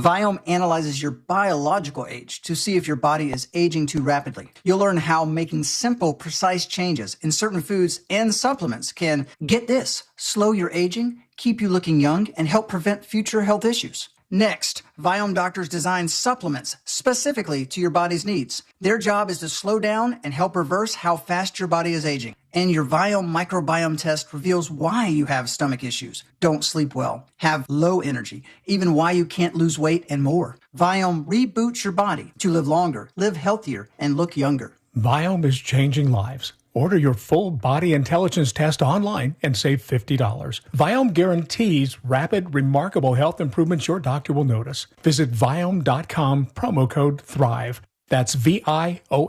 Viome analyzes your biological age to see if your body is aging too rapidly. You'll learn how making simple, precise changes in certain foods and supplements can, get this, slow your aging, keep you looking young, and help prevent future health issues. Next, Viome doctors design supplements specifically to your body's needs. Their job is to slow down and help reverse how fast your body is aging. And your Viome microbiome test reveals why you have stomach issues, don't sleep well, have low energy, even why you can't lose weight, and more. Viome reboots your body to live longer, live healthier, and look younger. Viome is changing lives. Order your full body intelligence test online and save $50. Viome guarantees rapid, remarkable health improvements your doctor will notice. Visit Viome.com, promo code THRIVE. That's Viome.com,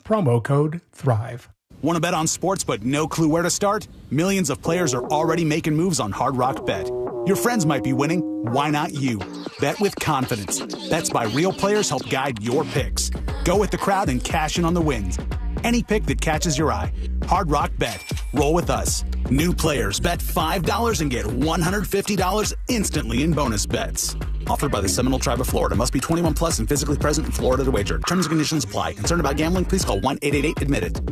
promo code THRIVE. Want to bet on sports but no clue where to start? Millions of players are already making moves on Hard Rock Bet. Your friends might be winning. Why not you? Bet with confidence. Bets by real players help guide your picks. Go with the crowd and cash in on the wins. Any pick that catches your eye. Hard Rock Bet. Roll with us. New players bet $5 and get $150 instantly in bonus bets. Offered by the Seminole Tribe of Florida. Must be 21 plus and physically present in Florida to wager. Terms and conditions apply. Concerned about gambling? Please call 1-888-ADMIT-IT.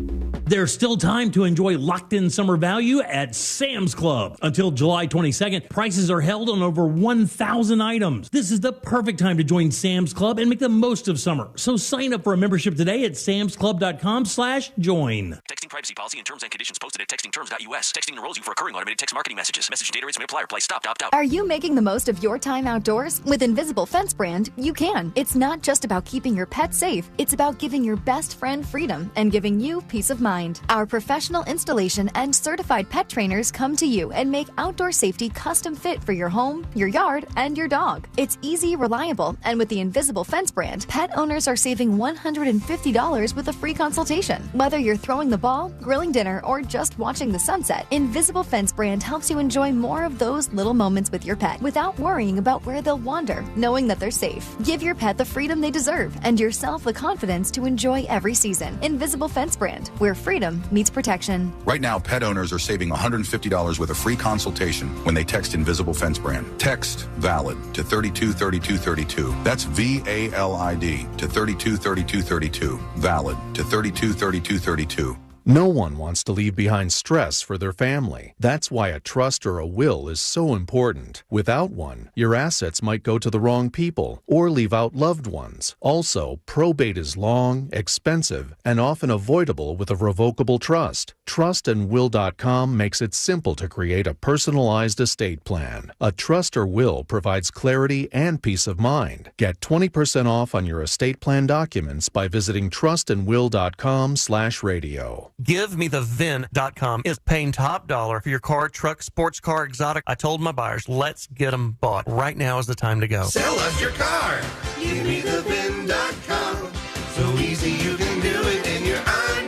There's still time to enjoy locked-in summer value at Sam's Club. Until July 22nd, prices are held on over 1,000 items. This is the perfect time to join Sam's Club and make the most of summer. So sign up for a membership today at samsclub.com/join. Texting privacy policy and terms and conditions posted at textingterms.us. Texting enrolls you for recurring automated text marketing messages. Message and data rates may apply or play stopped, opt out. Are you making the most of your time outdoors? With Invisible Fence brand, you can. It's not just about keeping your pet safe. It's about giving your best friend freedom and giving you peace of mind. Our professional installation and certified pet trainers come to you and make outdoor safety custom fit for your home, your yard, and your dog. It's easy, reliable, and with the Invisible Fence brand, pet owners are saving $150 with a free consultation. Whether you're throwing the ball, grilling dinner, or just watching the sunset, Invisible Fence brand helps you enjoy more of those little moments with your pet without worrying about where they'll wander, knowing that they're safe. Give your pet the freedom they deserve and yourself the confidence to enjoy every season. Invisible Fence brand, where freedom meets protection. Right now, pet owners are saving $150 with a free consultation when they text Invisible Fence brand. Text VALID to 323232. That's VALID to 323232. VALID to 323232. No one wants to leave behind stress for their family. That's why a trust or a will is so important. Without one, your assets might go to the wrong people or leave out loved ones. Also, probate is long, expensive, and often avoidable with a revocable trust. Trustandwill.com makes it simple to create a personalized estate plan. A trust or will provides clarity and peace of mind. Get 20% off on your estate plan documents by visiting trustandwill.com/radio. GiveMeTheVin.com is paying top dollar for your car, truck, sports car, exotic. I told my buyers, let's get them bought. Right now is the time to go. Sell us your car. GiveMeTheVin.com. So easy you can do it in your underwear.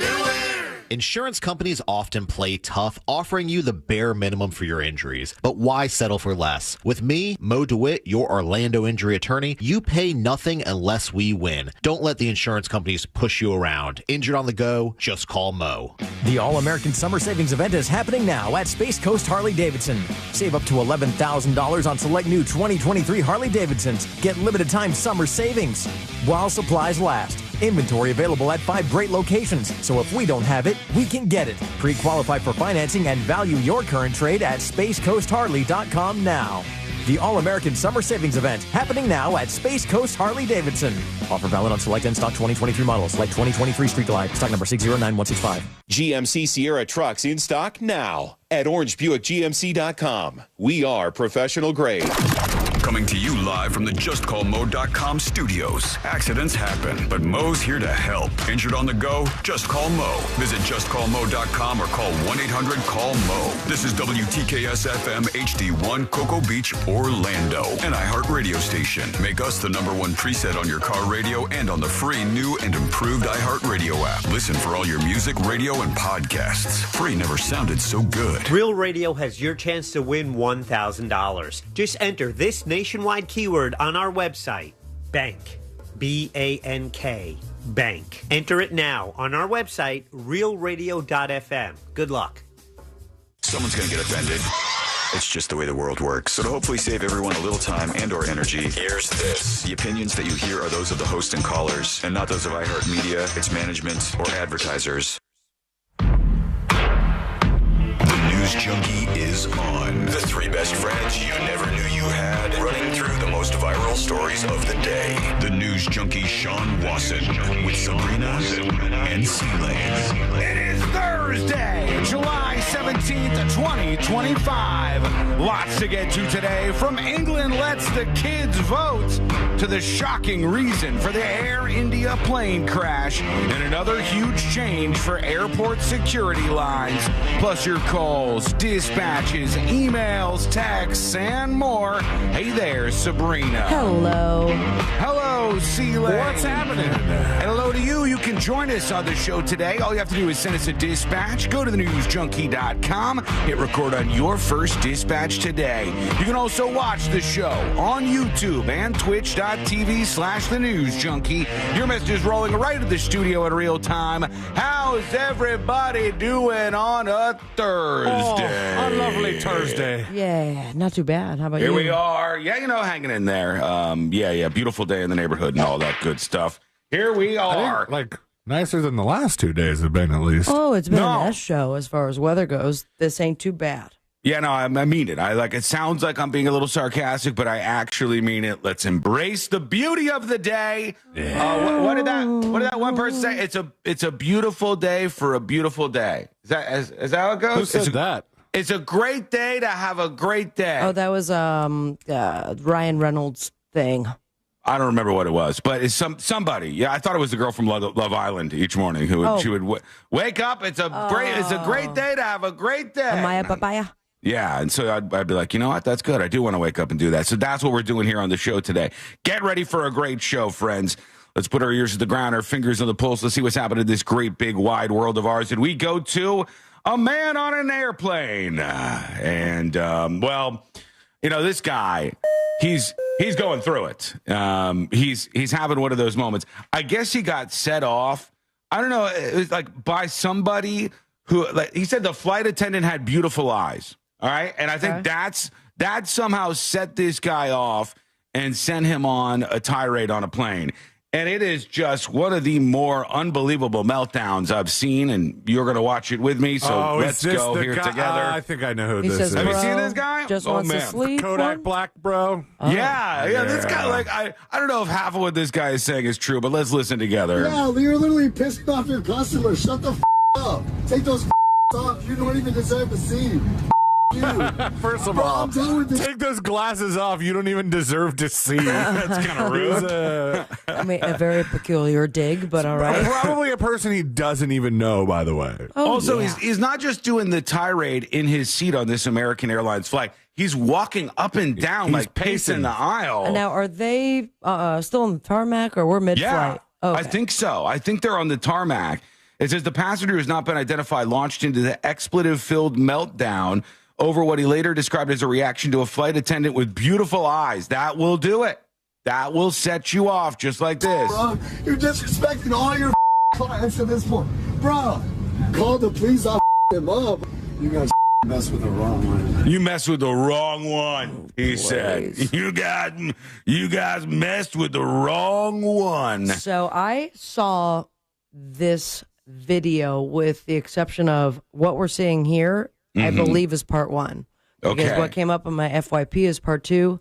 Insurance companies often play tough, offering you the bare minimum for your injuries. But why settle for less? With me, Mo DeWitt, your Orlando injury attorney, you pay nothing unless we win. Don't let the insurance companies push you around. Injured on the go? Just call Mo. The All-American Summer Savings Event is happening now at Space Coast Harley-Davidson. Save up to $11,000 on select new 2023 Harley-Davidsons. Get limited-time summer savings while supplies last. Inventory available at 5 great locations, so if we don't have it, we can get it. Pre-qualify for financing and value your current trade at SpaceCoastHarley.com now. The All-American Summer Savings Event happening now at Space Coast Harley-Davidson. Offer valid on select in-stock 2023 models, like 2023 Street Glide, stock number 609165. GMC Sierra trucks in stock now at OrangeBuickGMC.com. We are professional grade. Coming to you live from the JustCallMo.com studios. Accidents happen, but Mo's here to help. Injured on the go? Just call Mo. Visit JustCallMo.com or call 1-800-CALL-MO. This is WTKS-FM HD1 Cocoa Beach, Orlando. An iHeart radio station. Make us the #1 preset on your car radio and on the free new and improved iHeart radio app. Listen for all your music, radio, and podcasts. Free never sounded so good. Real Radio has your chance to win $1,000. Just enter this nationwide keyword on our website, bank, B-A-N-K, bank. Enter it now on our website, realradio.fm. Good luck. Someone's going to get offended. It's just the way the world works. So to hopefully save everyone a little time and or energy, here's this. The opinions that you hear are those of the host and callers, and not those of iHeart Media, its management, or advertisers. The News Junkie is on. The three best friends you never knew you had, running through the most viral stories of the day. The News Junkie Sean Wasson with Sabrina and C-Lane. It is Thursday, July 17th, 2025. Lots to get to today. From England lets the kids vote to the shocking reason for the Air India plane crash and another huge change for airport security lines. Plus your calls, dispatches, emails, texts, and more. Hey there, Sabrina. Hello. Hello, C-Lane. What's happening? And hello to you. You can join us on the show today. All you have to do is send us a dispatch. Go to thenewsjunkie.com. Hit record on your first dispatch today. You can also watch the show on YouTube and twitch.tv/thenewsjunkie. Your message is rolling right to the studio in real time. How's everybody doing on a Thursday? Oh, a lovely Thursday. Yeah, not too bad. How about you? Here we are. Yeah, hanging in there. Beautiful day in the neighborhood and all that good stuff. Here we are. Nicer than the last 2 days have been, at least. Oh, it's been a mess show as far as weather goes. This ain't too bad. Yeah, no, I mean it. It sounds like I'm being a little sarcastic, but I actually mean it. Let's embrace the beauty of the day. Yeah. What did that one person say? It's a beautiful day for a beautiful day. Is that how it goes? Who said that? It's a great day to have a great day. Oh, that was Ryan Reynolds' thing. I don't remember what it was, but it's somebody. Yeah, I thought it was the girl from Love Island each morning she would wake up. It's a great day to have a great day. Amaya Papaya. Yeah, and so I'd be like, you know what? That's good. I do want to wake up and do that. So that's what we're doing here on the show today. Get ready for a great show, friends. Let's put our ears to the ground, our fingers on the pulse. Let's see what's happening in this great, big, wide world of ours. And we go to a man on an airplane. This guy, he's going through it. He's having one of those moments. I guess he got set off. I don't know. It was by somebody who, he said the flight attendant had beautiful eyes. All right. And I think that somehow set this guy off and sent him on a tirade on a plane. And it is just one of the more unbelievable meltdowns I've seen, and you're going to watch it with me, so let's go here together. I think I know who this is. Have you seen this guy? Just wants to sleep. Kodak Black, bro. Yeah, this guy, I don't know if half of what this guy is saying is true, but let's listen together. Yeah, you're literally pissing off your customers. Shut the up. Take those off. You don't even deserve to see. You. First of all, take those glasses off. You don't even deserve to see. That's kind of rude. A very peculiar dig, but all right. Probably a person he doesn't even know, by the way. He's not just doing the tirade in his seat on this American Airlines flight. He's walking up and down, pacing the aisle. And now, are they still on the tarmac, or we're mid-flight? Yeah, okay. I think so. I think they're on the tarmac. It says the passenger has not been identified launched into the expletive-filled meltdown over what he later described as a reaction to a flight attendant with beautiful eyes. That will do it. That will set you off just like this. Bro, you're disrespecting all your clients at this point. Bro, call the police. I'll him up. You guys messed with the wrong one. You messed with the wrong one, he said. You guys messed with the wrong one. So I saw this video with the exception of what we're seeing here. I believe is part one. Because what came up on my FYP is part two,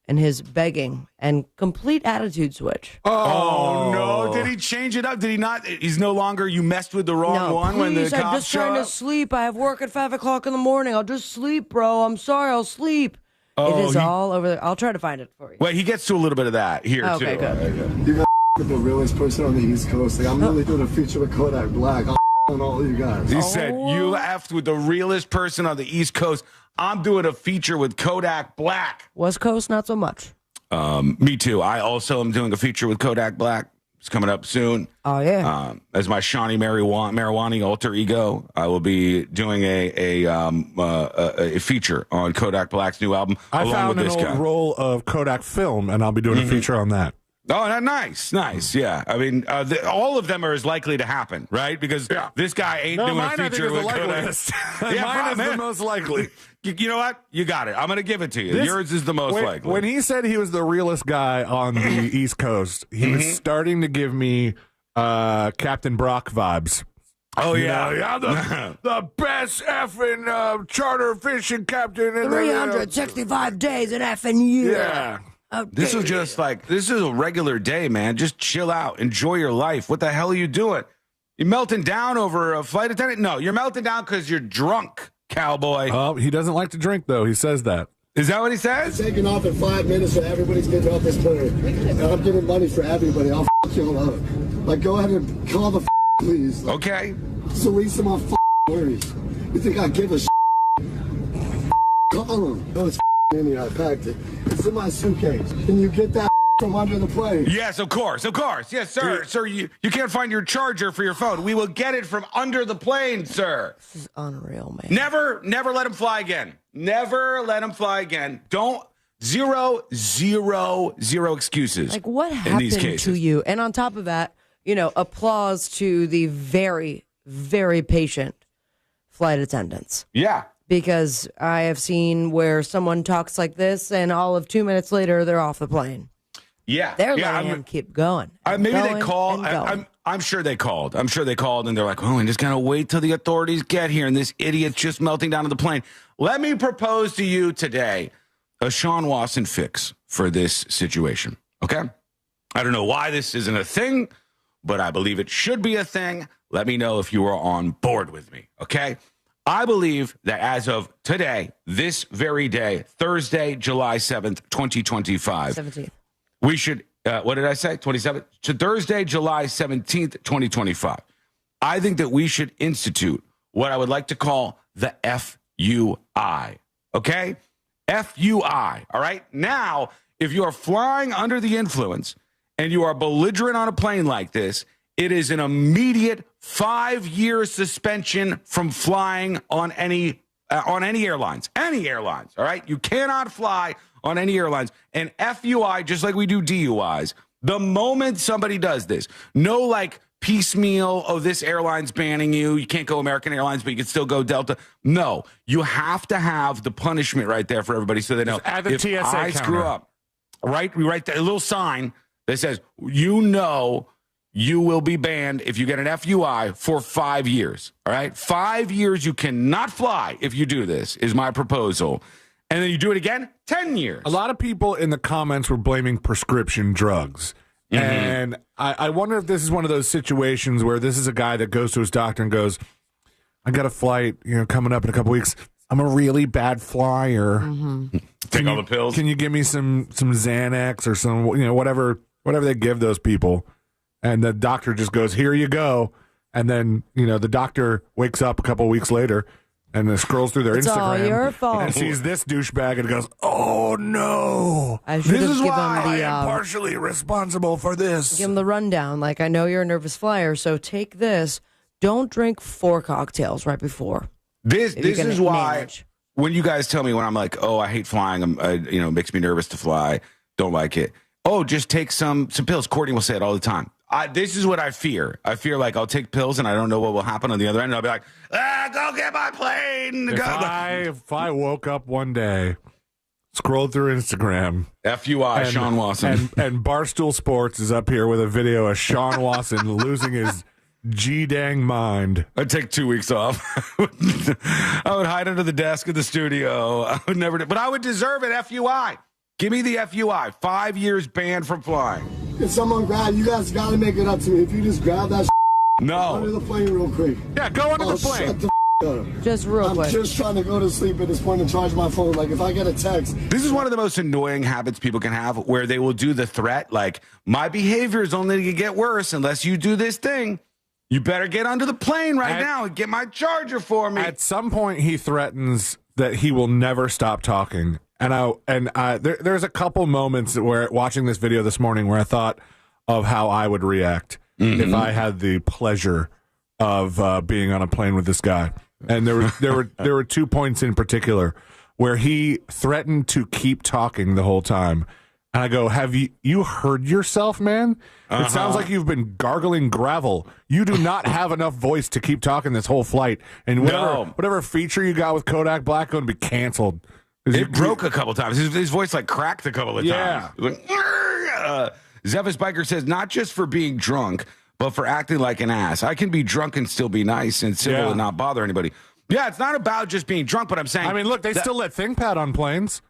and his begging and complete attitude switch. Oh, no. Did he change it up? Did he not? He's no longer, you messed with the wrong one when the cops I'm just trying to sleep. I have work at 5 o'clock in the morning. I'll just sleep, bro. I'm sorry. I'll sleep. It is all over there. I'll try to find it for you. Well, he gets to a little bit of that here, too. Okay, good. You got the realest person on the East Coast. I'm really doing a feature with Kodak Black. On all you guys. He said, you effed with the realest person on the East Coast. I'm doing a feature with Kodak Black. West Coast, not so much. Me too. I also am doing a feature with Kodak Black. It's coming up soon. Oh, yeah. As my Shawnee Marijuana alter ego, I will be doing a feature on Kodak Black's new album. I along found with this an old roll of Kodak film, and I'll be doing a feature on that. Oh, nice. Yeah. I mean, all of them are as likely to happen, right? Because this guy ain't doing a feature with likeliest. Mine is the most likely. You know what? You got it. I'm going to give it to you. Yours is the most likely. When he said he was the realest guy on the East Coast, he was starting to give me Captain Brock vibes. Oh, the best effing charter fishing captain in 365 days an effing year. Yeah. This is just this is a regular day, man. Just chill out. Enjoy your life. What the hell are you doing? You melting down over a flight attendant? No, you're melting down because you're drunk, cowboy. Oh, he doesn't like to drink, though. He says that. Is that what he says? I'm taking off in 5 minutes so everybody's getting off this plane. And I'm getting money for everybody. I'll you all up. Go ahead and call the please. Okay. Just release some of my worries. You think I give a Call him. No, it's in here. I packed it. It's in my suitcase. Can you get that from under the plane? Yes, of course. Yes, sir. Dude. Sir, you can't find your charger for your phone. We will get it from under the plane, sir. This is unreal, man. Never let him fly again. Never let him fly again. Don't. Zero excuses. What happened in these cases. To you? And on top of that, applause to the very, very patient flight attendants. Yeah. Because I have seen where someone talks like this, and all of 2 minutes later, they're off the plane. Yeah. They're letting him keep going. Maybe they called. I'm sure they called. I'm sure they called, and they're like, oh, I'm just going to wait till the authorities get here, and this idiot's just melting down on the plane. Let me propose to you today a Sean Wasson fix for this situation, okay? I don't know why this isn't a thing, but I believe it should be a thing. Let me know if you are on board with me, okay? I believe that as of today, this very day, Thursday, July 7th, 2025. 17th. We should, what did I say? 27th? To Thursday, July 17th, 2025. I think that we should institute what I would like to call the FUI, okay? FUI, all right? Now, if you are flying under the influence and you are belligerent on a plane like this, it is an immediate 5-year suspension from flying on any airlines. Any airlines, all right? You cannot fly on any airlines. And FUI, just like we do DUIs, the moment somebody does this, no piecemeal, this airline's banning you. You can't go American Airlines, but you can still go Delta. No, you have to have the punishment right there for everybody so they know. Add the TSA I screw up, right? We write a little sign that says, you will be banned if you get an FUI for 5 years. All right? 5 years, you cannot fly if you do this, is my proposal. And then you do it again, 10 years. A lot of people in the comments were blaming prescription drugs. Mm-hmm. And I wonder if this is one of those situations where this is a guy that goes to his doctor and goes, I got a flight, coming up in a couple weeks. I'm a really bad flyer. Mm-hmm. Take all the pills. Can you give me some Xanax or some, whatever they give those people? And the doctor just goes, here you go. And then, the doctor wakes up a couple weeks later and then scrolls through their Instagram. All your fault. And sees this douchebag and goes, oh, no. This is why I am partially responsible for this. Give him the rundown. I know you're a nervous flyer, so take this. Don't drink 4 cocktails right before. This is why when you guys tell me when I'm like, oh, I hate flying, it makes me nervous to fly, don't like it. Oh, just take some pills. Courtney will say it all the time. This is what I fear. I fear I'll take pills and I don't know what will happen on the other end. And I'll be like, go get my plane. If I woke up one day, scrolled through Instagram. FUI, Sean Wasson. And Barstool Sports is up here with a video of Sean Wasson losing his G-dang mind. I'd take 2 weeks off. I would hide under the desk of the studio. I would never do, but I would deserve it, FUI. Give me the FUI. 5 years banned from flying. If someone grab you guys got to make it up to me. If you just grab that under the plane real quick. Yeah, go under the plane. Shut the up. Just real quick. I'm just trying to go to sleep at this point and charge my phone. If I get a text. This is one of the most annoying habits people can have where they will do the threat my behavior is only going to get worse unless you do this thing. You better get under the plane now and get my charger for me. At some point, he threatens that he will never stop talking. There's a couple moments where watching this video this morning where I thought of how I would react if I had the pleasure of being on a plane with this guy. And there were 2 points in particular where he threatened to keep talking the whole time, And I go, have you heard yourself, man? It sounds like you've been gargling gravel. You do not have enough voice to keep talking this whole flight. And whatever feature you got with Kodak Black going to be canceled. It broke a couple times. His voice like cracked a couple of times. Like, Zephys Biker says, not just for being drunk, but for acting like an ass. I can be drunk and still be nice and civil and not bother anybody. Yeah, it's not about just being drunk, but I'm saying... I mean, look, they still let ThinkPad on planes.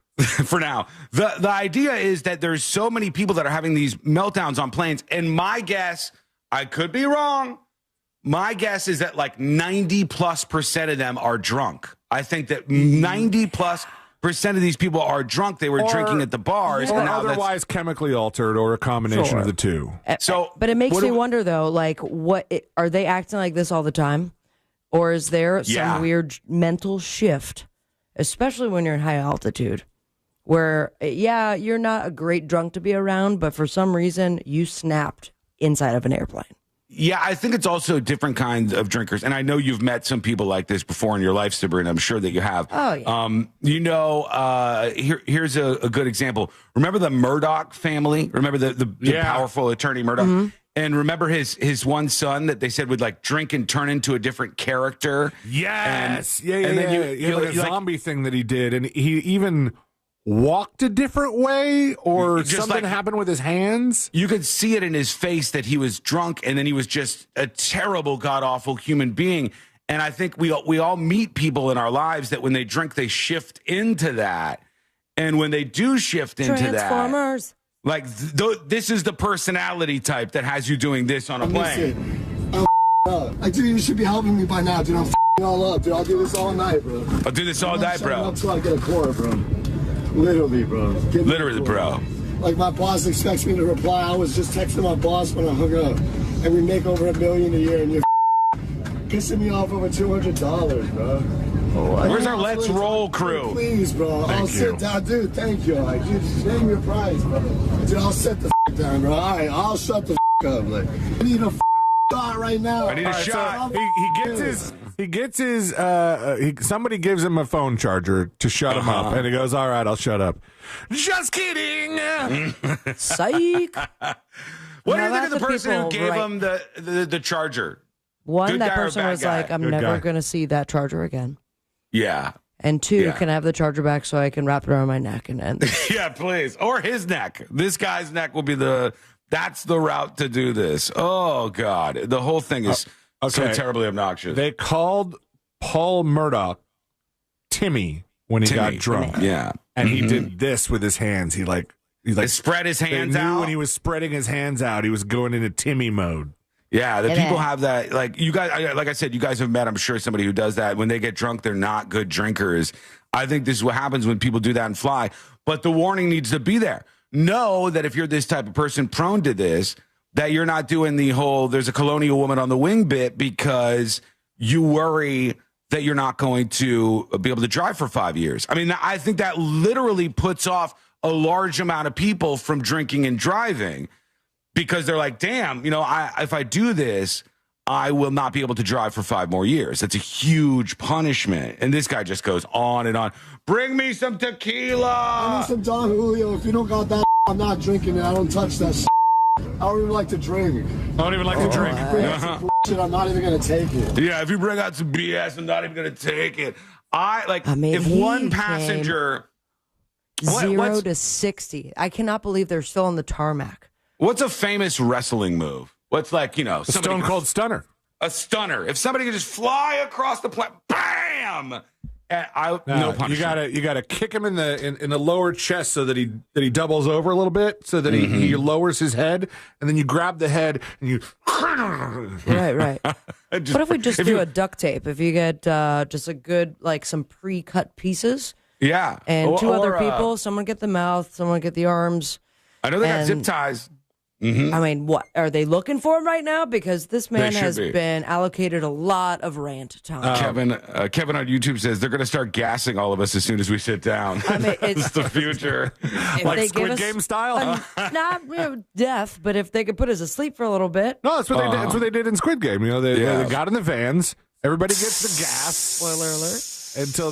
For now. The idea is that there's so many people that are having these meltdowns on planes, and my guess, I could be wrong, my guess is that like 90+% of them are drunk. I think that 90+% of these people are drunk. They were drinking at the bars. Or and now otherwise chemically altered, or a combination of the two. But it makes me wonder, though, like, are they acting like this all the time? Or is there some weird mental shift, especially when you're in high altitude, where, you're not a great drunk to be around, but for some reason you snapped inside of an airplane? Yeah, I think it's also different kinds of drinkers. And I know you've met some people like this before in your life, Sabrina. I'm sure that you have. Oh, yeah. Here's a good example. Remember the Murdoch family? Remember the powerful attorney Murdoch? Mm-hmm. And remember his one son that they said would like drink and turn into a different character? Yes. And then you like a zombie thing that he did. And he even walked a different way, or something happened with his hands. You could see it in his face that he was drunk, and then he was just a terrible, god-awful human being. And I think we all meet people in our lives that when they drink, they shift into that. And when they do shift into Transformers. That, like this is the personality type that has you doing this on a plane. Dude, you should be helping me by now, dude. I'm all up, dude. I'll do this all night, bro. I'll do this all night, bro. Until I get a core, bro. Literally, bro. Literally, bro. Like, my boss expects me to reply. I was just texting my boss when I hung up. And we make over $1 million a year, and you're pissing me off over $200, bro. Where's our Let's Roll crew? Please, bro. I'll sit down. Dude, thank you. Like, dude, just name your price, bro. Dude, I'll sit the down, bro. All right, I'll shut the up. Like, I need a shot right now. I need a shot. So he gets his somebody gives him a phone charger to shut him up, and he goes, all right, I'll shut up. Just kidding. Psych. What do you think of the person who gave him the charger? One, that person was like, I'm never going to see that charger again. Yeah. And two, can I have the charger back so I can wrap it around my neck and end? Yeah, please. Or his neck. This guy's neck will be that's the route to do this. Oh, God. The whole thing is so terribly obnoxious. They called Paul Murdoch Timmy when he got drunk. Yeah. And he did this with his hands. He spread his hands out. When he was spreading his hands out, he was going into Timmy mode. Yeah, the people have that. Like, you guys, like I said, you guys have met, I'm sure, somebody who does that. When they get drunk, they're not good drinkers. I think this is what happens when people do that and fly. But the warning needs to be there. Know that if you're this type of person prone to this, that you're not doing the whole there's a colonial woman on the wing bit because you worry that you're not going to be able to drive for 5 years. I mean, I think that literally puts off a large amount of people from drinking and driving. Because they're like, damn, if I do this, I will not be able to drive for 5 more years. That's a huge punishment. And this guy just goes on and on. Bring me some tequila. I need some Don Julio. If you don't got that, I'm not drinking it. I don't touch that. I don't even like to drink. I don't even like to drink. I'm not even going to take it. Yeah, if you bring out some BS, I'm not even going to take it. If one passenger... 0 to 60. I cannot believe they're still on the tarmac. What's a famous wrestling move? What's like, a Stone Cold Stunner. A stunner. If somebody could just fly across the plane, bam! No punishment. You gotta kick him in the lower chest so that he doubles over a little bit, so that he lowers his head, and then you grab the head and you. Right. What if we just do a duct tape? If you get just a good some pre-cut pieces. Yeah. And two other people, someone get the mouth, someone get the arms. I know they got zip ties. Mm-hmm. I mean, what are they looking for right now? Because this man has been allocated a lot of rant time. Kevin on YouTube says they're going to start gassing all of us as soon as we sit down. I mean, it's the future, like Squid Game style. Not death, but if they could put us asleep for a little bit. No, that's what they did. That's what they did in Squid Game. They got in the vans. Everybody gets the gas. Spoiler alert. Until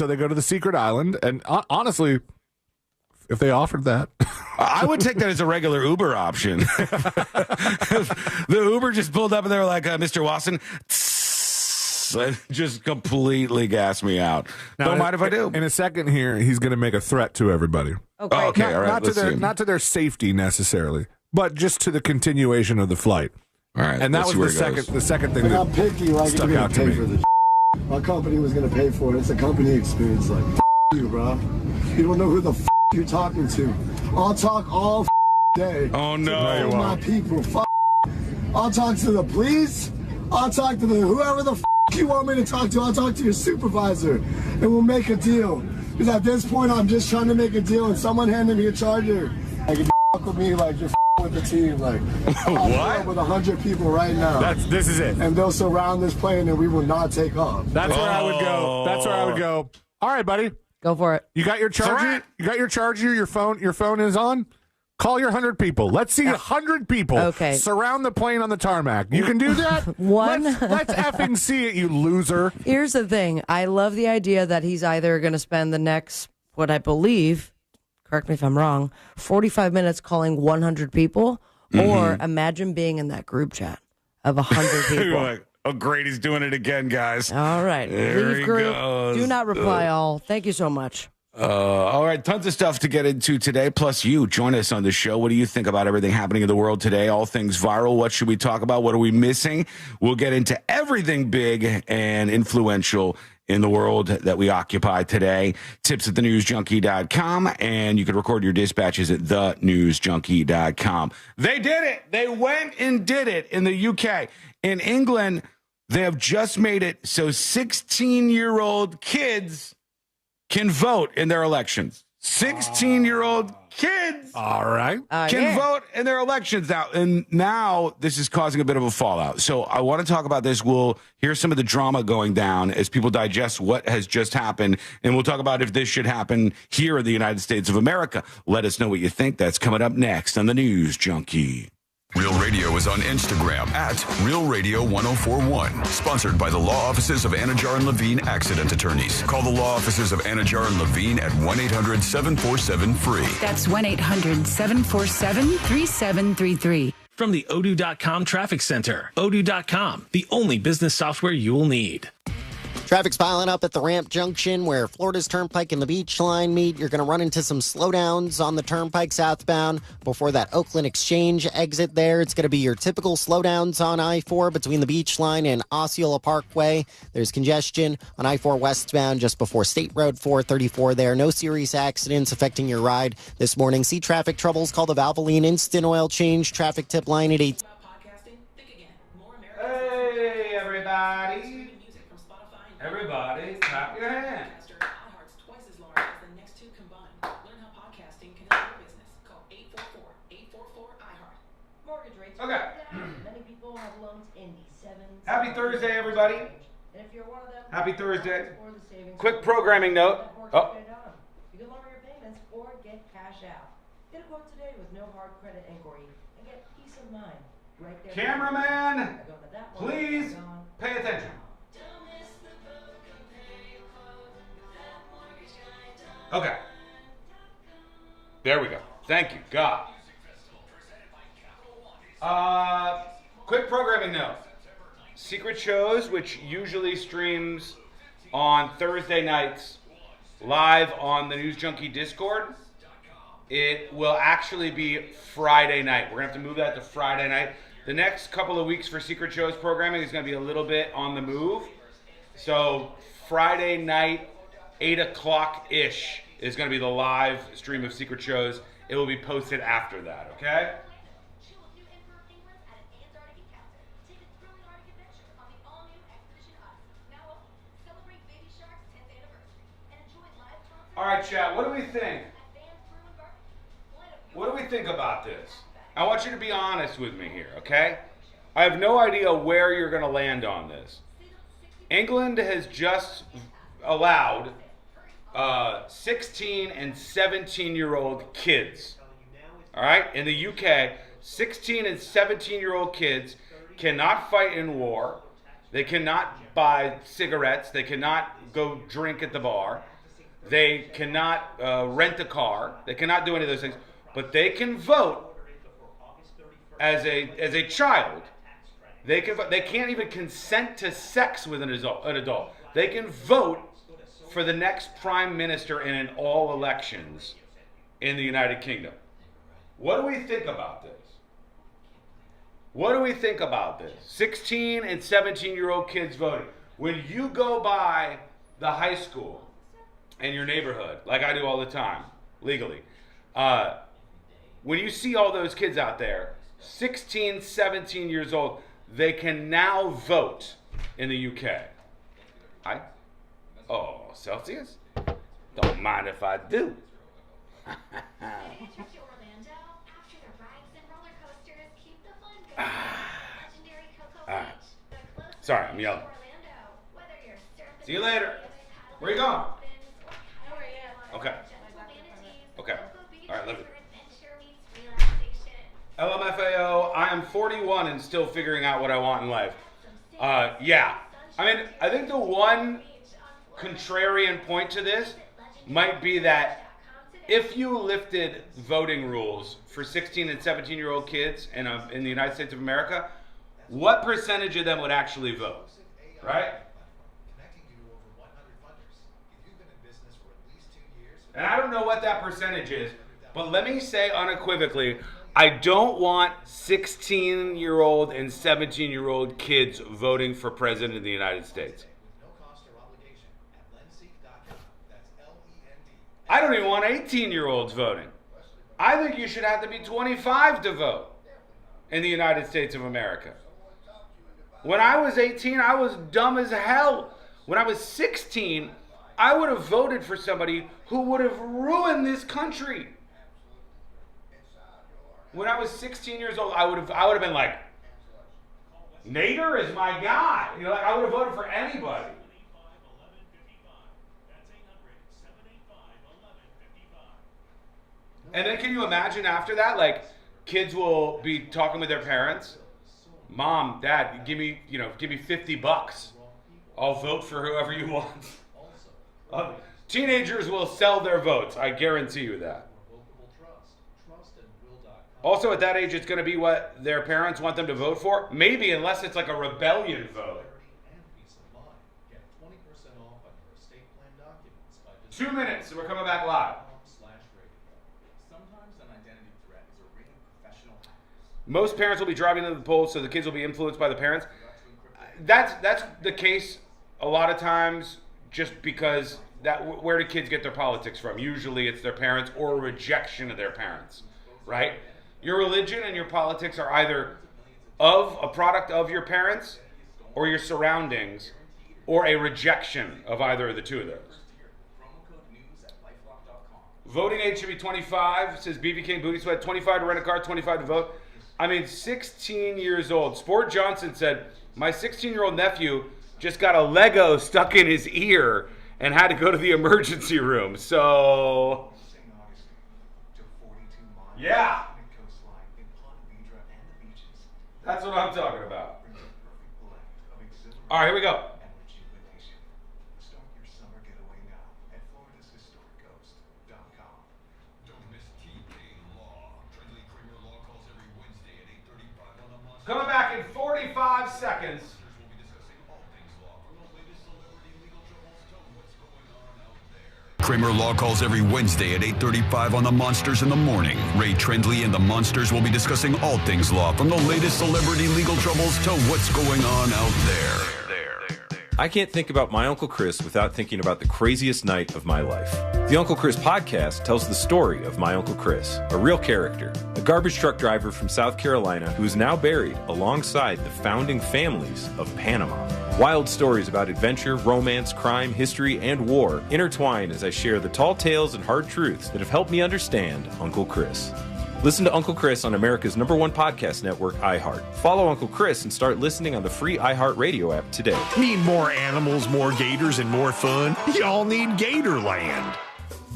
they go to the secret island. And honestly, if they offered that. I would take that as a regular Uber option. The Uber just pulled up and they were like, Mr. Wasson, just completely gassed me out. Now, Don't mind if I do. In a second here, he's going to make a threat to everybody. Okay. Okay, all right. Not to their safety necessarily, but just to the continuation of the flight. All right. And that was the second thing that I'm picky, like, stuck you're out to gonna me. pay for this. My company was gonna pay for it. It's a company experience. Like, you, bro. You don't know who the you're talking to. I'll talk all day. Oh no, to my people. I'll talk to the police. I'll talk to whoever the you want me to talk to. I'll talk to your supervisor, and we'll make a deal. Because at this point, I'm just trying to make a deal, and someone handed me a charger. Like, if you with me, like, you're with the team. Like, what? With 100 people right now. This is it. And they'll surround this plane, and we will not take off. That's where I would go. That's where I would go. All right, buddy. Go for it. You got your charger? You got your charger? Your phone is on? Call your 100 people. Let's see 100 people surround the plane on the tarmac. You can do that? Let's effing see it, you loser. Here's the thing. I love the idea that he's either going to spend the next, what I believe, correct me if I'm wrong, 45 minutes calling 100 people, or imagine being in that group chat of 100 people. Like, oh, great. He's doing it again, guys. All right. There Leave he group. goes. Do not reply all. Thank you so much. All right, tons of stuff to get into today. Plus, you join us on the show. What do you think about everything happening in the world today? All things viral. What should we talk about? What are we missing? We'll get into everything big and influential in the world that we occupy today. Tips at thenewsjunkie.com, and you can record your dispatches at thenewsjunkie.com. They did it. They went and did it in the UK. In England, they have just made it so 16-year-old kids can vote in their elections. 16-year-old kids can vote in their elections now. And now this is causing a bit of a fallout. So I want to talk about this. We'll hear some of the drama going down as people digest what has just happened. And we'll talk about if this should happen here in the United States of America. Let us know what you think. That's coming up next on the News Junkie. Real Radio is on Instagram at Real Radio 1041. Sponsored by the law offices of Anajar and Levine Accident Attorneys. Call the law offices of Anajar and Levine at 1-800-747-FREE. That's 1-800-747-3733. From the Odoo.com Traffic Center. Odoo.com, the only business software you will need. Traffic's piling up at the Ramp Junction where Florida's Turnpike and the Beach Line meet. You're going to run into some slowdowns on the Turnpike southbound before that Oakland Exchange exit there. It's going to be your typical slowdowns on I-4 between the Beach Line and Osceola Parkway. There's congestion on I-4 westbound just before State Road 434 there. No serious accidents affecting your ride this morning. See traffic troubles, call the Valvoline Instant Oil Change traffic tip line at 8. Hey, everybody. Everybody, clap your hands. iHeart's twice as large as the next two combined. Learn how podcasting can help your business. Call 844-844-iHeart. Mortgage rates. Okay. Many people have loans in the 7s. Happy Thursday, everybody. And if you're one of them, Happy Thursday. Quick programming note. Oh. you can lower your payments or get cash out. Get a quote today with no hard credit inquiry and get peace of mind. Right there. Cameraman, please pay attention. Okay. There we go. Thank you, God. Quick programming note. Secret Shows, which usually streams on Thursday nights live on the News Junkie Discord, it will actually be Friday night. We're going to have to move that to Friday night. The next couple of weeks for Secret Shows programming is going to be a little bit on the move. So Friday night, 8 o'clock-ish is going to be the live stream of Secret Shows. It will be posted after that, okay? All right, chat, what do we think? What do we think about this? I want you to be honest with me here, okay? I have no idea where you're going to land on this. England has just allowed 16 and 17-year-old kids, all right? In the UK, 16 and 17-year-old kids cannot fight in war. They cannot buy cigarettes. They cannot go drink at the bar. They cannot rent a car. They cannot do any of those things. But they can vote as a child. They can vote. They can't even consent to sex with an adult. They can vote for the next prime minister in all elections in the United Kingdom. What do we think about this? What do we think about this? 16 and 17-year-old kids voting. When you go by the high school in your neighborhood, like I do all the time, legally, when you see all those kids out there, 16, 17 years old, they can now vote in the UK. Celsius? Don't mind if I do. Sorry, I'm yelling. See you later. Where are you going? Okay. Okay. All right, love you. LMFAO, I am 41 and still figuring out what I want in life. Yeah. I mean, I think the one contrarian point to this might be that if you lifted voting rules for 16 and 17-year-old kids in the United States of America, what percentage of them would actually vote, right? And I don't know what that percentage is, but let me say unequivocally, I don't want 16-year-old and 17-year-old kids voting for president of the United States. I don't even want 18-year-olds voting. I think you should have to be 25 to vote in the United States of America. When I was 18, I was dumb as hell. When I was 16, I would have voted for somebody who would have ruined this country. When I was 16 years old, I would have been like, Nader is my guy. You know, like I would have voted for anybody. And then can you imagine after that, like kids will be talking with their parents, Mom, Dad, give me $50. I'll vote for whoever you want. Teenagers will sell their votes. I guarantee you that. Also, at that age, it's going to be what their parents want them to vote for. Maybe, unless it's like a rebellion vote. 2 minutes, and we're coming back live. Most parents will be driving to the polls, so the kids will be influenced by the parents. That's the case a lot of times, just because where do kids get their politics from? Usually it's their parents or a rejection of their parents, right? Your religion and your politics are either of a product of your parents or your surroundings or a rejection of either of the two of those. Voting age should be 25, says BB King Booty Sweat. 25 to rent a car, 25 to vote. I mean, 16 years old. Sport Johnson said, my 16-year-old nephew just got a Lego stuck in his ear and had to go to the emergency room. So, yeah. That's what I'm talking about. All right, here we go. Coming back in 45 seconds. Kramer Law calls every Wednesday at 8:35 on the Monsters in the Morning. Ray Trendley and the Monsters will be discussing all things law, from the latest celebrity legal troubles to what's going on out there. I can't think about my Uncle Chris without thinking about the craziest night of my life. The Uncle Chris podcast tells the story of my Uncle Chris, a real character, a garbage truck driver from South Carolina who is now buried alongside the founding families of Panama. Wild stories about adventure, romance, crime, history, and war intertwine as I share the tall tales and hard truths that have helped me understand Uncle Chris. Listen to Uncle Chris on America's #1 podcast network, iHeart. Follow Uncle Chris and start listening on the free iHeart Radio app today. Need more animals, more gators, and more fun? Y'all need Gatorland.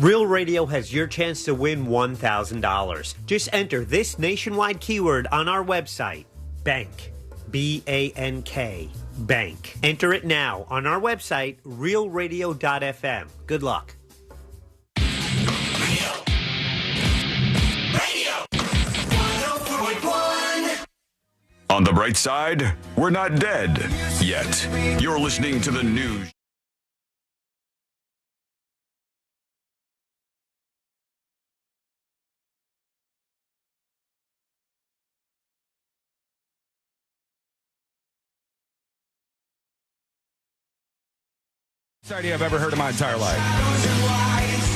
Real Radio has your chance to win $1,000. Just enter this nationwide keyword on our website, bank, B-A-N-K, bank. Enter it now on our website, realradio.fm. Good luck. On the bright side, we're not dead yet. You're listening to the news. Idea I've ever heard in my entire life.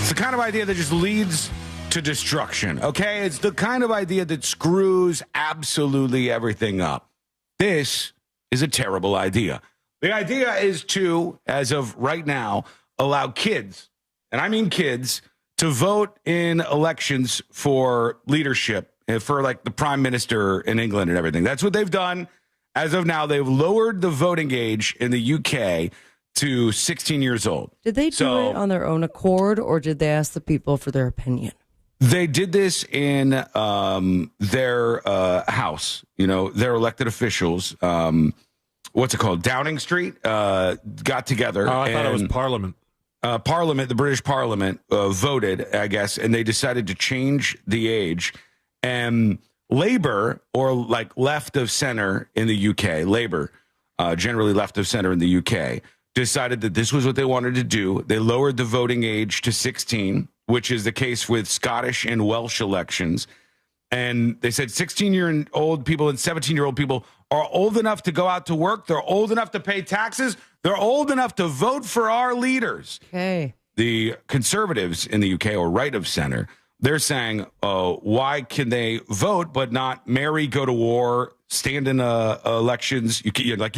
It's the kind of idea that just leads to destruction, okay? It's the kind of idea that screws absolutely everything up. This is a terrible idea. The idea is to, as of right now, allow kids, and I mean kids, to vote in elections for leadership, for like the prime minister in England and everything. That's what they've done. As of now, they've lowered the voting age in the UK to 16 years old. Did they do it on their own accord, or did they ask the people for their opinion? They did this in their house, their elected officials. What's it called? Downing Street got together. Oh, I thought it was Parliament. The British Parliament voted, I guess, and they decided to change the age. And Labour, or like left of center in the UK, Labour, generally left of center in the UK, decided that this was what they wanted to do. They lowered the voting age to 16, which is the case with Scottish and Welsh elections. And they said 16-year-old people and 17-year-old people are old enough to go out to work. They're old enough to pay taxes. They're old enough to vote for our leaders. Okay. The conservatives in the UK, or right of center, they're saying, why can they vote but not marry, go to war, stand in elections? You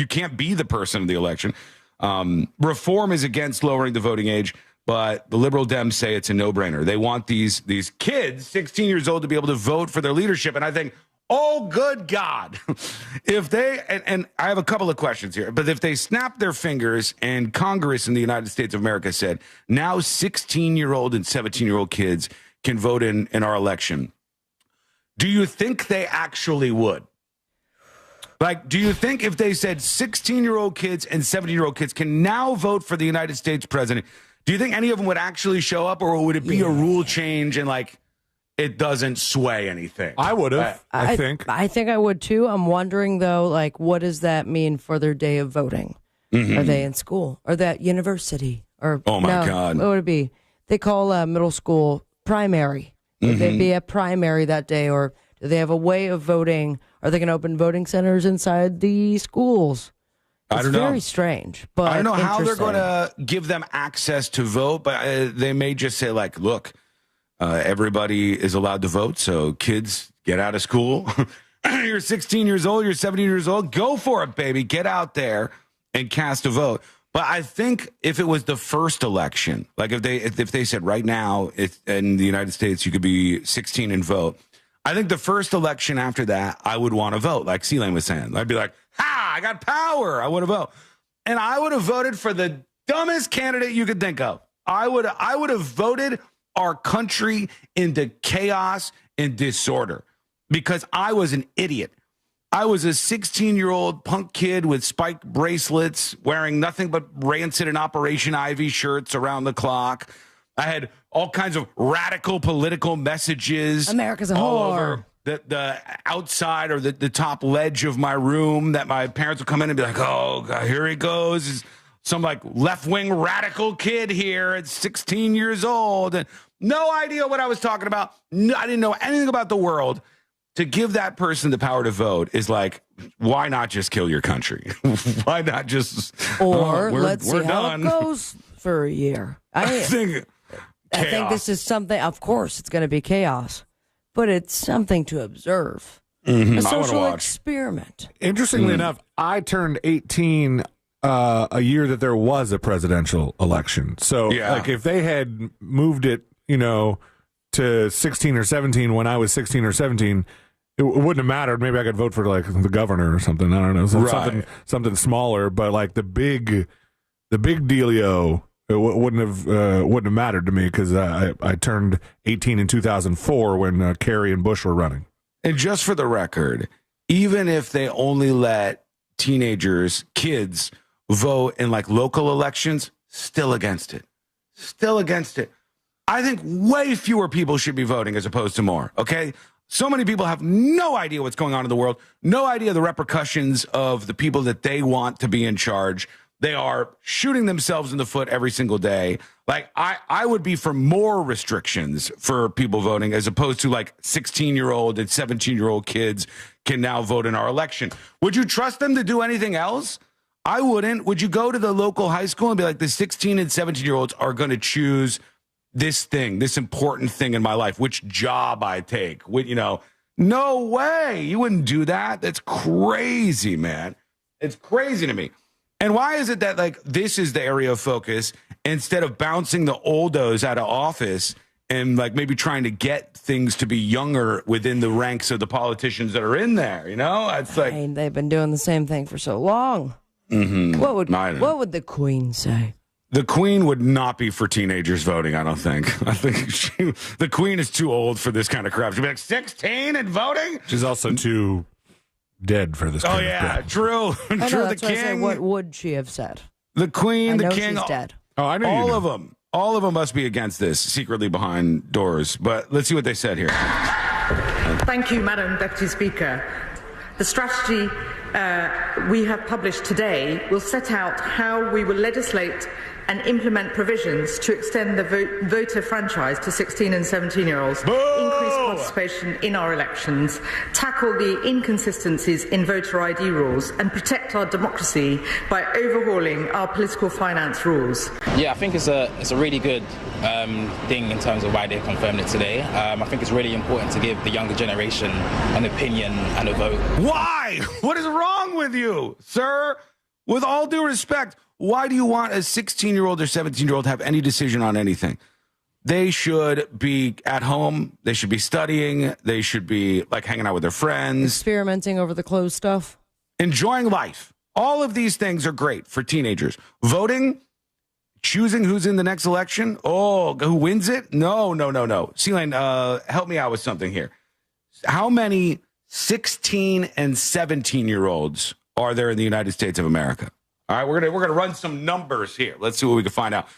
can't be the person of the election. Reform is against lowering the voting age, but the liberal Dems say it's a no-brainer. They want these kids, 16 years old, to be able to vote for their leadership. And I think, oh, good God, if they, and I have a couple of questions here, but if they snap their fingers and Congress in the United States of America said, now 16-year-old and 17-year-old kids can vote in our election, do you think they actually would? Like, do you think if they said 16-year-old kids and 17-year-old kids can now vote for the United States president, do you think any of them would actually show up, or would it be a rule change and like it doesn't sway anything? I would have, I think. I think I would too. I'm wondering though, like, what does that mean for their day of voting? Mm-hmm. Are they in school? Or that university? Or oh my God, what would it be? They call middle school primary. Would they be at primary that day, or do they have a way of voting? Are they going to open voting centers inside the schools? I don't know. It's very strange, but I don't know how they're going to give them access to vote, but they may just say, like, look, everybody is allowed to vote, so kids, get out of school. You're 16 years old, you're 17 years old, go for it, baby. Get out there and cast a vote. But I think if it was the first election, like if they said right now in the United States you could be 16 and vote, I think the first election after that, I would want to vote, like C-Lane was saying. I'd be like, ha, I got power. I want to vote. And I would have voted for the dumbest candidate you could think of. I would have voted our country into chaos and disorder because I was an idiot. I was a 16-year-old punk kid with spiked bracelets, wearing nothing but Rancid and Operation Ivy shirts around the clock. I had all kinds of radical political messages. America's a all whore. over the outside or the top ledge of my room that my parents would come in and be like, oh, God, here he goes. Some like left-wing radical kid here at 16 years old. And no idea what I was talking about. No, I didn't know anything about the world. To give that person the power to vote is like, why not just kill your country? Why not just... Or let's see how it goes for a year. I think this is something, of course, it's going to be chaos, but it's something to observe. Mm-hmm. A social experiment. Interestingly enough, I turned 18 a year that there was a presidential election. So, like, if they had moved it, to 16 or 17 when I was 16 or 17, it wouldn't have mattered. Maybe I could vote for like the governor or something. I don't know, something smaller. But like the big dealio, it wouldn't have mattered to me because I turned 18 in 2004 when Kerry and Bush were running. And just for the record, even if they only let kids vote in like local elections, still against it. I think way fewer people should be voting as opposed to more. Okay. So many people have no idea what's going on in the world, no idea the repercussions of the people that they want to be in charge. They are shooting themselves in the foot every single day. Like, I would be for more restrictions for people voting as opposed to like 16-year-old and 17-year-old kids can now vote in our election. Would you trust them to do anything else? I wouldn't. Would you go to the local high school and be like, the 16 and 17-year-olds are going to choose this thing, this important thing in my life, which job I take? No way. You wouldn't do that. That's crazy, man. It's crazy to me. And why is it that, like, this is the area of focus instead of bouncing the oldos out of office and, like, maybe trying to get things to be younger within the ranks of the politicians that are in there? It's like, they've been doing the same thing for so long. Mm-hmm. What would the Queen say? The Queen would not be for teenagers voting, I don't think. I think the Queen is too old for this kind of crap. She'd be like, 16 and voting? She's also too dead for this kind of crap. True. I know, True. that's The why I said, King, what would she have said? the Queen, I the know King. she's dead. Oh, I know. All of them. All of them must be against this, secretly behind doors. But let's see what they said here. Thank you, Madam Deputy Speaker. The strategy we have published today will set out how we will legislate and implement provisions to extend the voter franchise to 16 and 17-year-olds, increase participation in our elections, tackle the inconsistencies in voter ID rules, and protect our democracy by overhauling our political finance rules. Yeah, I think it's a really good thing in terms of why they confirmed it today. I think it's really important to give the younger generation an opinion and a vote. Why? What is wrong with you, sir? With all due respect, why do you want a 16-year-old or 17-year-old to have any decision on anything? They should be at home. They should be studying. They should be, like, hanging out with their friends. Experimenting over the clothes stuff. Enjoying life. All of these things are great for teenagers. Voting, choosing who's in the next election. Oh, who wins it? No. Celine, help me out with something here. How many 16 and 17-year-olds are there in the United States of America? All right, we're gonna run some numbers here. Let's see what we can find out.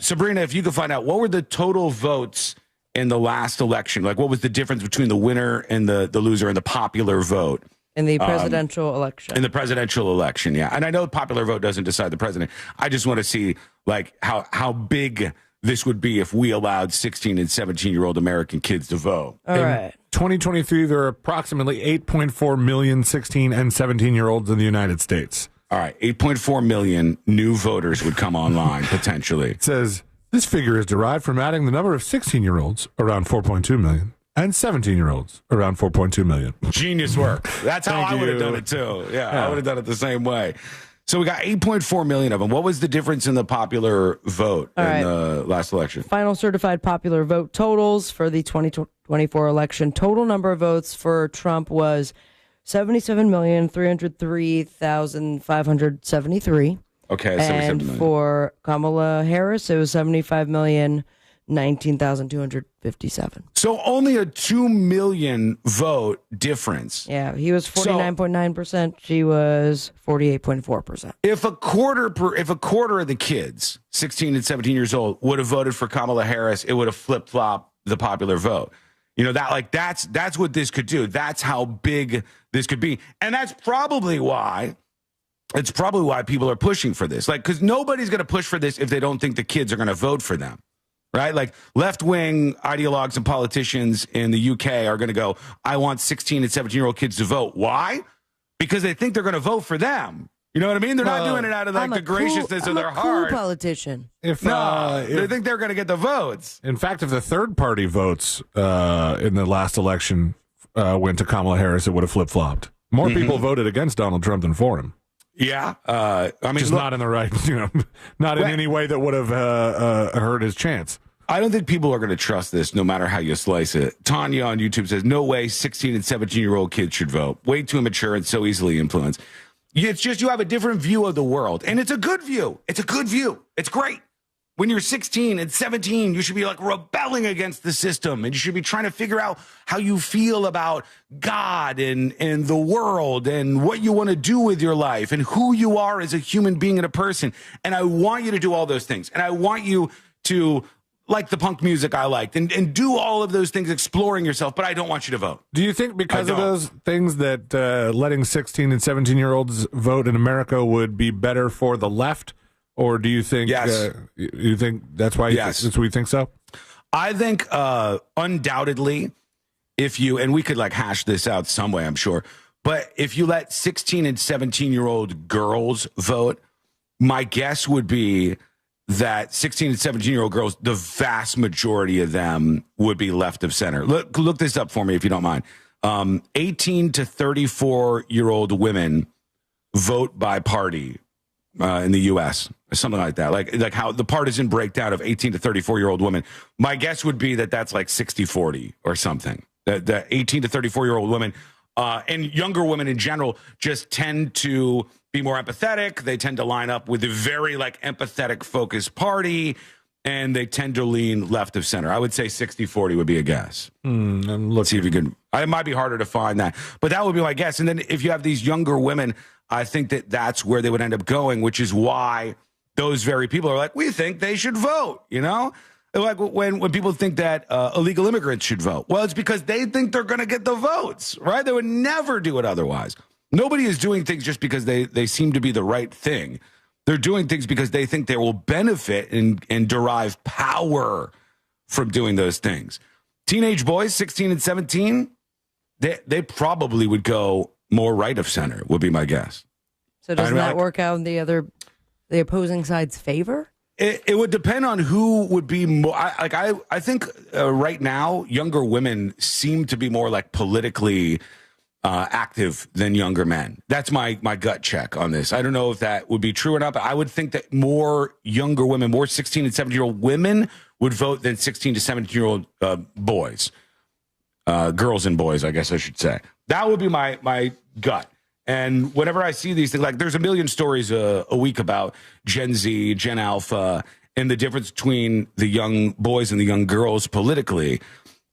Sabrina, if you could find out, what were the total votes in the last election? Like, what was the difference between the winner and the loser in the popular vote? In the presidential election. In the presidential election, yeah. And I know the popular vote doesn't decide the president. I just want to see, like, how big this would be if we allowed 16 and 17-year-old American kids to vote. All right. 2023, there are approximately 8.4 million 16 and 17-year-olds in the United States. All right, 8.4 million new voters would come online, potentially. It says, this figure is derived from adding the number of 16-year-olds, around 4.2 million, and 17-year-olds, around 4.2 million. Genius work. That's how I would have done it, too. Yeah, I would have done it the same way. So we got 8.4 million of them. What was the difference in the popular vote the last election? Final certified popular vote totals for the 2024 election. Total number of votes for Trump was 77,303,573. Okay, 77 million. And for Kamala Harris, it was 75,019,257. So only a 2 million vote difference. Yeah, he was 49.9%. She was 48.4%. If a quarter of the kids, 16 and 17 years old, would have voted for Kamala Harris, it would have flip-flopped the popular vote. That's what this could do. That's how big this could be. And that's probably why people are pushing for this. Like, because nobody's going to push for this if they don't think the kids are going to vote for them, right? Like, left-wing ideologues and politicians in the UK are going to go, I want 16 and 17-year-old kids to vote. Why? Because they think they're going to vote for them. You know what I mean? They're not doing it out of, like, the graciousness of their heart. Cool politician. They think they're going to get the votes. In fact, if the third-party votes in the last election went to Kamala Harris, it would have flip-flopped. More people voted against Donald Trump than for him. Yeah, I mean, just not in the right, not in any way that would have hurt his chance. I don't think people are going to trust this, no matter how you slice it. Tanya on YouTube says, "No way, 16 and 17-year-old kids should vote. Way too immature and so easily influenced." It's just you have a different view of the world, and it's a good view. It's a good view. It's great. When you're 16 and 17, you should be, like, rebelling against the system, and you should be trying to figure out how you feel about God and the world and what you want to do with your life and who you are as a human being and a person. And I want you to do all those things. And I want you to like the punk music I liked and do all of those things, exploring yourself, but I don't want you to vote. Do you think because of those things that letting 16 and 17-year-olds vote in America would be better for the left? Or do you think you think that's why that's why you think so? I think undoubtedly, if you, and we could like hash this out some way, I'm sure, but if you let 16 and 17-year-old girls vote, my guess would be that 16 and 17-year-old girls, the vast majority of them would be left of center. Look this up for me if you don't mind. 18 to 34-year-old women vote by party in the U.S., something like that. Like how the partisan breakdown of 18 to 34-year-old women. My guess would be that that's like 60-40 or something. That 18 to 34-year-old women and younger women in general just tend to be more empathetic. They tend to line up with a very like empathetic focused party, and they tend to lean left of center. I would say 60-40 would be a guess. Let's see if you can. It might be harder to find that, but that would be my guess. And then if you have these younger women, I think that that's where they would end up going, which is why those very people are like, we think they should vote, you know? Like when people think that illegal immigrants should vote. Well, it's because they think they're going to get the votes, right? They would never do it otherwise. Nobody is doing things just because they seem to be the right thing. They're doing things because they think they will benefit and derive power from doing those things. Teenage boys, 16 and 17, they probably would go more right of center, would be my guess. So doesn't that work out in the opposing side's favor? It would depend on who would be more. I think right now, younger women seem to be more like politically active than younger men. That's my gut check on this. I don't know if that would be true or not, but I would think that more younger women, more 16 and 17-year-old women would vote than 16 to 17-year-old boys. Girls and boys, I guess I should say. That would be my gut. And whenever I see these things, like there's a million stories a week about Gen Z, Gen Alpha, and the difference between the young boys and the young girls politically.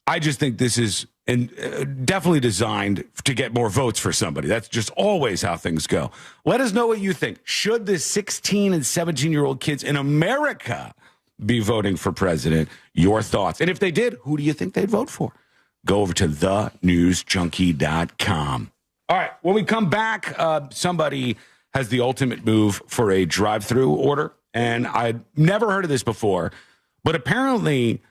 I just think this is definitely designed to get more votes for somebody. That's just always how things go. Let us know what you think. Should the 16 and 17-year-old kids in America be voting for president? Your thoughts. And if they did, who do you think they'd vote for? Go over to thenewsjunkie.com. All right, when we come back, somebody has the ultimate move for a drive-thru order, and I'd never heard of this before, but apparently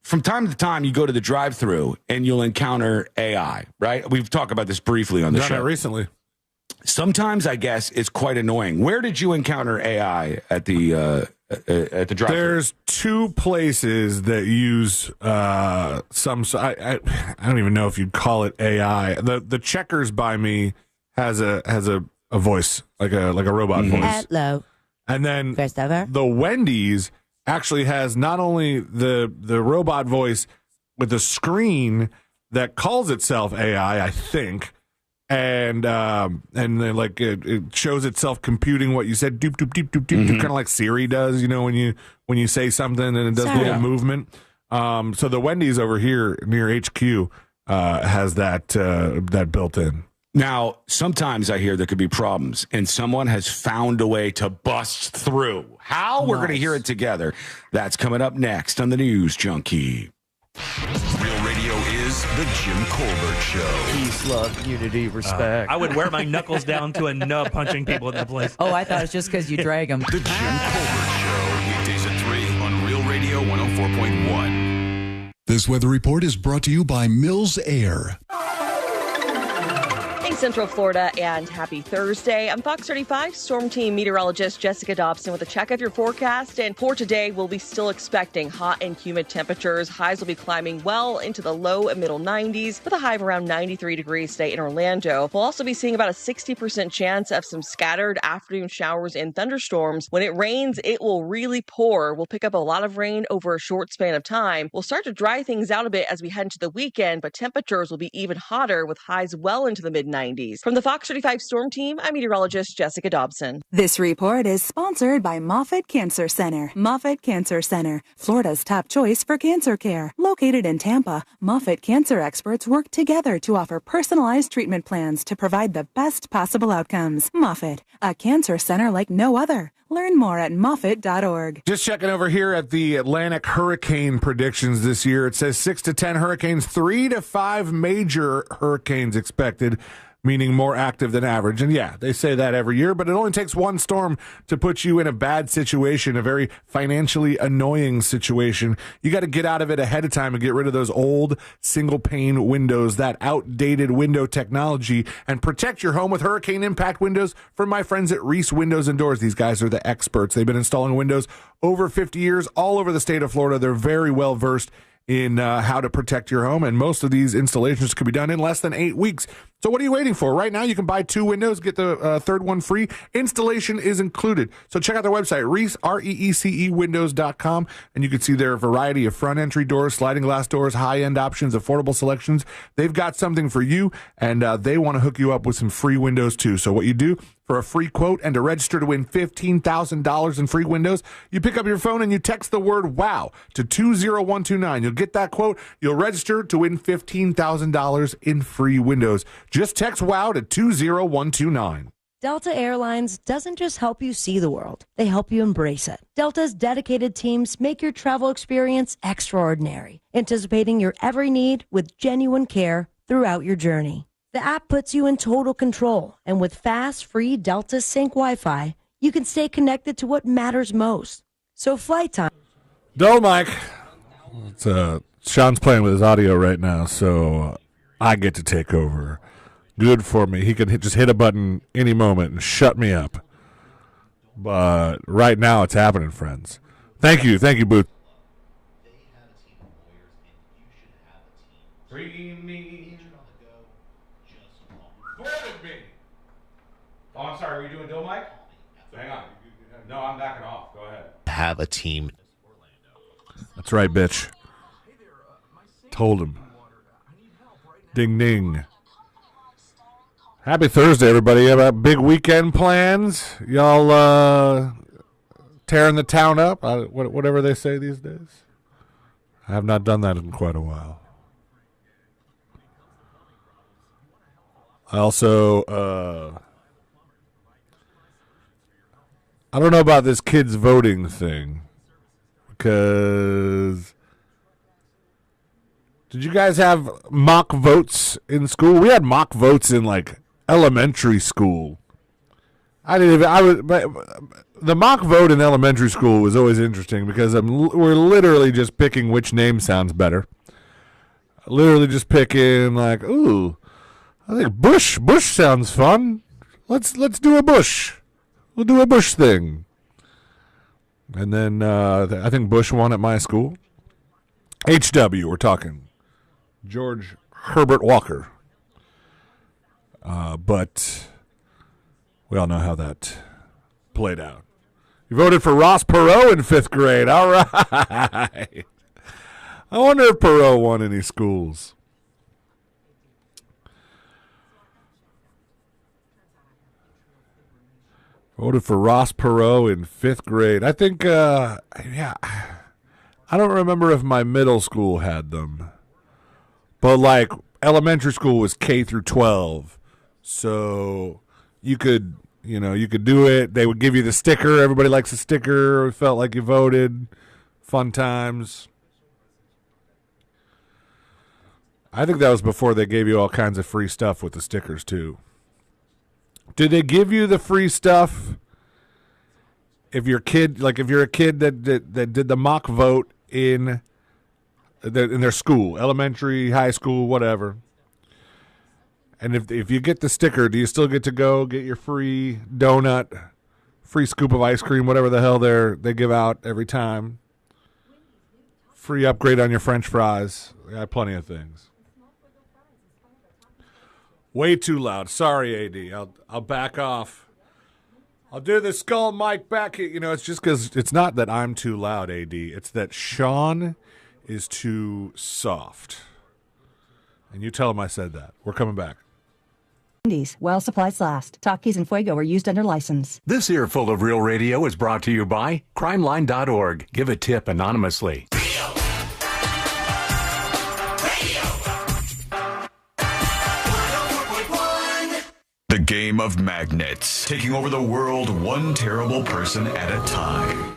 from time to time you go to the drive-thru and you'll encounter AI, right? We've talked about this briefly on the show. Done it recently. Sometimes, I guess, it's quite annoying. Where did you encounter AI at the drive-thru? There's two places that use I don't even know if you'd call it AI. The Checkers by me has a voice like a robot voice. Hello. And then First ever. The Wendy's actually has not only the robot voice with a screen that calls itself AI, I think. And then like it shows itself computing what you said, doop doop doop doop doop, kind of like Siri does, you know, when you say something and it does a little movement. So the Wendy's over here near HQ has that built in. Now, sometimes I hear there could be problems, and someone has found a way to bust through. How? Nice. We're going to hear it together. That's coming up next on the News Junkie. Real radio is the Jim Colbert Show. Peace, love, unity, respect. I would wear my knuckles down to a nub punching people in the place. Oh, I thought it's just because you drag them. The Jim Colbert Show, weekdays at 3 on Real Radio 104.1. This weather report is brought to you by Mills Air. Hey, Central Florida, and happy Thursday. I'm Fox 35 Storm Team meteorologist Jessica Dobson with a check of your forecast. And for today, we'll be still expecting hot and humid temperatures. Highs will be climbing well into the low and middle 90s with a high of around 93 degrees today in Orlando. We'll also be seeing about a 60% chance of some scattered afternoon showers and thunderstorms. When it rains, it will really pour. We'll pick up a lot of rain over a short span of time. We'll start to dry things out a bit as we head into the weekend, but temperatures will be even hotter with highs well into the mid-90s. From the Fox 35 Storm Team, I'm meteorologist Jessica Dobson. This report is sponsored by Moffitt Cancer Center. Moffitt Cancer Center, Florida's top choice for cancer care. Located in Tampa, Moffitt cancer experts work together to offer personalized treatment plans to provide the best possible outcomes. Moffitt, a cancer center like no other. Learn more at Moffitt.org. Just checking over here at the Atlantic hurricane predictions this year. It says 6 to 10 hurricanes, 3 to 5 major hurricanes expected, meaning more active than average. And yeah, they say that every year, but it only takes one storm to put you in a bad situation, a very financially annoying situation. You got to get out of it ahead of time and get rid of those old single pane windows, that outdated window technology, and protect your home with hurricane impact windows from my friends at Reese Windows and Doors. These guys are the experts. They've been installing windows over 50 years all over the state of Florida. They're very well versed in how to protect your home, and most of these installations can be done in less than 8 weeks. So what are you waiting for? Right now, you can buy 2 windows, get the third one free. Installation is included. So check out their website, Reese, REECE windows.com, and you can see their variety of front entry doors, sliding glass doors, high-end options, affordable selections. They've got something for you, and they want to hook you up with some free windows, too. So what you do for a free quote and to register to win $15,000 in free windows, you pick up your phone and you text the word WOW to 20129. You'll get that quote. You'll register to win $15,000 in free windows. Just text WOW to 20129. Delta Airlines doesn't just help you see the world, they help you embrace it. Delta's dedicated teams make your travel experience extraordinary, anticipating your every need with genuine care throughout your journey. The app puts you in total control, and with fast, free Delta Sync Wi-Fi, you can stay connected to what matters most. So flight time. Dull Mike. Sean's playing with his audio right now, so I get to take over. Good for me. He can just hit a button any moment and shut me up. But right now it's happening, friends. Thank you, Booth. Free me. Oh, I'm sorry. Are you doing Dill Mike? Hang on. No, I'm backing off. Go ahead. Have a team. That's right, bitch. Told him. Ding, ding. Happy Thursday, everybody. You have big weekend plans? Y'all tearing the town up? Whatever they say these days. I have not done that in quite a while. I also, I don't know about this kids voting thing, because did you guys have mock votes in school? We had mock votes in like elementary school. The mock vote in elementary school was always interesting because we're literally just picking which name sounds better. Literally just picking like, ooh, I think Bush sounds fun. Let's do a Bush. We'll do a Bush thing. And then I think Bush won at my school. HW, we're talking. George Herbert Walker. But we all know how that played out. You voted for Ross Perot in 5th grade. All right. I wonder if Perot won any schools. Voted for Ross Perot in 5th grade. I think, I don't remember if my middle school had them. But, like, elementary school was K through 12. So you could do it. They would give you the sticker. Everybody likes a sticker. It felt like you voted. Fun times. I think that was before they gave you all kinds of free stuff with the stickers, too. Did they give you the free stuff if you're a kid that did the mock vote in their school, elementary, high school, whatever? And if you get the sticker, do you still get to go get your free donut, free scoop of ice cream, whatever the hell they give out every time? Free upgrade on your French fries. I got plenty of things. Way too loud. Sorry, AD. I'll back off. I'll do the skull mic back. It's just because it's not that I'm too loud, AD. It's that Sean is too soft. And you tell him I said that. We're coming back. While supplies last. Takis and Fuego are used under license. This earful of Real Radio is brought to you by crimeline.org. Give a tip anonymously. The The game of magnets, taking over the world one terrible person at a time.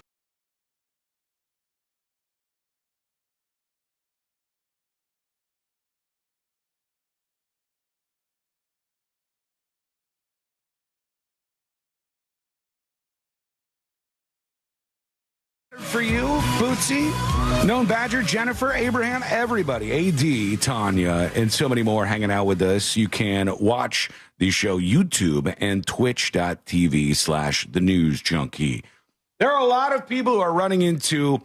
For you, Bootsy, Known Badger, Jennifer, Abraham, everybody, AD, Tanya, and so many more hanging out with us. You can watch the show YouTube and twitch.tv/The News Junkie. There are a lot of people who are running into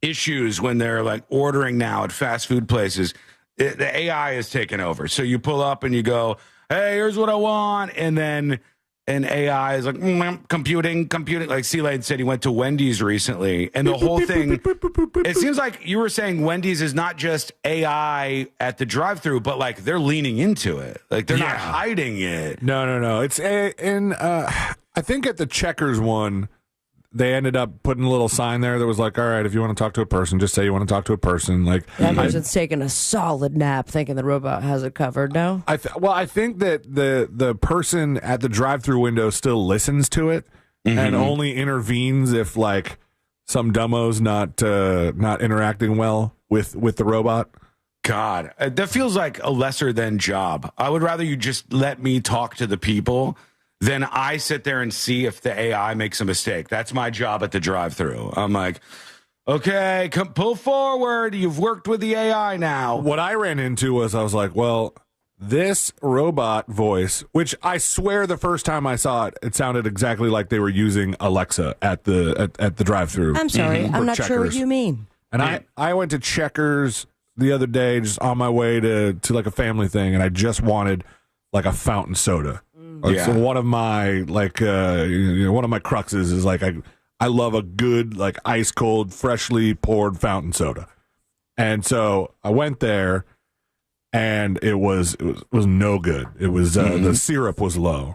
issues when they're like ordering now at fast food places. The AI is taking over. So you pull up and you go, hey, here's what I want. And then an AI is like, computing. Like C-Lane said, he went to Wendy's recently. And the whole thing, it seems like you were saying Wendy's is not just AI at the drive-thru, but like they're leaning into it. Like they're not hiding it. No. It's I think at the Checkers one, they ended up putting a little sign there that was like, all right, if you want to talk to a person, just say you want to talk to a person. Like that person's taking a solid nap thinking the robot has it covered now. I think that the person at the drive-thru window still listens to it and only intervenes if like some dumbo's not interacting well with the robot. God, that feels like a lesser than job. I would rather you just let me talk to the people then I sit there and see if the AI makes a mistake. That's my job at the drive-thru. I'm like, okay, pull forward. You've worked with the AI now. What I ran into was I was like, well, this robot voice, which I swear the first time I saw it, it sounded exactly like they were using Alexa at the drive-thru. I'm sorry, I'm not sure what you mean. And I went to Checkers the other day just on my way to like a family thing, and I just wanted like a fountain soda. So one of my one of my cruxes is like I love a good like ice cold freshly poured fountain soda, and so I went there, and it was no good. It was the syrup was low.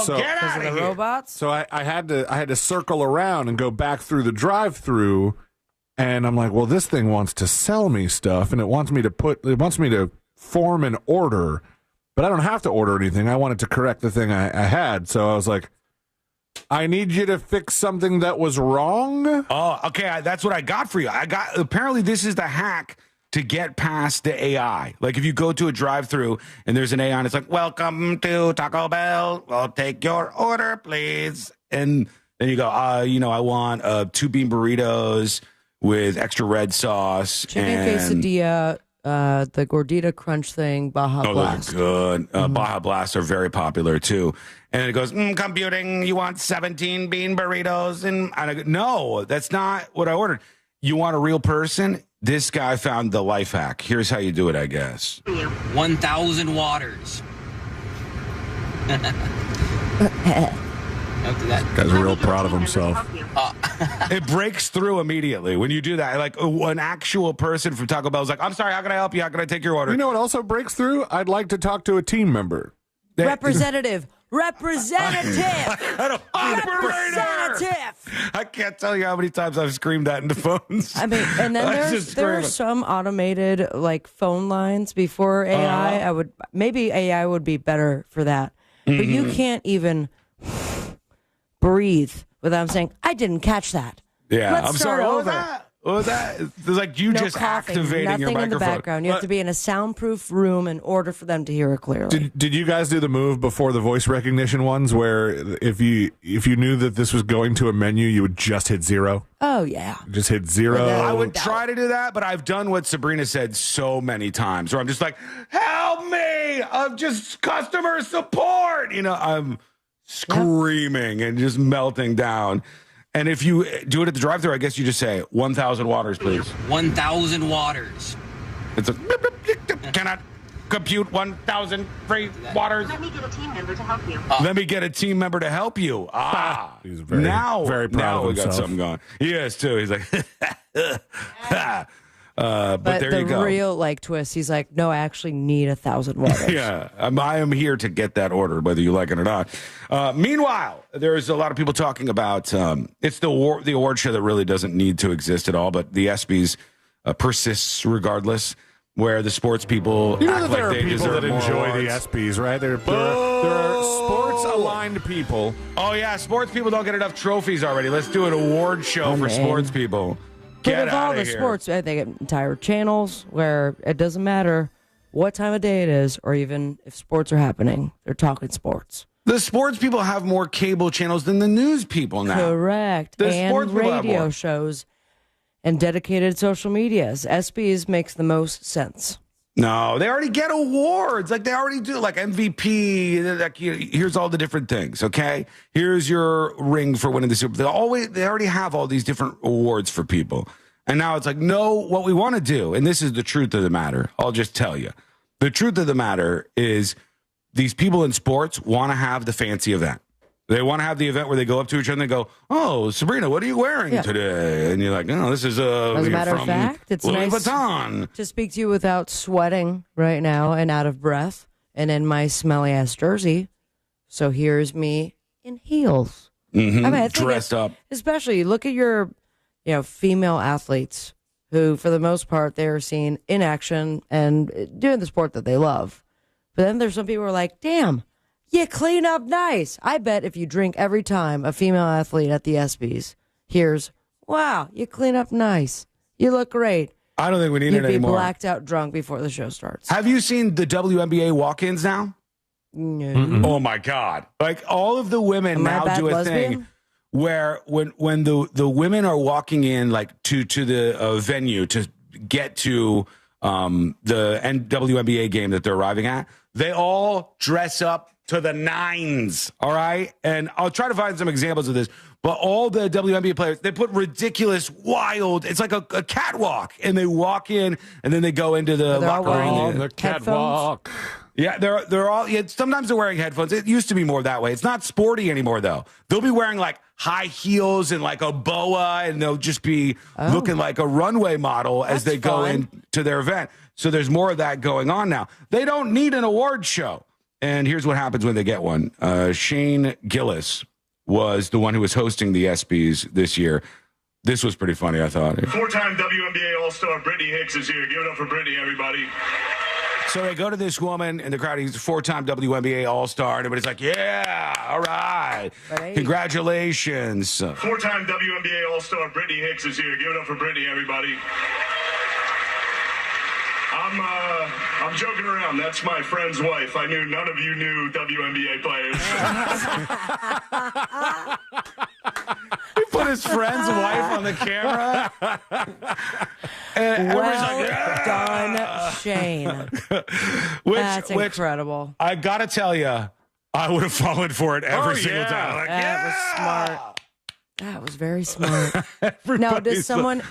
So, get out of the robots. So I had to circle around and go back through the drive-through, and I'm like, well, this thing wants to sell me stuff, and it wants me to form an order. But I don't have to order anything. I wanted to correct the thing I had. So I was like, I need you to fix something that was wrong. Oh, okay. That's what I got for you. Apparently this is the hack to get past the AI. Like if you go to a drive-thru and there's an AI and it's like, welcome to Taco Bell. We'll take your order, please. And then you go, I want 2 bean burritos with extra red sauce. Chicken quesadilla. The Gordita Crunch thing, Baja Blast. Oh, those are good. Baja Blasts are very popular, too. And it goes, computing, you want 17 bean burritos? And I go, no, that's not what I ordered. You want a real person? This guy found the life hack. Here's how you do it, I guess. 1,000 waters. After that. This guy's real proud of himself. It breaks through immediately when you do that. Like an actual person from Taco Bell is like, I'm sorry, how can I help you? How can I take your order? You know what also breaks through? I'd like to talk to a team member. Representative. Representative. I can't tell you how many times I've screamed that into phones. I mean, and then there are some automated like phone lines before AI. Maybe AI would be better for that. But you can't even breathe without saying, I didn't catch that. Yeah, I'm sorry. What was that? It's like you just coughing, activating your microphone. Nothing in the background. You have to be in a soundproof room in order for them to hear it clearly. Did you guys do the move before the voice recognition ones where if you knew that this was going to a menu, you would just hit 0? Oh, yeah. Just hit 0. I would try to do that, but I've done what Sabrina said so many times where I'm just like, help me! I'm just customer support! I'm screaming and just melting down. And if you do it at the drive-thru, I guess you just say 1,000 waters, please. 1,000 waters. It's a cannot compute 1,000 free waters. Let me get a team member to help you. Let me get a team member to help you. He's very proud of himself. We got something going. He is too. He's like, but there you go. The real twist, he's like, no, I actually need 1,000 waters. Yeah, I am here to get that order, whether you like it or not. Meanwhile, there's a lot of people talking about it's the award show that really doesn't need to exist at all, but the Espys persists regardless. where the sports people You know act that like there are they people deserve that more enjoy the awards. ESPYs, right? There are sports-aligned people. Oh, yeah, sports people don't get enough trophies already. Let's do an award show for sports people. Get But of all out the of here. sports, they get entire channels where it doesn't matter what time of day it is or even if sports are happening. They're talking sports. The sports people have more cable channels than the news people now. Correct. The and sports people have radio more. shows and dedicated social medias. Espy's makes the most sense. No, they already get awards. Like they already do, like MVP. Like, here's all the different things. Okay, here's your ring for winning the Super. They already have all these different awards for people. And now it's like, no, what we want to do, and this is the truth of the matter. I'll just tell you, the truth of the matter is these people in sports want to have the fancy event. They want to have the event where they go up to each other and they go, "Oh, Sabrina, what are you wearing today?" And you're like, "No, this is As a matter of fact, it's Louis nice Vuitton." to speak to you without sweating right now and out of breath and in my smelly ass jersey. So here's me in heels. Mm-hmm. I mean, I think dressed up. Especially look at your, female athletes who, for the most part, they're seen in action and doing the sport that they love. But then there's some people who are like, "Damn, you clean up nice." I bet if you drink every time a female athlete at the ESPYs hears, "Wow, you clean up nice. You look great." I don't think we need You'd it be anymore. blacked out drunk before the show starts. Have you seen the WNBA walk-ins now? No. Oh my God! Like all of the women Am I a now bad do a lesbian? thing where when the women are walking in like to the venue to get to the WNBA game that they're arriving at, they all dress up to the nines. All right, and I'll try to find some examples of this. But all the WNBA players, they put ridiculous, wild. It's like a catwalk, and they walk in, and then they go into the locker room. On the catwalk. Yeah, they're all. Yeah, sometimes they're wearing headphones. It used to be more that way. It's not sporty anymore, though. They'll be wearing like high heels and like a boa, and they'll just be looking like a runway model as they go into their event. So there's more of that going on now. They don't need an award show. And here's what happens when they get one. Shane Gillis was the one who was hosting the ESPYs this year. This was pretty funny, I thought. Four-time WNBA All-Star Brittany Hicks is here. Give it up for Brittany, everybody. So they go to this woman in the crowd. He's a four-time WNBA All-Star. And everybody's like, yeah, all right. Congratulations. Four-time WNBA All-Star Brittany Hicks is here. Give it up for Brittany, everybody. I'm joking around. That's my friend's wife. I knew none of you knew WNBA players. He put his friend's wife on the camera. And Well done, Shane. That's incredible. I got to tell you, I would have fallen for it every single time. Like, That was smart. That was very smart. Now, does someone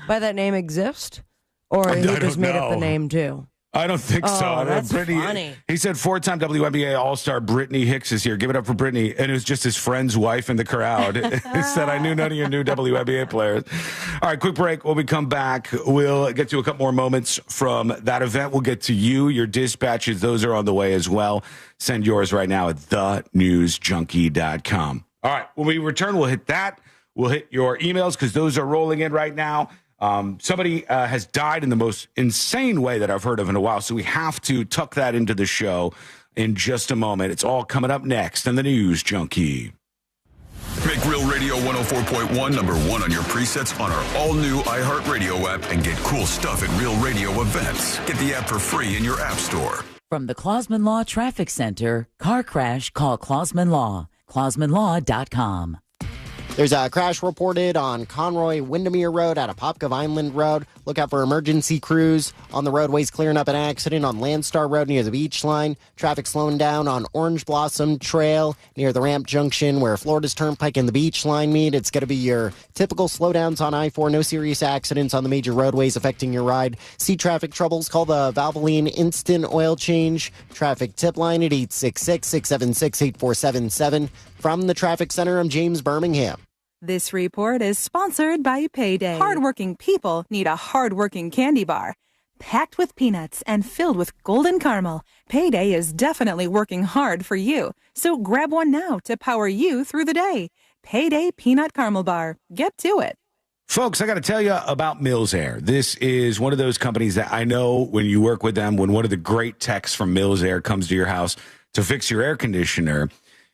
by that name exist? Or he just made up the name, too? I don't think so. Oh, that's funny. He said four-time WNBA All-Star Brittany Hicks is here. Give it up for Brittany. And it was just his friend's wife in the crowd. He said, I knew none of you knew WNBA players. All right, quick break. When we come back, we'll get to a couple more moments from that event. We'll get to you, your dispatches. Those are on the way as well. Send yours right now at thenewsjunkie.com. All right, when we return, we'll hit that. We'll hit your emails because those are rolling in right now. Somebody has died in the most insane way that I've heard of in a while, so we have to tuck that into the show in just a moment. It's all coming up next on the News Junkie. Make Real Radio 104.1 #1 on your presets on our all-new iHeart Radio app and get cool stuff at Real Radio events. Get the app for free in your app store. From the Clausman Law Traffic Center, car crash, call Clausman Law. ClausmanLaw.com. There's a crash reported on Conroy Windermere Road out of Popka Vineland Road. Look out for emergency crews on the roadways clearing up an accident on Landstar Road near the beach line. Traffic slowing down on Orange Blossom Trail near the ramp junction where Florida's Turnpike and the beach line meet. It's going to be your typical slowdowns on I-4. No serious accidents on the major roadways affecting your ride. See traffic troubles? Call the Valvoline Instant Oil Change traffic tip line at 866-676-8477. From the Traffic Center, I'm James Birmingham. This report is sponsored by Payday. Hardworking people need a hardworking candy bar. Packed with peanuts and filled with golden caramel, Payday is definitely working hard for you. So grab one now to power you through the day. Payday Peanut Caramel Bar. Get to it. Folks, I got to tell you about Mills Air. This is one of those companies that I know when you work with them, when one of the great techs from Mills Air comes to your house to fix your air conditioner,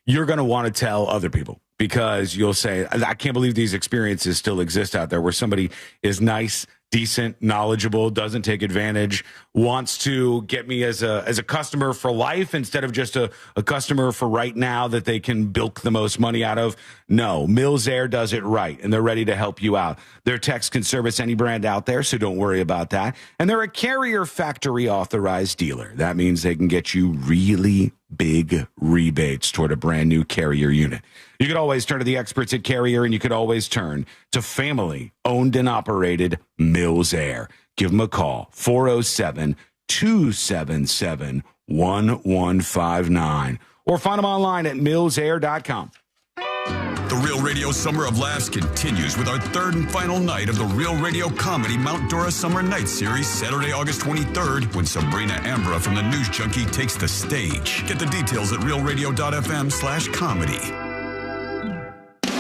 you're going to want to tell other people because you'll say, I can't believe these experiences still exist out there where somebody is nice, decent, knowledgeable, doesn't take advantage, wants to get me as a customer for life instead of just a customer for right now that they can bilk the most money out of. No, Mills Air does it right, and they're ready to help you out. Their techs can service any brand out there, so don't worry about that. And they're a Carrier Factory authorized dealer. That means they can get you really big rebates toward a brand new Carrier unit. You could always turn to the experts at Carrier, and you could always turn to family-owned and operated Mills Air. Give them a call, 407-277-1159, or find them online at millsair.com. The Real Radio Summer of Laughs continues with our third and final night of the Real Radio Comedy Mount Dora Summer Night Series, Saturday, August 23rd, when Sabrina Ambra from the News Junkie takes the stage. Get the details at realradio.fm/comedy.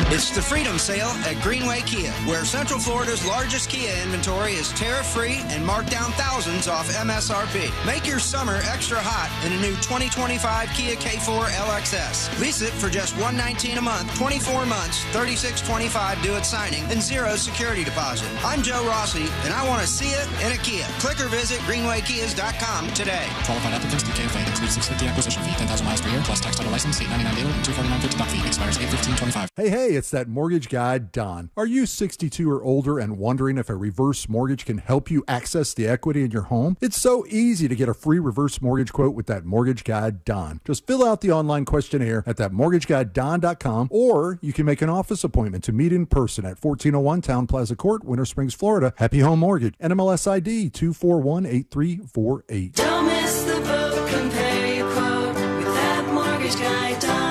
It's the Freedom Sale at Greenway Kia, where Central Florida's largest Kia inventory is tariff-free and marked down thousands off MSRP. Make your summer extra hot in a new 2025 Kia K4 LXS. Lease it for just $119 a month, 24 months, $36.25 due at signing, and zero security deposit. I'm Joe Rossi, and I want to see it in a Kia. Click or visit greenwaykias.com today. Qualified applicants, DKFA, includes $650 acquisition fee, 10,000 miles per year, plus tax title license, $899 dealer, and $249.50 doc fee. Expires 8/15/25. Hey, it's that mortgage guy, Don. Are you 62 or older and wondering if a reverse mortgage can help you access the equity in your home? It's so easy to get a free reverse mortgage quote with that mortgage guy, Don. Just fill out the online questionnaire at thatmortgageguyDon.com, or you can make an office appointment to meet in person at 1401 Town Plaza Court, Winter Springs, Florida. Happy Home Mortgage, NMLS ID 2418348. Don't miss the boat, compare your quote with that mortgage guy, Don.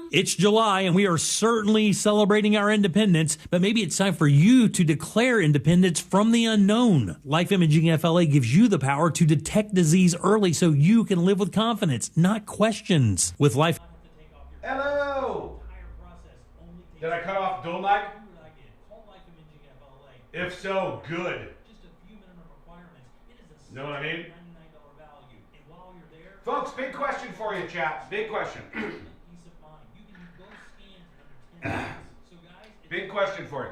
It's July, and we are certainly celebrating our independence, but maybe it's time for you to declare independence from the unknown. Life Imaging FLA gives you the power to detect disease early so you can live with confidence, not questions. With Life... Hello! Did I cut off Don't Like? If so, good. Know what I mean? Folks, big question for you, chat. Big question. Big question for you.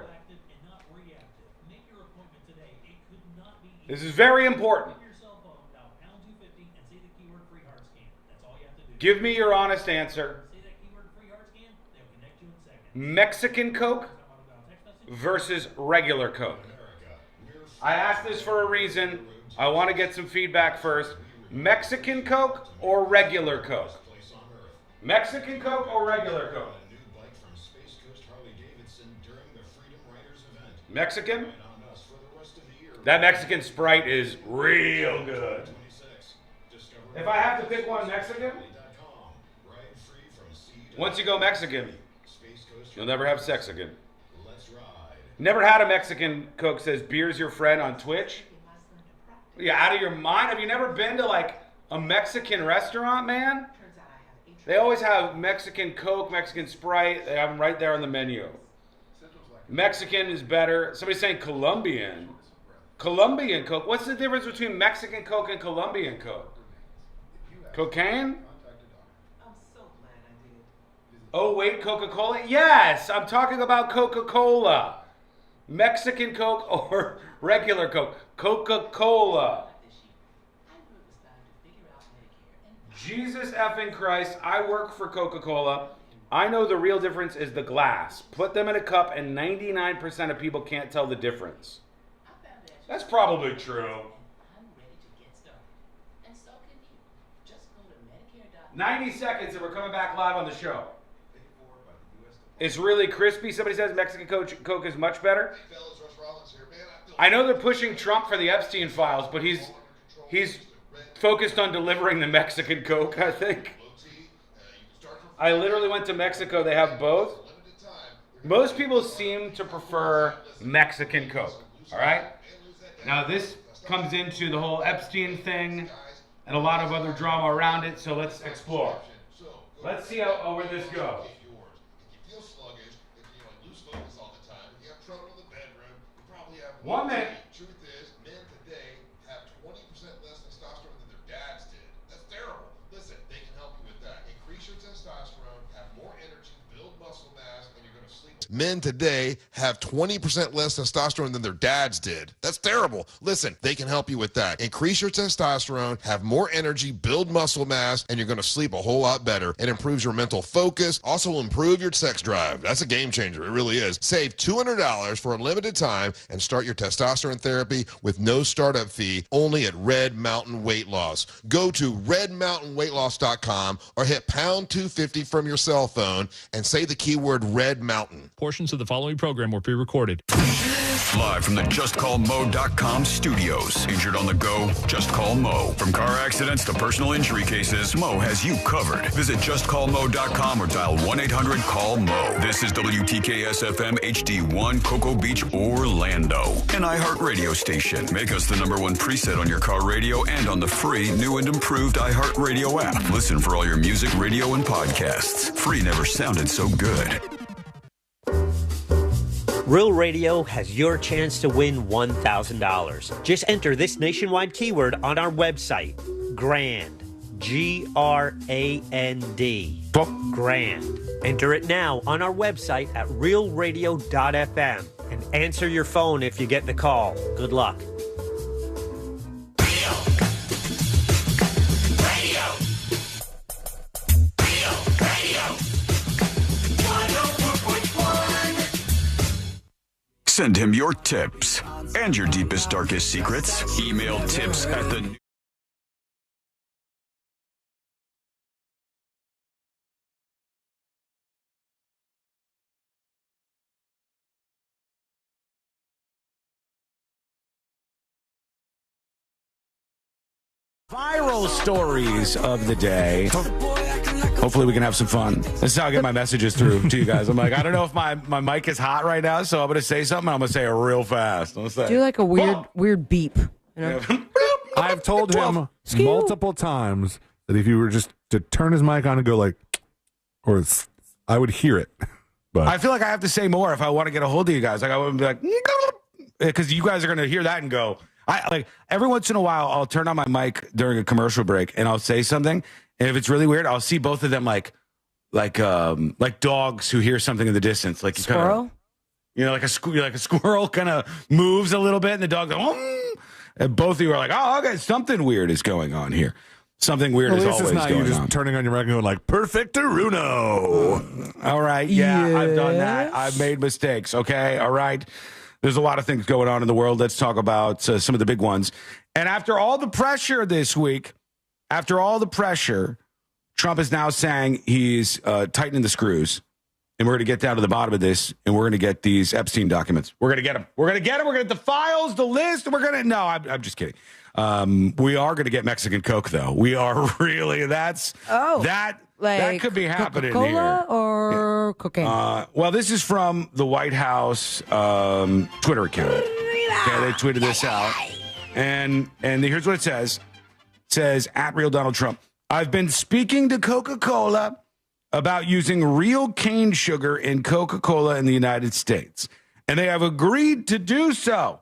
This is very important. Give me your honest answer. Mexican Coke versus regular Coke. I asked this for a reason. I want to get some feedback first. Mexican Coke or regular Coke? Mexican Coke or regular Coke? Mexican? That Mexican Sprite is real good. If I have to pick one Mexican, once you go Mexican, you'll never have sex again. Never had a Mexican Coke says beer's your friend on Twitch? Yeah, out of your mind? Have you never been to like a Mexican restaurant, man? They always have Mexican Coke, Mexican Sprite. They have them right there on the menu. Mexican is better. Somebody's saying Colombian. Colombian Coke. What's the difference between Mexican Coke and Colombian Coke? Cocaine? Oh, wait, Coca-Cola? Yes, I'm talking about Coca-Cola. Mexican Coke or regular Coke? Coca-Cola. Jesus effing Christ, I work for Coca-Cola. I know the real difference is the glass. Put them in a cup and 99% of people can't tell the difference. That's probably true. 90 seconds and we're coming back live on the show. It's really crispy. Somebody says Mexican Coke is much better. I know they're pushing Trump for the Epstein files, but he's focused on delivering the Mexican Coke, I think. I literally went to Mexico. They have both. Most people seem to prefer Mexican Coke, all right? Now, this comes into the whole Epstein thing and a lot of other drama around it, so let's explore. Let's see where this goes. 1 minute. Truth is, men today have 20% less testosterone than their dads did. That's terrible. Listen, they can help you with that. Increase your testosterone, have more energy, build muscle mass, and you're going to sleep. Men today have 20% less testosterone than their dads did. That's terrible. Listen, they can help you with that. Increase your testosterone, have more energy, build muscle mass, and you're going to sleep a whole lot better. It improves your mental focus, also will improve your sex drive. That's a game changer. It really is. Save $200 for a limited time and start your testosterone therapy with no startup fee only at Red Mountain Weight Loss. Go to redmountainweightloss.com or hit pound 250 from your cell phone and say the keyword Red Mountain. Portions of the following program were pre-recorded. Live from the JustCallMo.com studios. Injured on the go? Just call Mo. From car accidents to personal injury cases, Mo has you covered. Visit JustCallMo.com or dial 1-800-CALL-MO. This is WTKS-FM HD1, Cocoa Beach, Orlando. An iHeart radio station. Make us the #1 preset on your car radio and on the free, new and improved iHeart Radio app. Listen for all your music, radio, and podcasts. Free never sounded so good. Real Radio has your chance to win $1,000. Just enter this nationwide keyword on our website, GRAND, G-R-A-N-D, GRAND. Enter it now on our website at realradio.fm and answer your phone if you get the call. Good luck. Send him your tips and your deepest, darkest secrets. Email tips at the... Viral stories of the day. Hopefully we can have some fun. This is how I get my messages through to you guys. I'm like, I don't know if my mic is hot right now, so I'm going to say something. I'm going to say it real fast. Do like a weird beep. You know? I've told him multiple times that if you were just to turn his mic on and go like, I would hear it. But I feel like I have to say more if I want to get a hold of you guys. Like I would be like, because you guys are going to hear that and go. Like every once in a while, I'll turn on my mic during a commercial break and I'll say something. And if it's really weird, I'll see both of them like dogs who hear something in the distance, like squirrel. Like a squirrel kind of moves a little bit, and the dog goes, and both of you are like, oh, okay, something weird is going on here. Something weird is always going on. You're just turning on your mic and going like, perfectaruno. All right, yeah, yes. I've done that. I've made mistakes. Okay, all right. There's a lot of things going on in the world. Let's talk about some of the big ones. And after all the pressure this week. Trump is now saying he's tightening the screws, and we're going to get down to the bottom of this, and we're going to get these Epstein documents. We're going to get them. We're going to get them. We're going to get the files, the list. I'm just kidding. We are going to get Mexican Coke, though. We are really. That could be happening Coca-Cola here. or cocaine. Well, this is from the White House Twitter account. Okay, they tweeted this out, and here's what it says. It says, at Real Donald Trump, I've been speaking to Coca-Cola about using real cane sugar in Coca-Cola in the United States, and they have agreed to do so.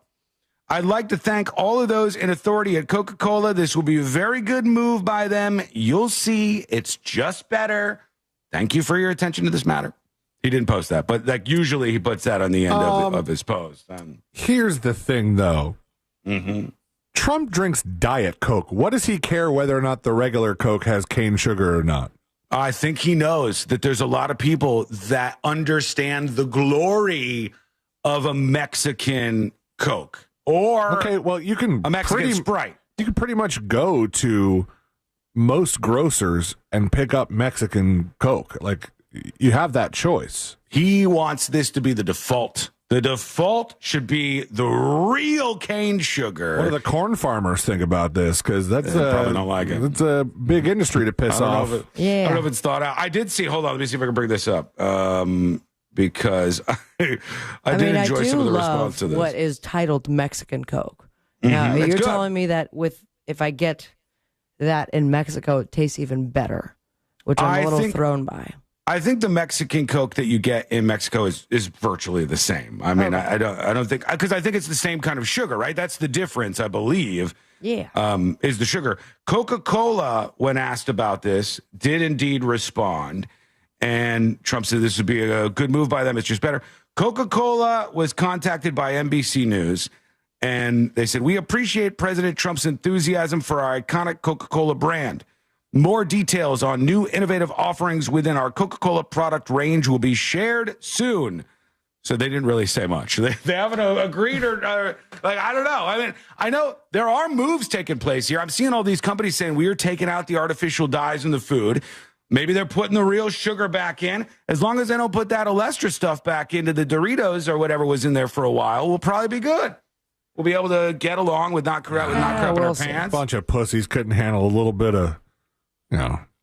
I'd like to thank all of those in authority at Coca-Cola. This will be a very good move by them. You'll see. It's just better. Thank you for your attention to this matter. He didn't post that, but like usually he puts that on the end of his post. Here's the thing, though. Mm-hmm. Trump drinks Diet Coke. What does he care whether or not the regular Coke has cane sugar or not? I think he knows that there's a lot of people that understand the glory of a Mexican Coke or you can a Mexican Sprite. You can pretty much go to most grocers and pick up Mexican Coke. Like you have that choice. He wants this to be the default. The default should be the real cane sugar. What do the corn farmers think about this? Because that's probably don't like it. It's a big industry to piss off. I don't know if it's thought out. I did see. Hold on, let me see if I can bring this up. Because I did enjoy some of the response to this. What is titled Mexican Coke? Mm-hmm. Now you're telling me that if I get that in Mexico, it tastes even better, which I'm a little thrown by. I think the Mexican Coke that you get in Mexico is virtually the same. I mean, I don't think, because I think it's the same kind of sugar, right? That's the difference, I believe. Yeah. Is the sugar. Coca-Cola, when asked about this, did indeed respond. And Trump said this would be a good move by them. It's just better. Coca-Cola was contacted by NBC News, and they said, we appreciate President Trump's enthusiasm for our iconic Coca-Cola brand. More details on new innovative offerings within our Coca-Cola product range will be shared soon. So they didn't really say much. They haven't agreed or I don't know. I mean, I know there are moves taking place here. I'm seeing all these companies saying we are taking out the artificial dyes in the food. Maybe they're putting the real sugar back in. As long as they don't put that Olestra stuff back into the Doritos or whatever was in there for a while, we'll probably be good. We'll be able to get along with not crapping our pants. A bunch of pussies couldn't handle a little bit of,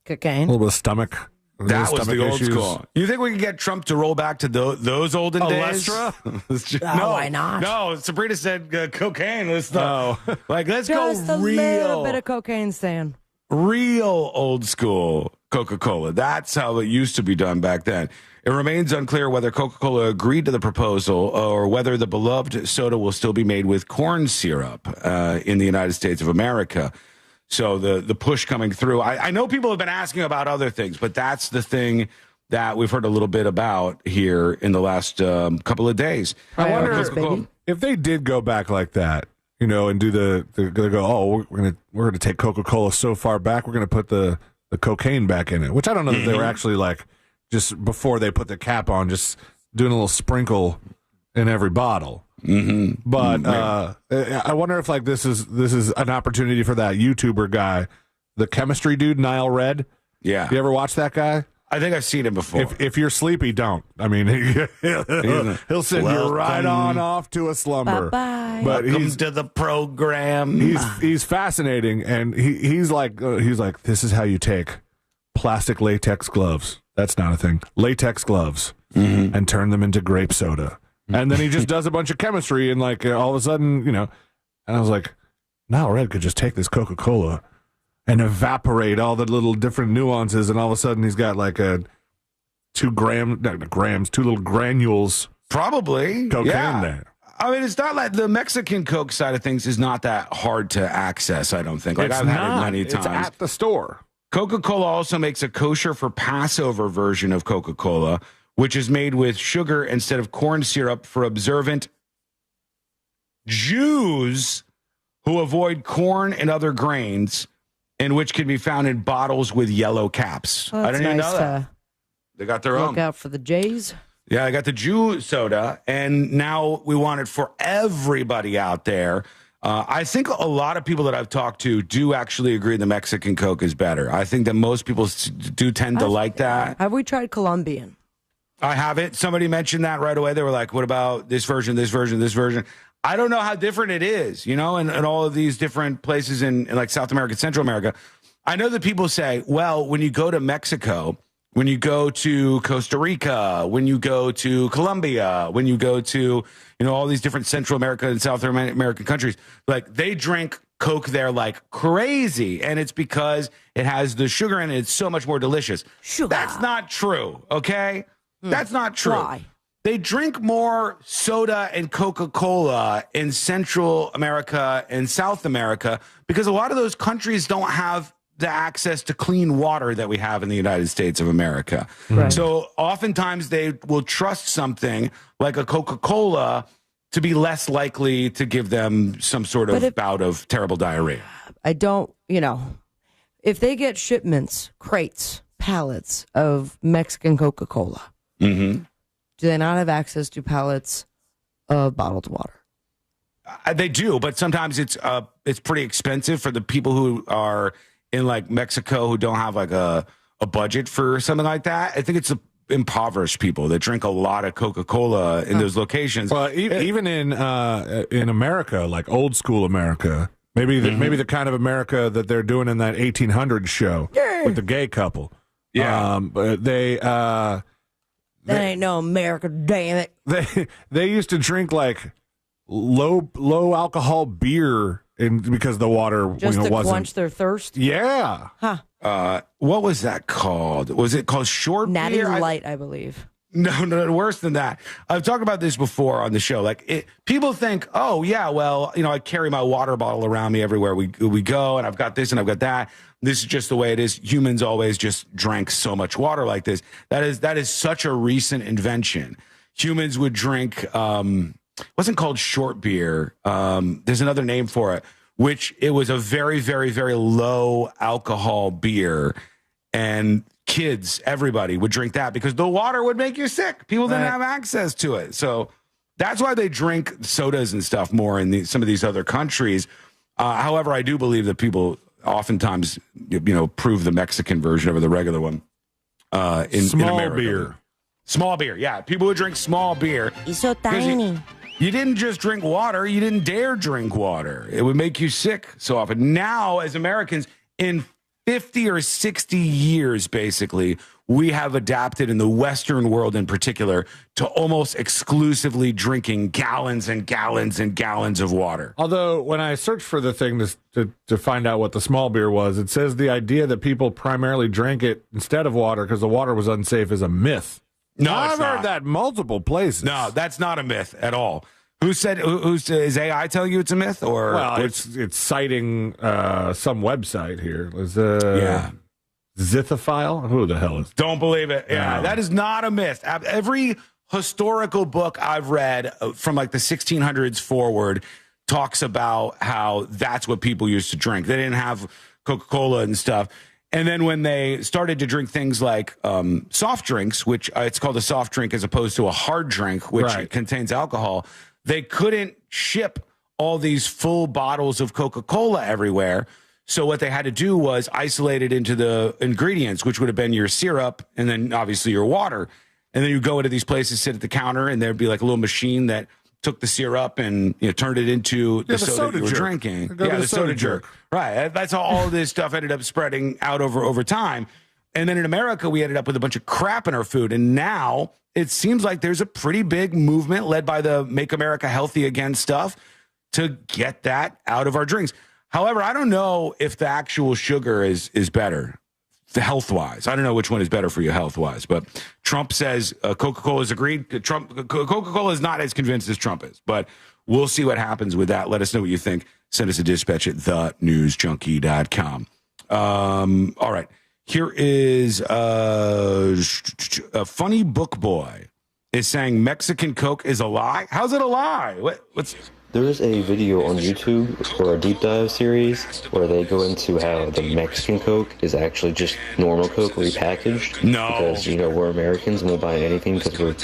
cocaine, a little bit of stomach. That was the old issues. school. You think we can get Trump to roll back to those olden days? Olestra? No, why not? No, Sabrina said cocaine. Let's go Just a little bit of cocaine, Stan. Real old school Coca-Cola. That's how it used to be done back then. It remains unclear whether Coca-Cola agreed to the proposal or whether the beloved soda will still be made with corn syrup in the United States of America. So the push coming through. I know people have been asking about other things, but that's the thing that we've heard a little bit about here in the last couple of days. I wonder if they did go back like that, and do they're gonna go, oh, we're gonna take Coca-Cola so far back, we're gonna put the cocaine back in it, which I don't know that they were actually like just before they put the cap on, just doing a little sprinkle in every bottle. But I wonder if like this is an opportunity for that YouTuber guy, the chemistry dude, Nile Red. Yeah, you ever watch that guy? I think I've seen him before. If you're sleepy, don't. I mean, he'll send you right on off to a slumber. Bye-bye. But Welcome to the program. He's fascinating, and he's like this is how you take plastic latex gloves. That's not a thing. Latex gloves and turn them into grape soda. And then he just does a bunch of chemistry, and like all of a sudden, and I was like, Nile Red could just take this Coca-Cola and evaporate all the little different nuances, and all of a sudden he's got like a 2 little granules, probably cocaine there. I mean, it's not like the Mexican Coke side of things is not that hard to access, I don't think. Like I've had it many times. It's at the store. Coca-Cola also makes a kosher for Passover version of Coca-Cola, which is made with sugar instead of corn syrup for observant Jews who avoid corn and other grains, and which can be found in bottles with yellow caps. Well, I didn't even know that. They got their own. Look out for the Jays. Yeah, I got the Jew soda, and now we want it for everybody out there. I think a lot of people that I've talked to do actually agree the Mexican Coke is better. I think that most people do tend to like that. Have we tried Colombian? I haven't. Somebody mentioned that right away. They were like, what about this version, this version, this version? I don't know how different it is, in all of these different places in like South America, Central America. I know that people say, well, when you go to Mexico, when you go to Costa Rica, when you go to Colombia, when you go to, all these different Central America and South American countries, like they drink Coke there like crazy. And it's because it has the sugar in it. It's so much more delicious. Sugar. That's not true. Okay. That's not true. Why? They drink more soda and Coca-Cola in Central America and South America because a lot of those countries don't have the access to clean water that we have in the United States of America. Right. So oftentimes they will trust something like a Coca-Cola to be less likely to give them some sort of bout of terrible diarrhea. I don't, if they get shipments, crates, pallets of Mexican Coca-Cola, do they not have access to pallets of bottled water? They do, but sometimes it's pretty expensive for the people who are in like Mexico who don't have like a budget for something like that. I think it's the impoverished people that drink a lot of Coca-Cola in those locations. Well, even in America, like old school America, maybe the kind of America that they're doing in that 1800s show with the gay couple. Yeah, but that ain't no America, damn it. They used to drink like low alcohol beer because the water Just to wasn't quench their thirst? Yeah. Huh. What was that called? Was it called short Natty beer? Light, I believe. No, worse than that. I've talked about this before on the show. Like, people think, oh, yeah, well, I carry my water bottle around me everywhere we go, and I've got this and I've got that. This is just the way it is. Humans always just drank so much water like this. That is such a recent invention. Humans would drink, wasn't called short beer. There's another name for it, which it was a very, very, very low alcohol beer. And kids, everybody would drink that because the water would make you sick. People didn't have access to it. So that's why they drink sodas and stuff more in some of these other countries. However, I do believe that people oftentimes, prove the Mexican version over the regular one. In America. Beer. Small beer, yeah. People would drink small beer. It's so tiny. You didn't just drink water. You didn't dare drink water. It would make you sick so often. Now, as Americans, in 50 or 60 years, basically, we have adapted in the Western world in particular to almost exclusively drinking gallons and gallons and gallons of water. Although when I searched for the thing to find out what the small beer was, it says the idea that people primarily drank it instead of water because the water was unsafe is a myth. No, I've heard that multiple places. No, that's not a myth at all. Who said? Is AI telling you it's a myth? Or well, it's citing some website here. Was Zithophile? Who the hell is? Don't believe it. Yeah, that is not a myth. Every historical book I've read from like the 1600s forward talks about how that's what people used to drink. They didn't have Coca-Cola and stuff. And then when they started to drink things like soft drinks, which it's called a soft drink as opposed to a hard drink, which contains alcohol, they couldn't ship all these full bottles of Coca-Cola everywhere. So what they had to do was isolate it into the ingredients, which would have been your syrup and then obviously your water. And then you go into these places, sit at the counter, and there'd be like a little machine that took the syrup and turned it into the soda you were drinking. Yeah, the soda jerk. Right. That's how all this stuff ended up spreading out over time. And then in America, we ended up with a bunch of crap in our food. And now it seems like there's a pretty big movement led by the Make America Healthy Again stuff to get that out of our drinks. However, I don't know if the actual sugar is better health-wise. I don't know which one is better for you health-wise, but Trump says Coca-Cola is agreed. Coca-Cola is not as convinced as Trump is, but we'll see what happens with that. Let us know what you think. Send us a dispatch at thenewsjunkie.com. All right. Here is a funny book boy is saying Mexican Coke is a lie. How's it a lie? What's... There is a video on YouTube for a deep dive series where they go into how the Mexican Coke is actually just normal Coke repackaged. No. Because, we're Americans and we'll buy anything because we're...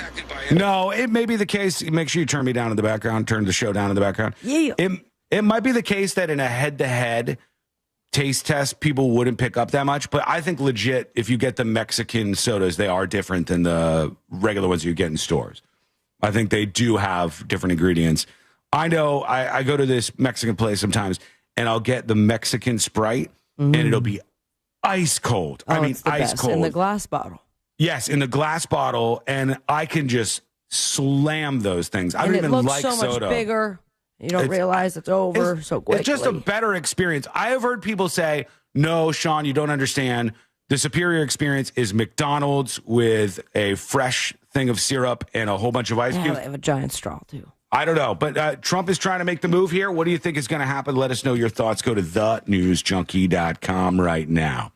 No, it may be the case. Make sure you turn me down in the background, turn the show down in the background. Yeah. It might be the case that in a head-to-head taste test, people wouldn't pick up that much. But I think legit, if you get the Mexican sodas, they are different than the regular ones you get in stores. I think they do have different ingredients. I know I go to this Mexican place sometimes, and I'll get the Mexican Sprite, and it'll be ice cold. Oh, I mean, ice cold. In the glass bottle. Yes, in the glass bottle, and I can just slam those things. I don't even like soda. It looks so much bigger. You don't realize it's over so quickly. It's just a better experience. I have heard people say, no, Sean, you don't understand. The superior experience is McDonald's with a fresh thing of syrup and a whole bunch of ice cubes. They have a giant straw, too. I don't know, but Trump is trying to make the move here. What do you think is going to happen? Let us know your thoughts. Go to thenewsjunkie.com right now.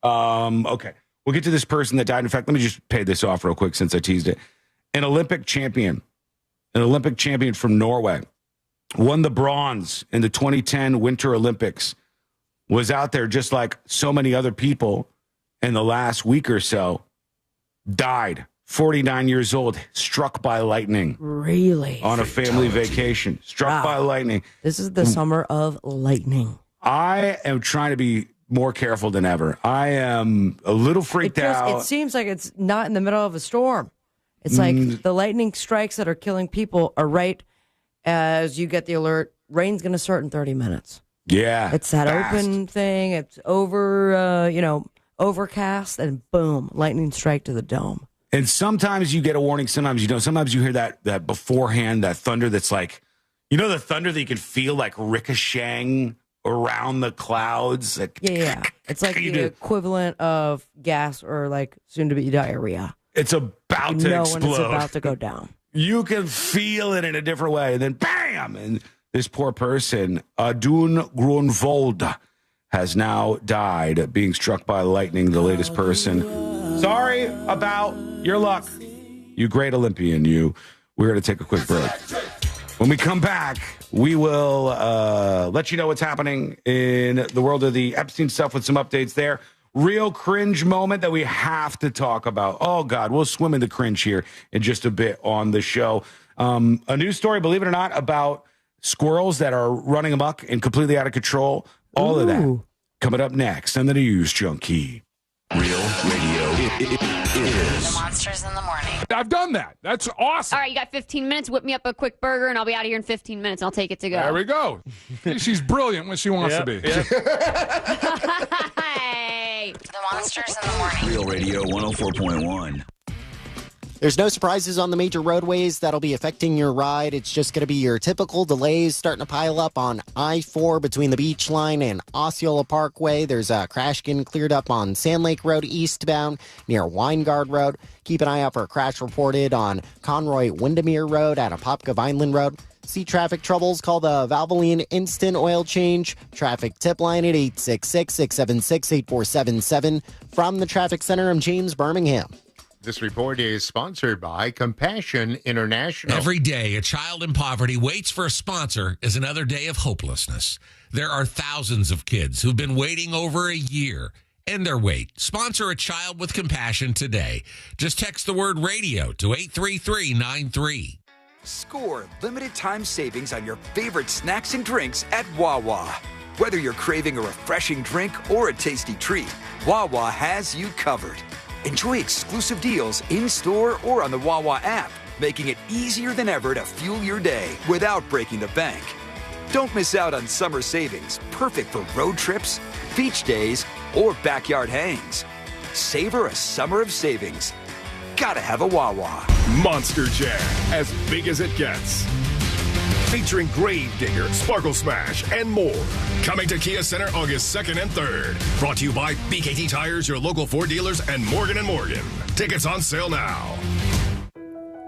Okay, we'll get to this person that died. In fact, let me just pay this off real quick since I teased it. An Olympic champion from Norway, won the bronze in the 2010 Winter Olympics, was out there just like so many other people in the last week or so, died. 49 years old, struck by lightning. Really? On a family vacation. Struck by lightning. This is the summer of lightning. I am trying to be more careful than ever. I am a little freaked out. It seems like it's not in the middle of a storm. It's like the lightning strikes that are killing people are right as you get the alert. Rain's going to start in 30 minutes. Yeah. It's that open thing. It's over, overcast, and boom, lightning strike to the dome. And sometimes you get a warning, sometimes you don't. Sometimes you hear that beforehand, that thunder that's like, You know the thunder that you can feel like ricocheting around the clouds? Like, yeah. It's like the equivalent of gas or like soon to be diarrhea. It's about to explode. When it's about to go down. You can feel it in a different way. And then bam! And this poor person, Adun Grunwald, has now died being struck by lightning, the latest person. Sorry about your luck, you great Olympian, you. We're going to take a quick break. When we come back, we will let you know what's happening in the world of the Epstein stuff with some updates there. Real cringe moment that we have to talk about. Oh, God, we'll swim in the cringe here in just a bit on the show. A news story, believe it or not, about squirrels that are running amok and completely out of control. All of that coming up next on the News Junkie. Real radio is The Monsters in the Morning. I've done that. That's awesome. All right, you got 15 minutes. Whip me up a quick burger, and I'll be out of here in 15 minutes. I'll take it to go. There we go. She's brilliant when she wants to be. Hey. The Monsters in the Morning. Real Radio 104.1. There's no surprises on the major roadways that'll be affecting your ride. It's just going to be your typical delays starting to pile up on I-4 between the Beach Line and Osceola Parkway. There's a crash getting cleared up on Sand Lake Road eastbound near Weingard Road. Keep an eye out for a crash reported on Conroy Windermere Road at Apopka Vineland Road. See traffic troubles, call the Valvoline Instant Oil Change traffic tip line at 866-676-8477. From the Traffic Center, I'm James Birmingham. This report is sponsored by Compassion International. Every day, a child in poverty waits for a sponsor is another day of hopelessness. There are thousands of kids who've been waiting over a year. End their wait. Sponsor a child with compassion today. Just text the word radio to 83393. Score limited time savings on your favorite snacks and drinks at Wawa. Whether you're craving a refreshing drink or a tasty treat, Wawa has you covered. Enjoy exclusive deals in-store or on the Wawa app, making it easier than ever to fuel your day without breaking the bank. Don't miss out on summer savings, perfect for road trips, beach days, or backyard hangs. Savor a summer of savings. Gotta have a Wawa. Monster Jam, as big as it gets. Featuring Gravedigger, Sparkle Smash, and more. Coming to Kia Center August 2nd and 3rd. Brought to you by BKT Tires, your local Ford dealers, and Morgan & Morgan. Tickets on sale now.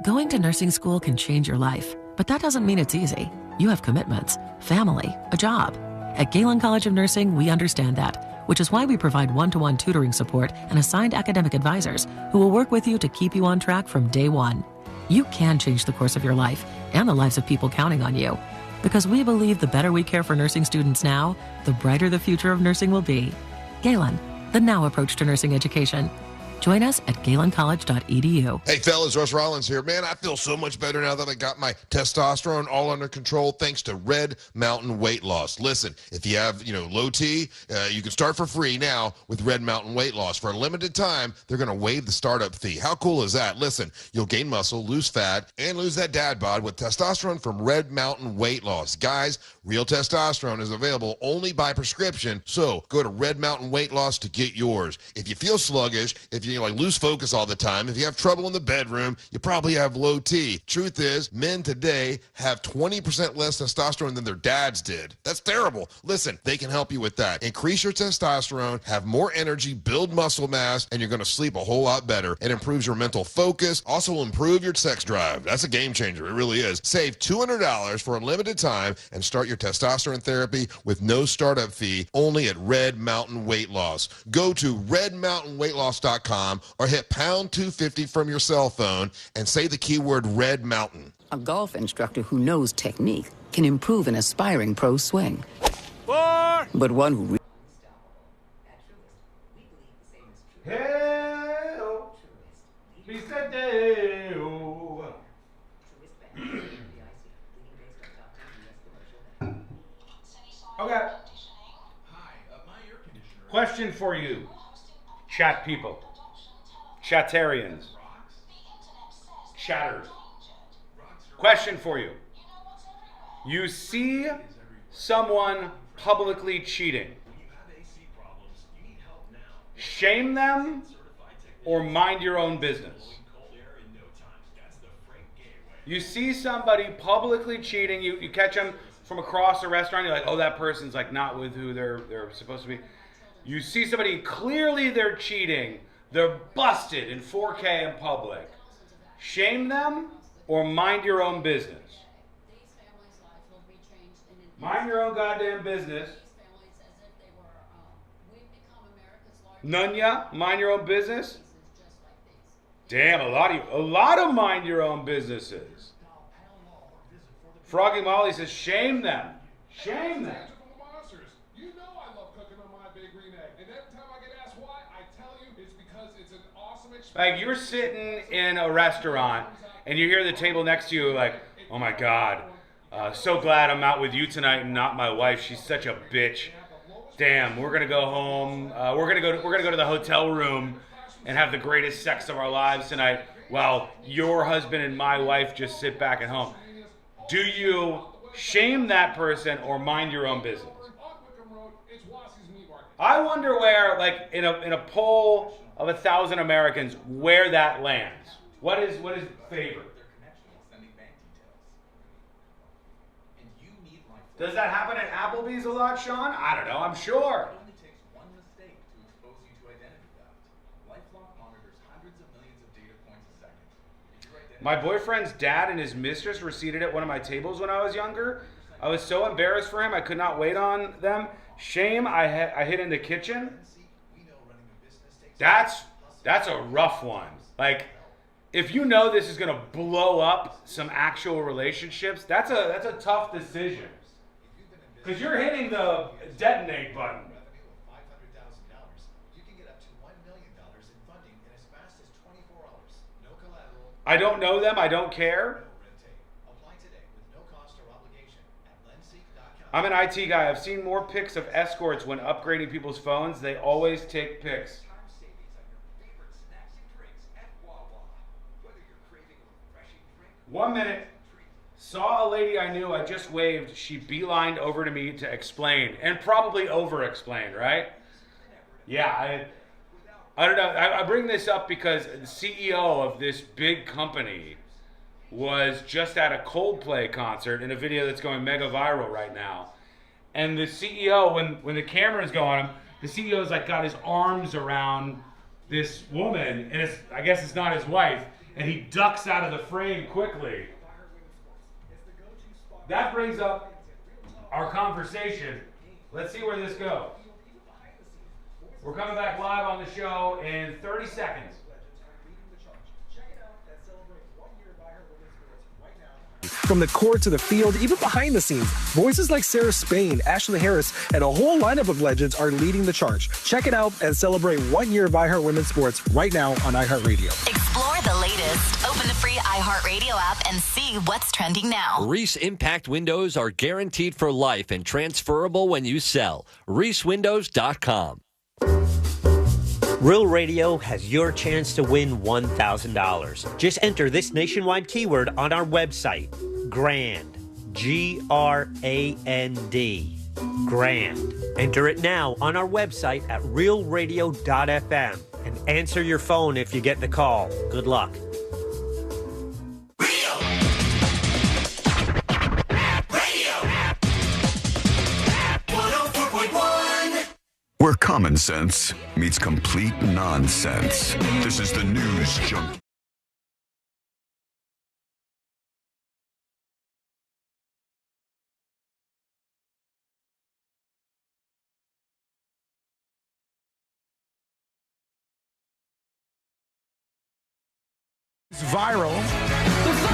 Going to nursing school can change your life, but that doesn't mean it's easy. You have commitments, family, a job. At Galen College of Nursing, we understand that, which is why we provide one-to-one tutoring support and assigned academic advisors who will work with you to keep you on track from day one. You can change the course of your life and the lives of people counting on you. Because we believe the better we care for nursing students now, the brighter the future of nursing will be. Galen, the now approach to nursing education. Join us at galencollege.edu. Hey, fellas, Russ Rollins here. Man, I feel so much better now that I got my testosterone all under control thanks to Red Mountain Weight Loss. Listen, if you have, low T, you can start for free now with Red Mountain Weight Loss. For a limited time, they're going to waive the startup fee. How cool is that? Listen, you'll gain muscle, lose fat, and lose that dad bod with testosterone from Red Mountain Weight Loss. Guys, real testosterone is available only by prescription, so go to Red Mountain Weight Loss to get yours. If you feel sluggish, if you lose focus all the time, if you have trouble in the bedroom, you probably have low T. Truth is, men today have 20% less testosterone than their dads did. That's terrible. Listen, they can help you with that. Increase your testosterone, have more energy, build muscle mass, and you're going to sleep a whole lot better. It improves your mental focus, also will improve your sex drive. That's a game changer. It really is. Save $200 for a limited time and start your testosterone therapy with no startup fee only at Red Mountain Weight Loss. Go to redmountainweightloss.com or hit pound 250 from your cell phone and say the keyword Red Mountain. A golf instructor who knows technique can improve an aspiring pro swing. But one who Okay. Question for you, chat people, chattarians, chatters. Question for you. You see someone publicly cheating. Shame them or mind your own business? You see somebody publicly cheating. You catch them from across a restaurant. You're like, oh, that person's like not with who they're supposed to be. You see somebody clearly they're cheating. They're busted in 4K in public. Shame them or mind your own business? Mind your own goddamn business. Nunya, mind your own business. Damn, a lot of mind your own businesses. Froggy Molly says, shame them. Shame them. You know I love cooking on my big green egg. And every time I get asked why, I tell you it's because it's an awesome experience. Like you're sitting in a restaurant and you hear the table next to you like, oh my God, so glad I'm out with you tonight and not my wife. She's such a bitch. Damn, we're gonna go home. We're gonna go to the hotel room and have the greatest sex of our lives tonight while your husband and my wife just sit back at home. Do you shame that person or mind your own business? I wonder where, like in a poll of 1,000 Americans, where that lands. What is favorite? Does that happen at Applebee's a lot, Sean? I don't know. I'm sure. My boyfriend's dad and his mistress were seated at one of my tables when I was younger. I was so embarrassed for him, I could not wait on them. Shame, I hid in the kitchen. That's a rough one. Like, if you know this is gonna blow up some actual relationships, that's a tough decision. Because you're hitting the detonate button. I don't know them. I don't care. I'm an IT guy. I've seen more pics of escorts when upgrading people's phones. They always take pics. One minute. Saw a lady I knew. I just waved. She beelined over to me to explain. And probably over-explain, right? Yeah, I don't know. I bring this up because the CEO of this big company was just at a Coldplay concert in a video that's going mega viral right now. And the CEO, when the cameras go on him, the CEO's like got his arms around this woman, and I guess it's not his wife, and he ducks out of the frame quickly. That brings up our conversation. Let's see where this goes. We're coming back live on the show in 30 seconds. From the court to the field, even behind the scenes, voices like Sarah Spain, Ashley Harris, and a whole lineup of legends are leading the charge. Check it out and celebrate 1 year of iHeart Women's Sports right now on iHeartRadio. Explore the latest. Open the free iHeartRadio app and see what's trending now. Reese Impact Windows are guaranteed for life and transferable when you sell. ReeseWindows.com. Real Radio has your chance to win $1,000. Just enter this nationwide keyword on our website, GRAND, G-R-A-N-D, GRAND. Enter it now on our website at realradio.fm and answer your phone if you get the call. Good luck. Where common sense meets complete nonsense. This is the News Junkie. Viral.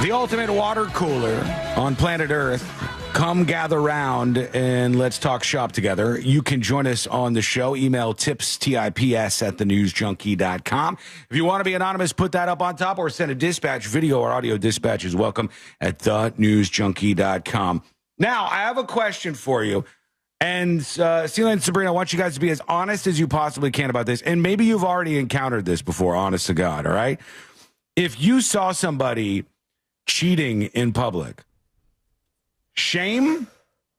The ultimate water cooler on planet Earth. Come gather round and let's talk shop together. You can join us on the show. Email tips, TIPS, at thenewsjunkie.com. If you want to be anonymous, put that up on top or send a dispatch. Video or audio dispatch is welcome at thenewsjunkie.com. Now, I have a question for you. And Celia and Sabrina, I want you guys to be as honest as you possibly can about this. And maybe you've already encountered this before, honest to God, all right? If you saw somebody cheating in public, shame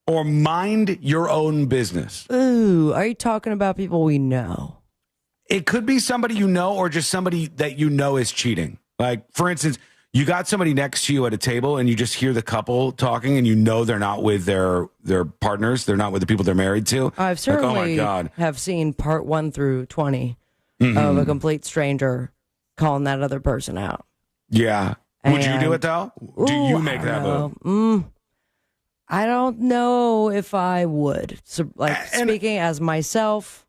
or mind your own business? Ooh, are you talking about people we know? It could be somebody you know or just somebody that you know is cheating. Like, for instance, you got somebody next to you at a table and you just hear the couple talking and you know they're not with their partners. They're not with the people they're married to. I've certainly oh my God. have seen part 1 through 20 of a complete stranger calling that other person out. Yeah. Would you do it though? Do you make that move? I don't know if I would. So, speaking as myself,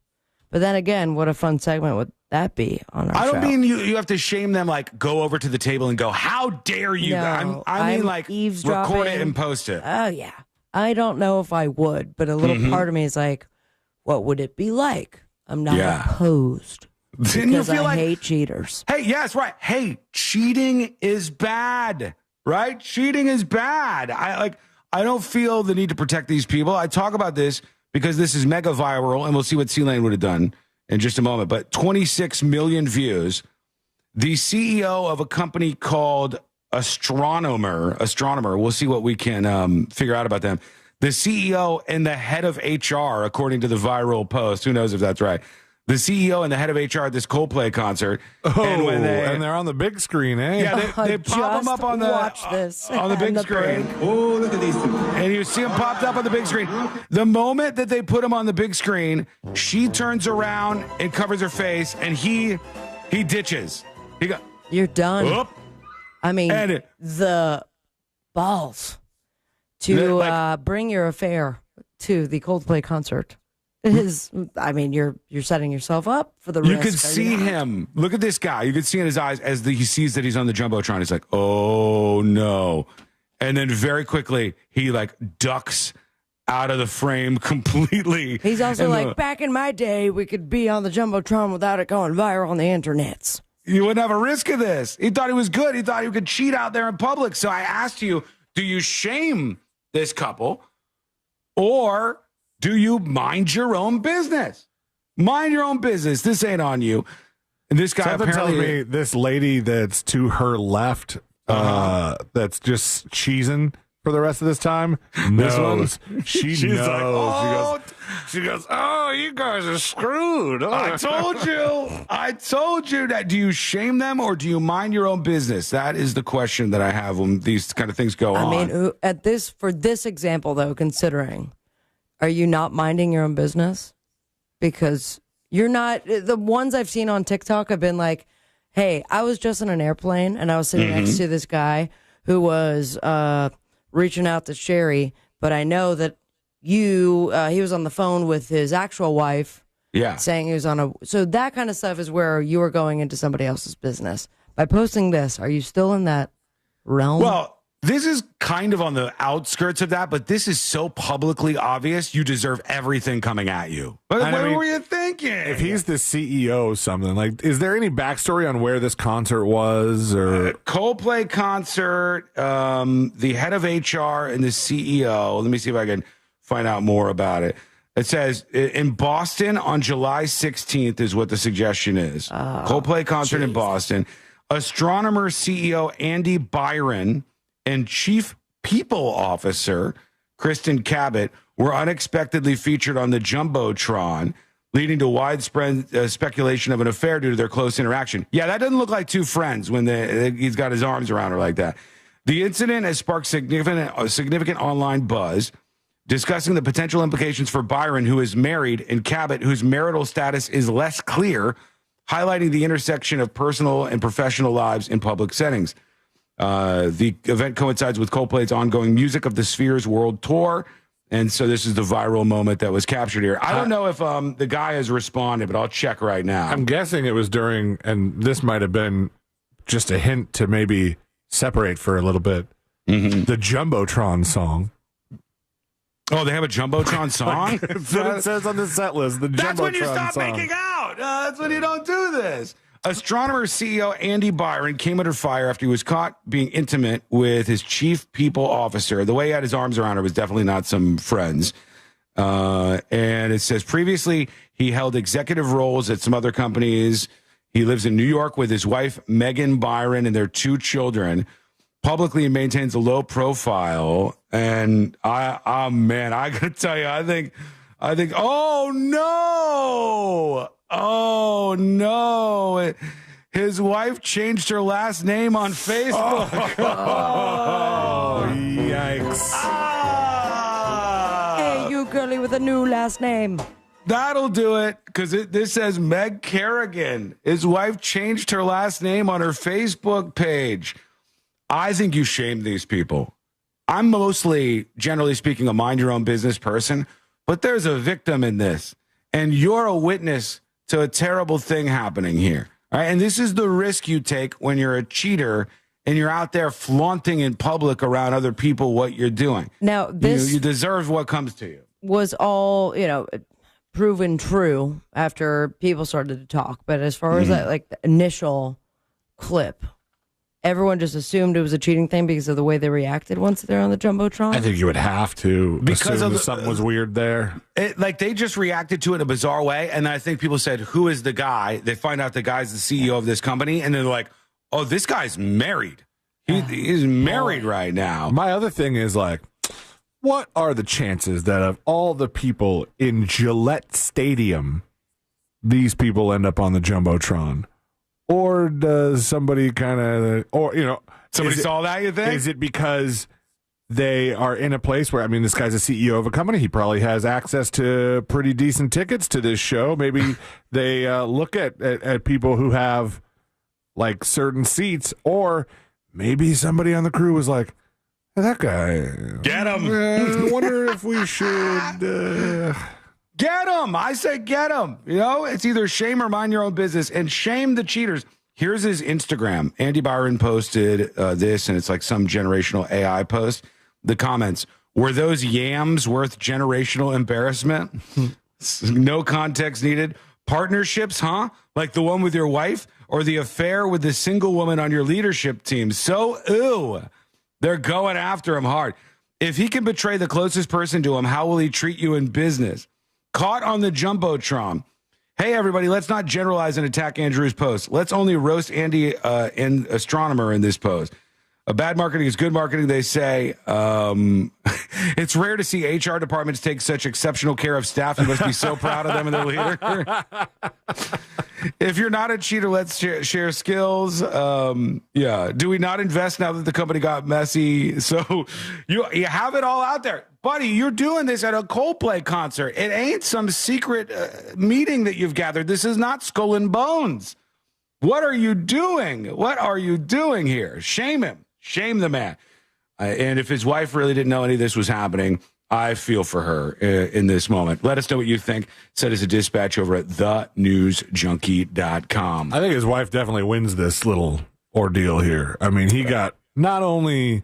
but then again, what a fun segment would that be on our show? I don't mean you have to shame them, like go over to the table and go, how dare you? No, I mean like eavesdropping. record it and post it. Oh, yeah. I don't know if I would, but a little part of me is like, what would it be like? I'm not opposed. Because I hate cheaters. Hey, yes, right. Hey, cheating is bad, right? Cheating is bad. I don't feel the need to protect these people. I talk about this because this is mega viral, and we'll see what C-Lane would have done in just a moment. But 26 million views. The CEO of a company called Astronomer, we'll see what we can figure out about them. The CEO and the head of HR, according to the viral post, who knows if that's right. The CEO and the head of HR at this Coldplay concert. And they're on the big screen, eh? Yeah, they pop them up on the big screen. Oh, look at these two. And you see them popped up on the big screen. The moment that they put them on the big screen, she turns around and covers her face, and he ditches. You're done. Whoop. I mean, the balls to bring your affair to the Coldplay concert. You're setting yourself up for the risk. You could see him. Look at this guy. You could see in his eyes as he sees that he's on the Jumbotron. He's like, oh, no. And then very quickly, he ducks out of the frame completely. He's also back in my day, we could be on the Jumbotron without it going viral on the internets. You wouldn't have a risk of this. He thought he was good. He thought he could cheat out there in public. So I asked you, do you shame this couple or do you mind your own business? Mind your own business. This ain't on you. And this guy apparently telling me this lady that's to her left, that's just cheesing for the rest of this time knows. She's knows. She goes, oh, you guys are screwed. I told you that. Do you shame them or do you mind your own business? That is the question that I have when these kind of things go on. I mean, for this example, though, considering, are you not minding your own business? Because you're not. The ones I've seen on TikTok have been like, hey, I was just in an airplane and I was sitting next to this guy who was reaching out to Sherry, but I know that he was on the phone with his actual wife. Yeah. Saying he was on so that kind of stuff is where you are going into somebody else's business. By posting this, are you still in that realm? Well, this is kind of on the outskirts of that, but this is so publicly obvious. You deserve everything coming at you. What were you thinking? If he's the CEO of something, is there any backstory on where this concert was? Or Coldplay concert, the head of HR and the CEO. Let me see if I can find out more about it. It says in Boston on July 16th is what the suggestion is. Coldplay concert in Boston. Astronomer CEO Andy Byron and Chief People Officer Kristen Cabot were unexpectedly featured on the Jumbotron, leading to widespread speculation of an affair due to their close interaction. Yeah, that doesn't look like two friends when he's got his arms around her like that. The incident has sparked significant online buzz, discussing the potential implications for Byron, who is married, and Cabot, whose marital status is less clear, highlighting the intersection of personal and professional lives in public settings. The event coincides with Coldplay's ongoing Music of the Spheres World Tour, and so this is the viral moment that was captured here. I don't know if the guy has responded, but I'll check right now. I'm guessing it was during, and this might have been just a hint to maybe separate for a little bit, the Jumbotron song. Oh, they have a Jumbotron song? That's what it says on the set list, the Jumbotron song. That's when you stop making out. That's when you don't do this. Astronomer CEO Andy Byron came under fire after he was caught being intimate with his chief people officer. The way he had his arms around her was definitely not some friends. And it says previously he held executive roles at some other companies. He lives in New York with his wife, Megan Byron, and their two children. Publicly maintains a low profile. And I got to tell you, I think, oh no. His wife changed her last name on Facebook. Oh, yikes. Hey, you girly with a new last name. That'll do it, because this says Meg Kerrigan. His wife changed her last name on her Facebook page. I think you shame these people. I'm mostly, generally speaking, a mind-your-own-business person, but there's a victim in this, and you're a witness to a terrible thing happening here. All right? And this is the risk you take when you're a cheater and you're out there flaunting in public around other people what you're doing. Now, this you deserve what comes to you. Was all, proven true after people started to talk. But as far as that, like the initial clip, everyone just assumed it was a cheating thing because of the way they reacted once they're on the Jumbotron. I think you would have to because assume that something was weird there. They just reacted to it in a bizarre way. And I think people said, who is the guy? They find out the guy's the CEO of this company. And they're like, oh, this guy's married. He's married right now. My other thing is like, what are the chances that of all the people in Gillette Stadium, these people end up on the Jumbotron? Or does somebody somebody saw that, you think? Is it because they are in a place where, this guy's a CEO of a company. He probably has access to pretty decent tickets to this show. Maybe they look at people who have like certain seats, or maybe somebody on the crew was like, hey, that guy. Get him. I wonder if we should. Get him. I say get him. It's either shame or mind your own business, and shame the cheaters. Here's his Instagram. Andy Byron posted this, and it's like some generational AI post. The comments, were those yams worth generational embarrassment? No context needed. Partnerships, huh? Like the one with your wife, or the affair with the single woman on your leadership team. So, ooh. They're going after him hard. If he can betray the closest person to him, how will he treat you in business? Caught on the Jumbotron. Hey, everybody, let's not generalize and attack Andrew's post. Let's only roast Andy and Astronomer in this post. Bad marketing is good marketing, they say. It's rare to see HR departments take such exceptional care of staff. You must be so proud of them and their leader. If you're not a cheater, let's share skills. Do we not invest now that the company got messy? So you have it all out there. Buddy, you're doing this at a Coldplay concert. It ain't some secret meeting that you've gathered. This is not Skull and Bones. What are you doing? What are you doing here? Shame him. Shame the man. And if his wife really didn't know any of this was happening, I feel for her in this moment. Let us know what you think. Send us a dispatch over at thenewsjunkie.com. I think his wife definitely wins this little ordeal here. He got not only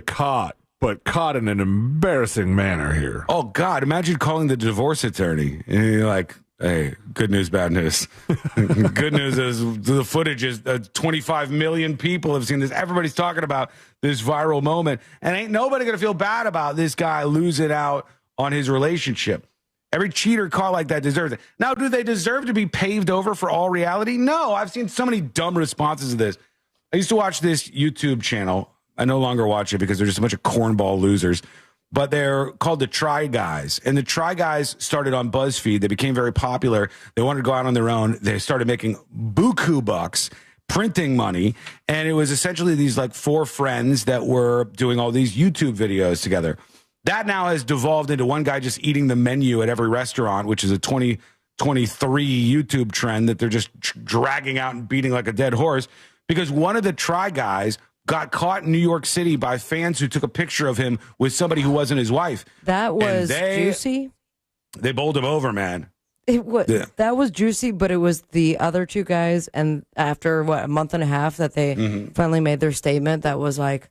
caught, but caught in an embarrassing manner here. Oh, God. Imagine calling the divorce attorney. And you're like, hey, good news, bad news. Good news is the footage is 25 million people have seen this. Everybody's talking about this viral moment. And ain't nobody going to feel bad about this guy losing out on his relationship. Every cheater caught like that deserves it. Now, do they deserve to be paved over for all reality? No. I've seen so many dumb responses to this. I used to watch this YouTube channel. I no longer watch it because they're just a bunch of cornball losers. But they're called the Try Guys. And the Try Guys started on BuzzFeed. They became very popular. They wanted to go out on their own. They started making buku bucks, printing money. And it was essentially these like four friends that were doing all these YouTube videos together. That now has devolved into one guy just eating the menu at every restaurant, which is a 2023 YouTube trend that they're just dragging out and beating like a dead horse. Because one of the Try Guys got caught in New York City by fans who took a picture of him with somebody who wasn't his wife. That was juicy. They bowled him over, man. It was that was juicy, but it was the other two guys, and after a month and a half that they finally made their statement, that was like,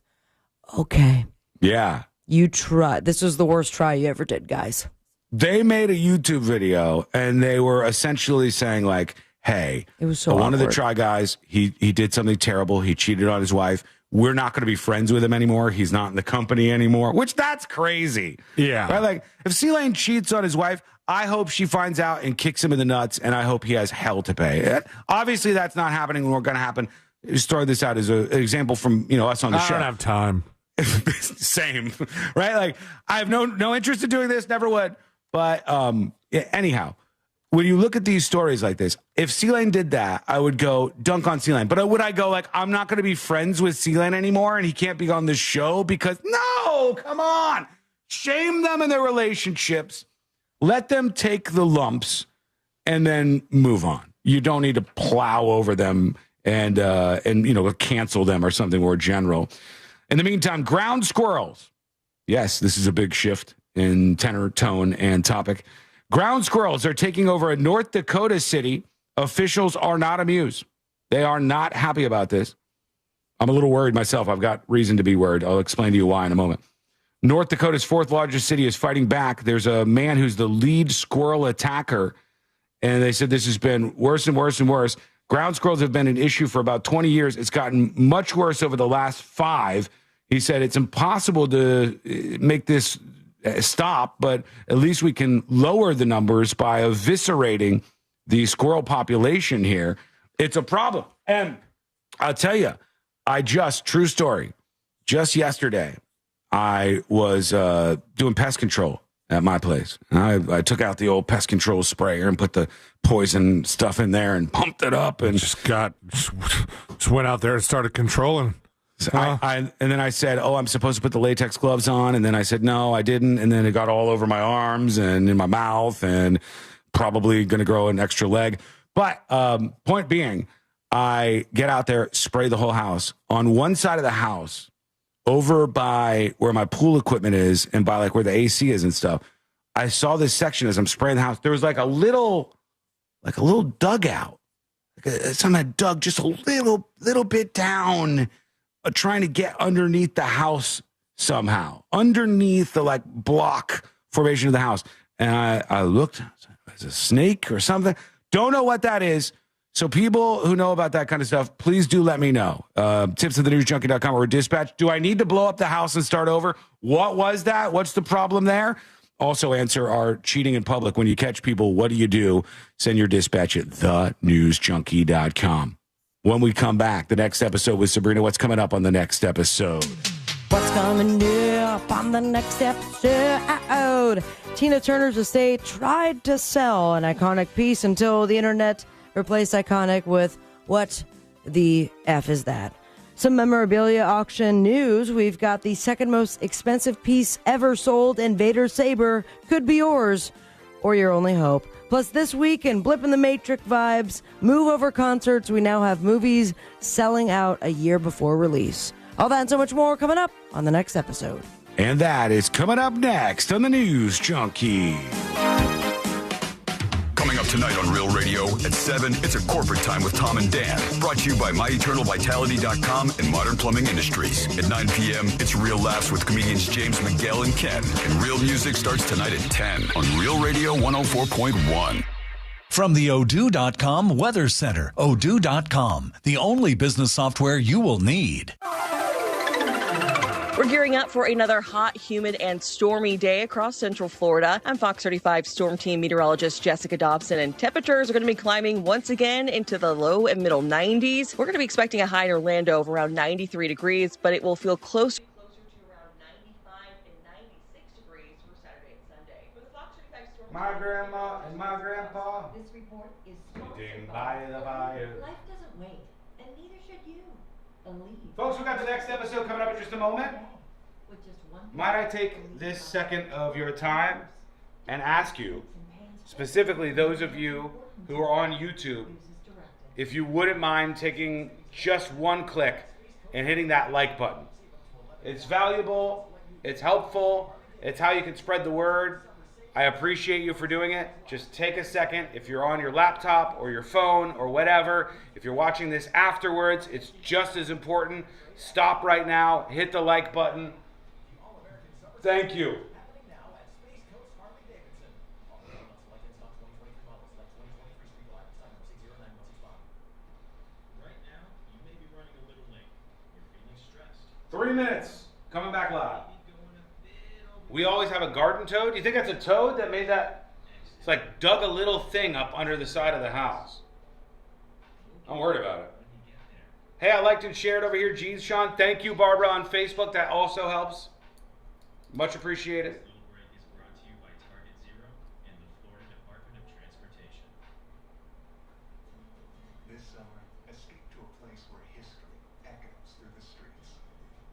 okay, yeah, you tried. This was the worst try you ever did, guys. They made a YouTube video, and they were essentially saying like, hey, it was so one awkward. of the Try Guys, he did something terrible. He cheated on his wife. We're not going to be friends with him anymore. He's not in the company anymore, which that's crazy. Yeah. Right? Like, if C-Lane cheats on his wife, I hope she finds out and kicks him in the nuts, and I hope he has hell to pay. Obviously, that's not happening or going to happen. Just throw this out as an example from us on the show. I don't have time. Same. Right? Like, I have no interest in doing this, never would. But anyhow, when you look at these stories like this, if C-Lane did that, I would go dunk on C-Lane. But would I go like, I'm not going to be friends with C-Lane anymore and he can't be on the show? Because no, come on. Shame them in their relationships. Let them take the lumps and then move on. You don't need to plow over them and cancel them or something more general. In the meantime, ground squirrels. Yes, this is a big shift in tenor, tone, and topic. Ground squirrels are taking over a North Dakota city. Officials are not amused. They are not happy about this. I'm a little worried myself. I've got reason to be worried. I'll explain to you why in a moment. North Dakota's fourth largest city is fighting back. There's a man who's the lead squirrel attacker, and they said this has been worse and worse and worse. Ground squirrels have been an issue for about 20 years. It's gotten much worse over the last 5. He said it's impossible to make this stop, but at least we can lower the numbers by eviscerating the squirrel population here. It's a problem. And I'll tell you, true story, just yesterday, I was doing pest control at my place. I took out the old pest control sprayer and put the poison stuff in there and pumped it up and just went out there and started controlling. So and then I said, I'm supposed to put the latex gloves on. And then I said, no, I didn't. And then it got all over my arms and in my mouth and probably going to grow an extra leg. But point being, I get out there, spray the whole house. On one side of the house, over by where my pool equipment is and by like where the AC is and stuff, I saw this section as I'm spraying the house. There was like a little dugout. Something had dug just a little bit down, trying to get underneath the house somehow, underneath the block formation of the house. And I looked, it's a snake or something. Don't know what that is. So people who know about that kind of stuff, please do let me know. Tips at thenewsjunkie.com or dispatch. Do I need to blow up the house and start over? What was that? What's the problem there? Also answer our cheating in public. When you catch people, what do? Send your dispatch at thenewsjunkie.com. When we come back, the next episode with Sabrina. What's coming up on the next episode? What's coming up on the next episode? Tina Turner's estate tried to sell an iconic piece until the internet replaced iconic with what the F is that? Some memorabilia auction news. We've got the second most expensive piece ever sold, Invader Saber, could be yours or your only hope. Plus, this week in Blip in the Matrix vibes, move over concerts, we now have movies selling out a year before release. All that and so much more coming up on the next episode. And that is coming up next on the News Junkie. Coming up tonight on Real Radio at 7, it's a corporate time with Tom and Dan. Brought to you by MyEternalVitality.com and Modern Plumbing Industries. At 9 p.m., it's Real Laughs with comedians James McGill and Ken. And Real Music starts tonight at 10 on Real Radio 104.1. From the Odoo.com Weather Center, Odoo.com, the only business software you will need. We're gearing up for another hot, humid, and stormy day across Central Florida. I'm Fox 35 Storm Team meteorologist Jessica Dobson, and temperatures are going to be climbing once again into the low and middle 90s. We're going to be expecting a high in Orlando of around 93 degrees, but it will feel closer to around 95 and 96 degrees for Saturday and Sunday. For the Fox 35 Storm My grandma and my grandpa. This report is Ding by the fire. Life doesn't wait, and neither should you. Believe. Folks, we've got the next episode coming up in just a moment. Might I take this second of your time and ask you, specifically those of you who are on YouTube, if you wouldn't mind taking just one click and hitting that like button. It's valuable, it's helpful, it's how you can spread the word. I appreciate you for doing it. Just take a second. If you're on your laptop or your phone or whatever, if you're watching this afterwards, it's just as important. Stop right now, hit the like button. Thank you. Three minutes. Coming back live. We always have a garden toad. Do you think that's a toad that made that? It's like dug a little thing up under the side of the house. I'm worried about it. Hey, I liked and shared over here. Jeez, Sean. Thank you, Barbara, on Facebook. That also helps. Much appreciated. Escape to a place where history echoes through the streets,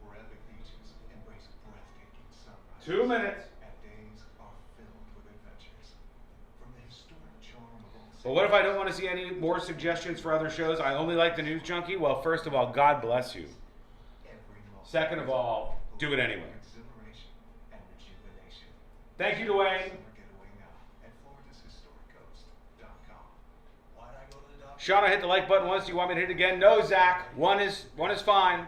where epic beaches embrace breathtaking sunrise. 2 minutes. And days are filled with adventures. From the historic charm of Old Well, what if I don't want to see any more suggestions for other shows? I only like the News Junkie. Well, first of all, God bless you. Second of all, do it anyway. exhilaration and rejuvenation. Thank you, Dwayne. Summer getaway now at FloridaHistoricCoast.com. Why'd I go to the doctor? Sean, I hit the like button once. Do you want me to hit it again? No, Zach. One is fine.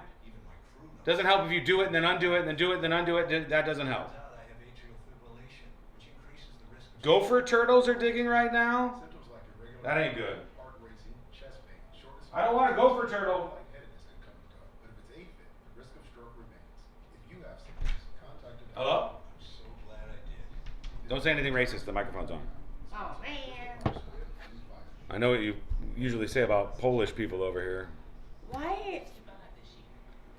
Doesn't help if you do it and then undo it and then do it and then undo it. That doesn't help. I have atrial fibrillation, which increases the risk of Gopher turtles are digging right now? symptoms like irregular That ain't good. heart racing, chest pain, shortness of I don't want a gopher turtle. lightheadedness can come and go. But if it's AFib, the risk of stroke remains. If you have symptoms, contact a doctor. Hello? I'm so glad I did. Don't say anything racist. The microphone's on. Oh, man. I know what you usually say about Polish people over here. Why?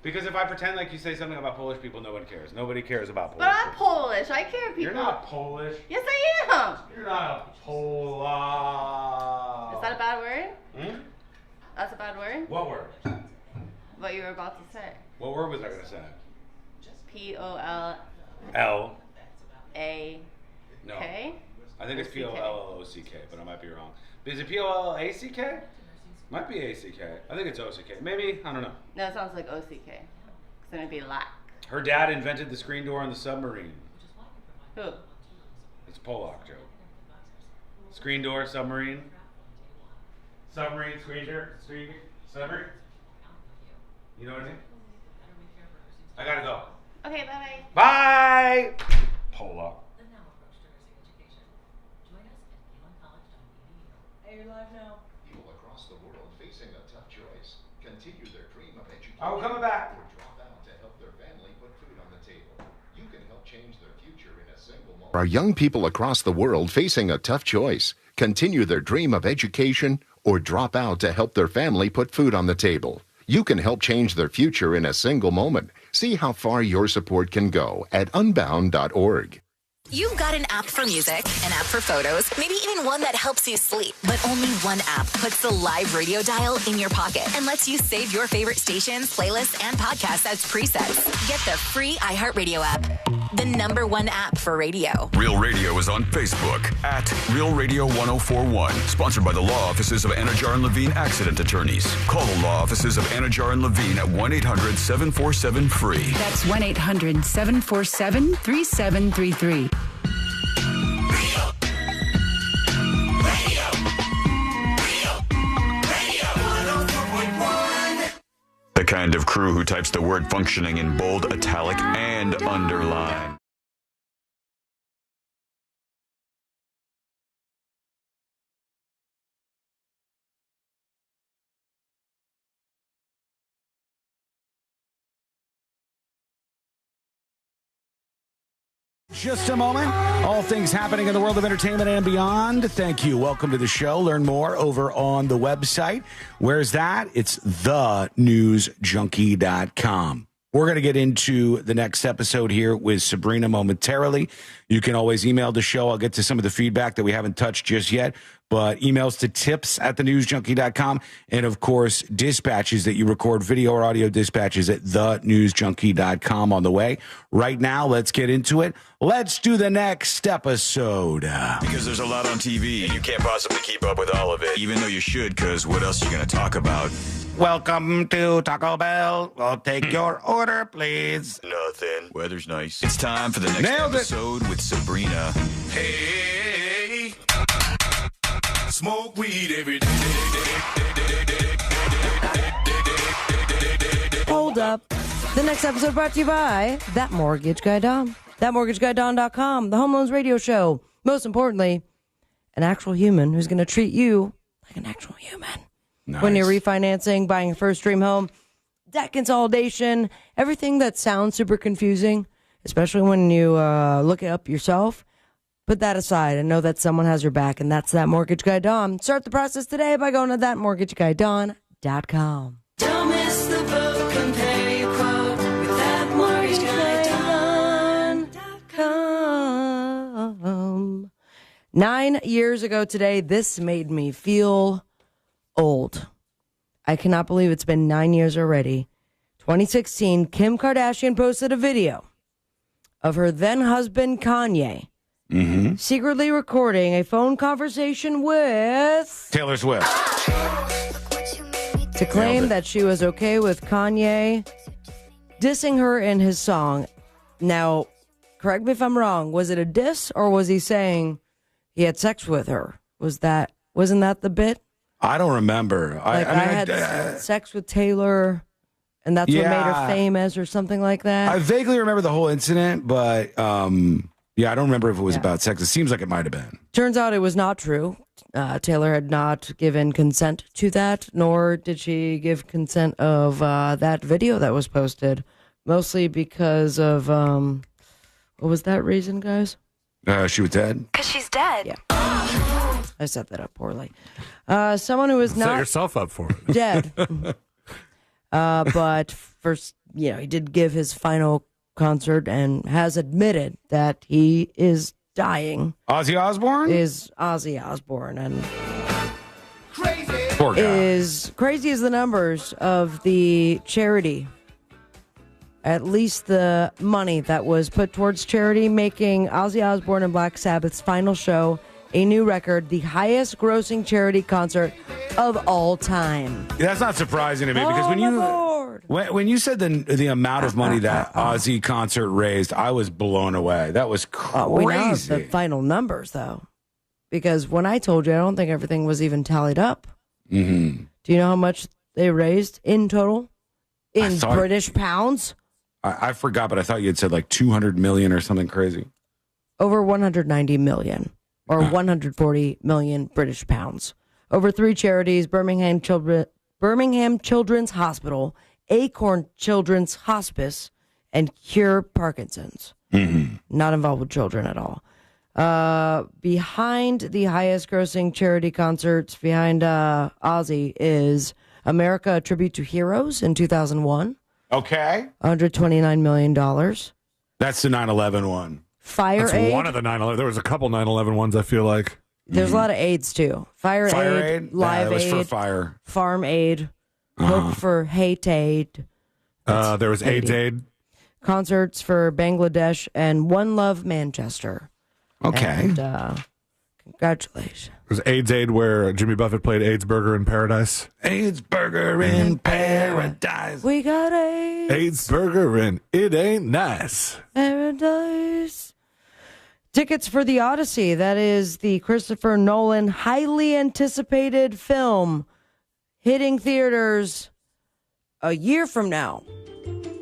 Because if I pretend like you say something about Polish people, no one cares. Nobody cares about Polish But I'm people. Polish. I care people. You're not Polish. Yes, I am. You're not a Pola. Is that a bad word? Hmm? That's a bad word? What word? What you were about to say. What word was I going to say? P-O-L-A-K? L. No. I think it's P-O-L-L-O-C-K, but I might be wrong. Is it P-O-L-A-C-K? Might be A-C-K. I think it's O-C-K. Maybe. I don't know. No, it sounds like O-C-K. It's going to be lack. Her dad invented the screen door on the submarine. Who? It's a Polak joke. Screen door, submarine. Submarine, screen door, submarine. You know what I mean? I gotta go. Okay, bye-bye. Bye! Polak. Are you live now? People across the world facing a tough choice continue their dream of education. I'm coming back. Or drop out to help their family put food on the table. You can help change their future in a single moment. Are young people across the world facing a tough choice? Continue their dream of education or drop out to help their family put food on the table? You can help change their future in a single moment. See how far your support can go at unbound.org. You've got an app for music, an app for photos, maybe even one that helps you sleep. But only one app puts the live radio dial in your pocket and lets you save your favorite stations, playlists, and podcasts as presets. Get the free iHeart Radio app, the #1 app for radio. Real Radio is on Facebook at Real Radio 1041. Sponsored by the law offices of Anajar and Levine Accident Attorneys. Call the law offices of Anajar and Levine at 1-800-747-FREE. That's 1-800-747-3733. The kind of crew who types the word functioning in bold, italic, and underline. Just a moment. All things happening in the world of entertainment and beyond. Thank you. Welcome to the show. Learn more over on the website. Where's that? It's thenewsjunkie.com. We're going to get into the next episode here with Sabrina momentarily. You can always email the show. I'll get to some of the feedback that we haven't touched just yet. But emails to tips@thenewsjunkie.com. And, of course, dispatches that you record, video or audio dispatches at thenewsjunkie.com on the way. Right now, let's get into it. Let's do the next episode. Because there's a lot on TV, and you can't possibly keep up with all of it. Even though you should, because what else are you going to talk about? Welcome to Taco Bell. I'll take your order, please. Nothing. Weather's nice. It's time for the next episode with Sabrina. Hey, smoke weed every day. Hold up. The next episode brought to you by That Mortgage Guy Don. ThatMortgageGuyDon.com, the Home Loans Radio Show. Most importantly, an actual human who's going to treat you like an actual human. Nice. When you're refinancing, buying your first dream home, debt consolidation, everything that sounds super confusing, especially when you look it up yourself. Put that aside and know that someone has your back, and that's That Mortgage Guy Don. Start the process today by going to ThatMortgageGuyDon.com. Don't miss the boat, compare your quote with ThatMortgageGuyDon.com. 9 years ago today, this made me feel old. I cannot believe it's been 9 years already. 2016, Kim Kardashian posted a video of her then husband Kanye secretly recording a phone conversation with Taylor Swift to claim that she was okay with Kanye dissing her in his song. Now, correct me if I'm wrong. Was it a diss or was he saying he had sex with her? Wasn't that the bit? I don't remember. I had sex with Taylor, and that's what made her famous, or something like that. I vaguely remember the whole incident, but I don't remember if it was about sex. It seems like it might have been. Turns out it was not true. Taylor had not given consent to that, nor did she give consent of that video that was posted, mostly because of, what was that reason, guys? She was dead? Because she's dead. Yeah. I set that up poorly. Someone who is not... Set yourself up for it. Dead. But first, he did give his final concert and has admitted that he is dying. Ozzy Osbourne? Is Ozzy Osbourne. And poor guy. is crazy as the numbers of the charity. At least the money that was put towards charity, making Ozzy Osbourne and Black Sabbath's final show a new record, the highest grossing charity concert of all time. That's not surprising to me because when you said the amount of money that Ozzy concert raised, I was blown away. That was crazy. We know the final numbers, though, because when I told you, I don't think everything was even tallied up. Mm-hmm. Do you know how much they raised in total in British pounds? I forgot, but I thought you had said like 200 million or something crazy. Over 190 million. Or 140 million British pounds. Over 3 charities: Birmingham Children's Hospital, Acorn Children's Hospice, and Cure Parkinson's. Not involved with children at all. Behind the highest grossing charity concerts behind Ozzy is America: A Tribute to Heroes in 2001. Okay. $129 million. That's the 9/11 one. That's Aid. one of the 9/11. There was a couple 9/11 ones, I feel like. There's a lot of AIDS, too. Fire Aid, Live was Aid, for fire. Farm Aid, Hope for Hate Aid. There was AIDS Aid. Concerts for Bangladesh and One Love Manchester. Okay. And, congratulations. There's AIDS Aid where Jimmy Buffett played AIDS Burger in Paradise. AIDS Burger in Paradise. We got AIDS. AIDS Burger and it ain't nice. Paradise. Tickets for the Odyssey. That is the Christopher Nolan highly anticipated film hitting theaters a year from now.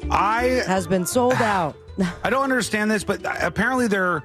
Has been sold out. I don't understand this, but apparently they're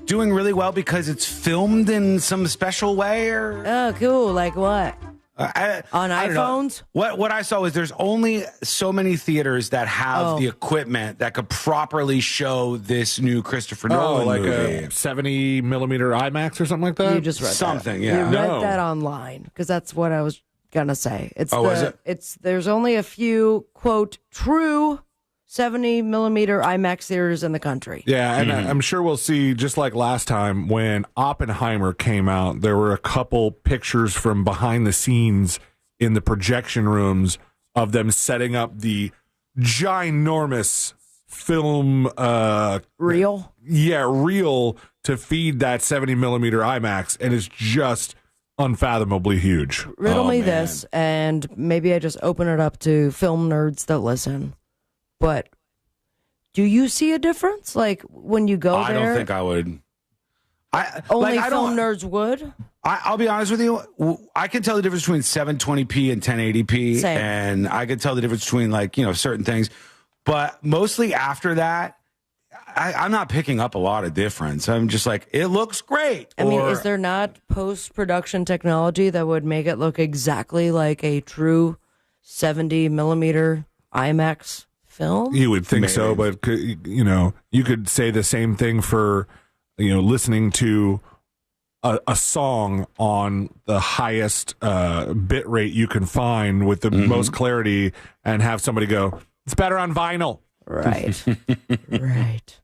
doing really well because it's filmed in some special way. Or oh, cool! Like what? On iPhones? What I saw was there's only so many theaters that have the equipment that could properly show this new Christopher Nolan like movie. A 70 millimeter IMAX or something like that. You just read something, that. yeah. You read that online because that's what I was gonna say. It's is it? There's only a few quote true 70 millimeter IMAX theaters in the country. Yeah, and I'm sure we'll see, just like last time when Oppenheimer came out, there were a couple pictures from behind the scenes in the projection rooms of them setting up the ginormous film reel. Yeah, reel to feed that 70 millimeter IMAX, and it's just unfathomably huge. Riddle me this, and maybe I just open it up to film nerds that listen. But do you see a difference? Like when you go there? I don't think I would. Only film nerds would? I'll be honest with you. I can tell the difference between 720p and 1080p. Same. And I can tell the difference between certain things. But mostly after that, I'm not picking up a lot of difference. I'm just like, it looks great. I mean, is there not post-production technology that would make it look exactly like a true 70 millimeter IMAX film? You would think so, but you could say the same thing for listening to a song on the highest bit rate you can find with the most clarity, and have somebody go, "It's better on vinyl." Right, right.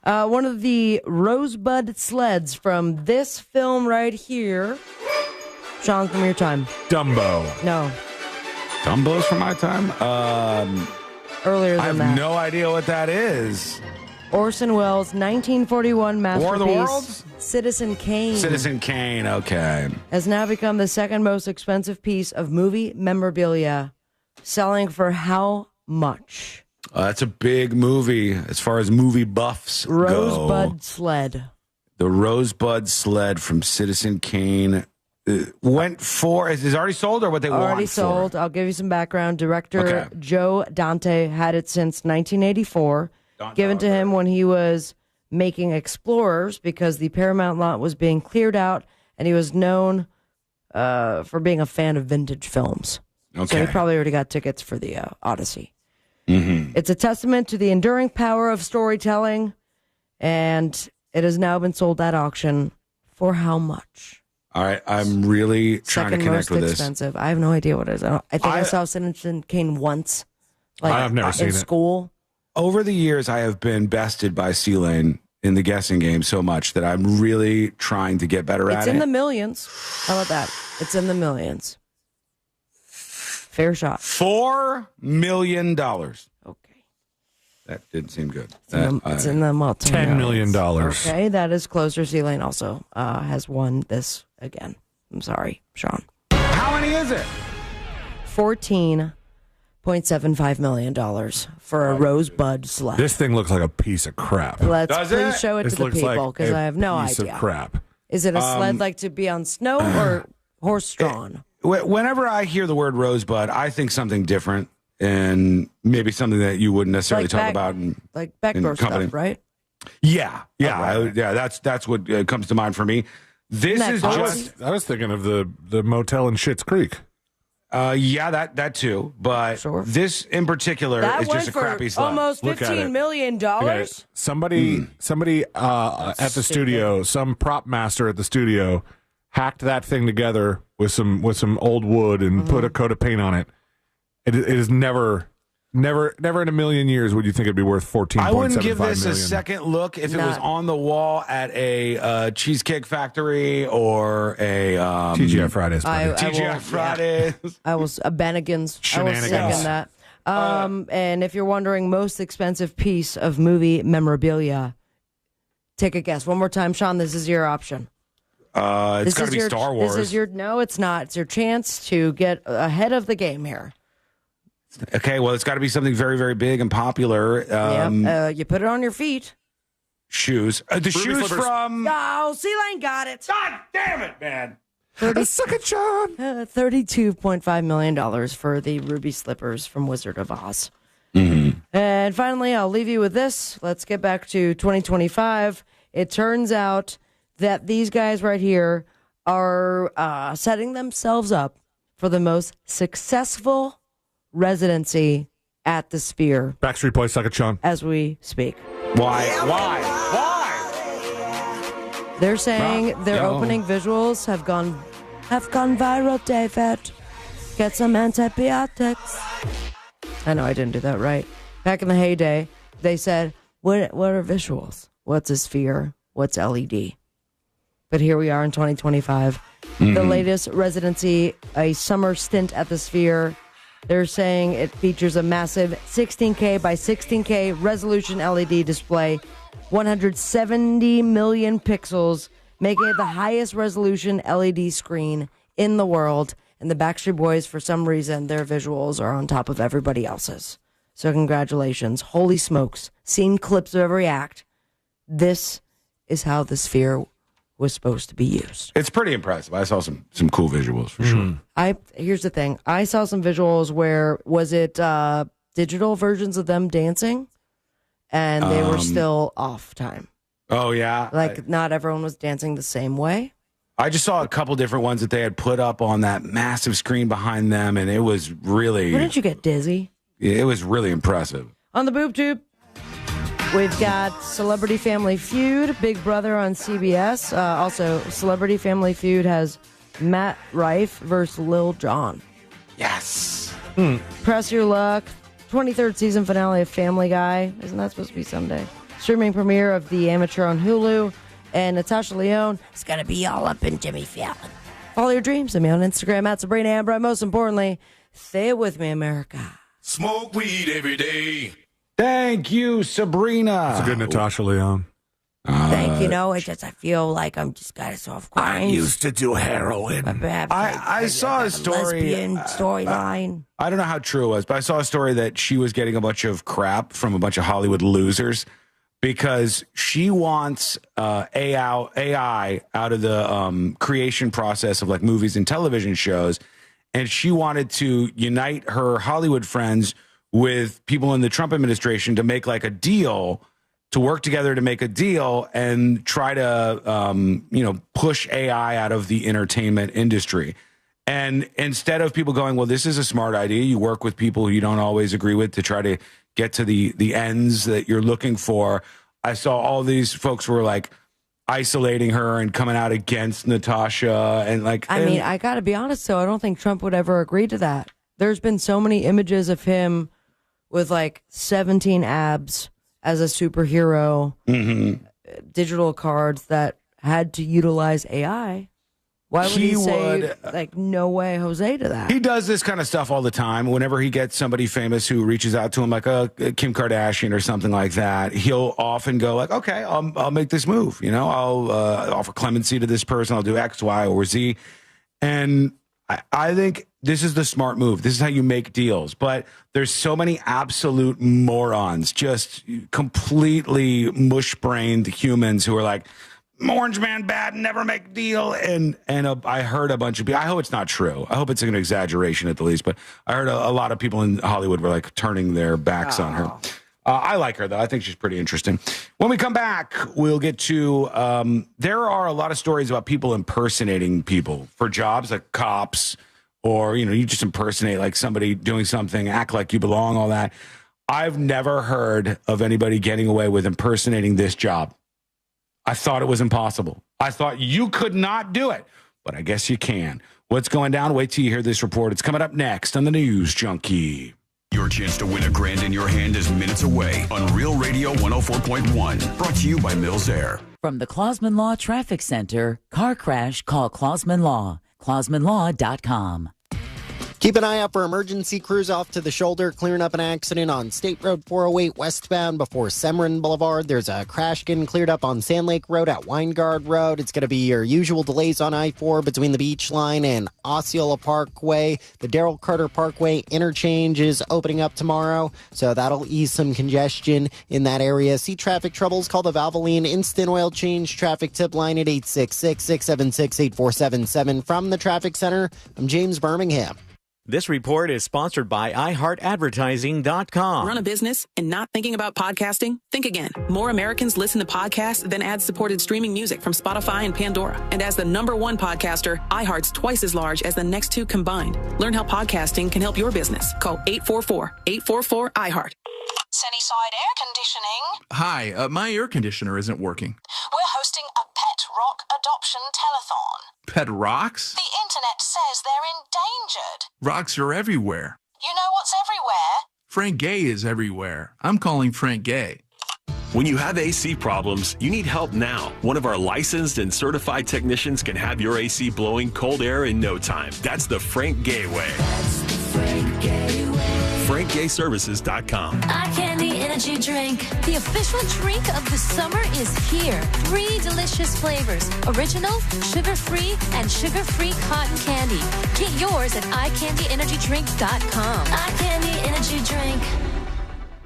One of the rosebud sleds from this film right here. Sean, from your time. Dumbo. No. Dumbos from my time? Earlier than I have that. no idea what that is. Orson Welles' 1941 masterpiece, War of the Worlds? Citizen Kane. Citizen Kane, okay. Has now become the second most expensive piece of movie memorabilia, selling for how much? That's a big movie as far as movie buffs go. Rosebud Sled. The Rosebud Sled from Citizen Kane went for, is it already sold or what they want Already sold. for? I'll give you some background. Director Joe Dante had it since 1984. Given to him when he was making Explorers because the Paramount lot was being cleared out, and he was known for being a fan of vintage films. Okay. So he probably already got tickets for the Odyssey. Mm-hmm. It's a testament to the enduring power of storytelling, and it has now been sold at auction for how much? All right, I'm really trying to connect with most this. expensive. I have no idea what it is. I think I saw Citizen Kane once. I've never seen in it. school. Over the years, I have been bested by C-Lane in the guessing game so much that I'm really trying to get better at it. It's in the millions. How about that? It's in the millions. Fair shot. $4 million. Okay. That didn't seem good. It's in the multi $10 million. Okay, that is closer. C-Lane also has won this again. I'm sorry, Sean. How many is it? $14.75 million for a Rosebud Sled. This thing looks like a piece of crap. Let's Does please it? show it This to the looks like people because a I have no piece idea. of crap. Is it a sled like to be on snow or horse-drawn? Whenever I hear the word Rosebud, I think something different and maybe something that you wouldn't necessarily Like talk back- about. Like backdoor stuff, right? Yeah. That's what comes to mind for me. This Isn't is that just I was thinking of the motel in Schitt's Creek. that too, but this in particular That is went just a for crappy sled. almost Look at $15 it. million. Okay, somebody at the studio, some prop master at the studio, hacked that thing together with some old wood and put a coat of paint on it. It is never in a million years would you think it'd be worth $14.75 million. I wouldn't give this a second look if it was on the wall at a Cheesecake Factory or a TGI Fridays. TGI Fridays. I was a Bennigan's. I will Shenanigans. second that. And if you're wondering, most expensive piece of movie memorabilia, take a guess. One more time, Sean. This is your option. It's got to be Star Wars. This is no, it's not. It's your chance to get ahead of the game here. Okay, well, it's got to be something very, very big and popular. You put it on your feet. Shoes. The shoes slippers. from... Oh, C-Lane got it. God damn it, man. Suck it, John. $32.5 million for the ruby slippers from Wizard of Oz. Mm-hmm. And finally, I'll leave you with this. Let's get back to 2025. It turns out that these guys right here are setting themselves up for the most successful residency at the Sphere Backstreet Boys, suck it, Sean. as we speak. Why? They're saying their opening visuals have gone viral, David. Get some antibiotics. I know I didn't do that right. Back in the heyday, they said, what are visuals? What's a sphere? What's LED? But here we are in 2025. The latest residency, a summer stint at the Sphere. They're saying it features a massive 16K by 16K resolution LED display, 170 million pixels, making it the highest resolution LED screen in the world. And the Backstreet Boys, for some reason, their visuals are on top of everybody else's. So congratulations. Holy smokes. Seen clips of every act. This is how the Sphere was supposed to be used. It's pretty impressive. I saw some cool visuals for sure. Here's the thing. I saw some visuals where, was it digital versions of them dancing? And they were still off time. Oh, yeah. Like, not everyone was dancing the same way. I just saw a couple different ones that they had put up on that massive screen behind them, and it was really... Wouldn't you get dizzy? It was really impressive. On the Boob Tube, we've got Celebrity Family Feud, Big Brother on CBS. Also, Celebrity Family Feud has Matt Rife versus Lil Jon. Yes. Press your luck. 23rd season finale of Family Guy. Isn't that supposed to be Sunday? Streaming premiere of The Amateur on Hulu. And Natasha Lyonne is going to be all up in Jimmy Fallon. Follow your dreams. I'm on Instagram at Sabrina Ambra. Most importantly, Say it with me, America. Smoke weed every day. Thank you, Sabrina. It's a good Natasha Lyonne. Thank you. No, it's just I feel like I'm just got a soft grind. I used to do heroin. I saw a story. Lesbian storyline. I don't know how true it was, but I saw a story that she was getting a bunch of crap from a bunch of Hollywood losers because she wants AI out of the creation process of like movies and television shows. And she wanted to unite her Hollywood friends with people in the Trump administration to make like a deal, to work together to make a deal and try to, push AI out of the entertainment industry. And instead of people going, well, this is a smart idea, you work with people who you don't always agree with to try to get to the ends that you're looking for. I saw all these folks who were like isolating her and coming out against Natasha. And like, I mean, I got to be honest, though, I don't think Trump would ever agree to that. There's been so many images of him with like 17 abs as a superhero, digital cards that had to utilize AI. Why would he say, like, no way, Jose, to that? He does this kind of stuff all the time. Whenever he gets somebody famous who reaches out to him, like Kim Kardashian or something like that, he'll often go like, okay, I'll make this move. I'll offer clemency to this person. I'll do X, Y, or Z. And I think this is the smart move. This is how you make deals. But there's so many absolute morons, just completely mush-brained humans who are like, Orange man bad, never make deal. And I heard a bunch of people, I hope it's not true. I hope it's an exaggeration at the least, but I heard a lot of people in Hollywood were like turning their backs on her. I like her though. I think she's pretty interesting. When we come back, we'll get to, there are a lot of stories about people impersonating people for jobs, like cops, or, you just impersonate like somebody doing something, act like you belong, all that. I've never heard of anybody getting away with impersonating this job. I thought it was impossible. I thought you could not do it, but I guess you can. What's going down? Wait till you hear this report. It's coming up next on the News Junkie. Your chance to win $1,000 in your hand is minutes away on Real Radio 104.1. Brought to you by Mills Air. From the Clausman Law Traffic Center, car crash, call Clausman Law. ClausmanLaw.com. Keep an eye out for emergency crews off to the shoulder, clearing up an accident on State Road 408 westbound before Severin Boulevard. There's a crash getting cleared up on Sand Lake Road at Weingard Road. It's going to be your usual delays on I-4 between the Beach Line and Osceola Parkway. The Darrell Carter Parkway interchange is opening up tomorrow, so that'll ease some congestion in that area. See traffic troubles, call the Valvoline Instant Oil Change traffic tip line at 866-676-8477. From the Traffic Center, I'm James Birmingham. This report is sponsored by iHeartAdvertising.com. Run a business and not thinking about podcasting? Think again. More Americans listen to podcasts than ad-supported streaming music from Spotify and Pandora. And as the #1 podcaster, iHeart's twice as large as the next two combined. Learn how podcasting can help your business. Call 844-844-iHeart. Sunnyside Air Conditioning. Hi, my air conditioner isn't working. We're hosting a pet rock adoption telethon. Pet rocks? The internet says they're endangered. Rocks are everywhere. You know what's everywhere? Frank Gay is everywhere. I'm calling Frank Gay. When you have AC problems, you need help now. One of our licensed and certified technicians can have your AC blowing cold air in no time. That's the Frank Gay way. That's the Frank Gay way. FrankGayServices.com. Eye Candy Energy Drink. The official drink of the summer is here. 3 delicious flavors. Original, sugar-free, and sugar-free cotton candy. Get yours at EyeCandyEnergyDrink.com. Eye Candy Energy Drink.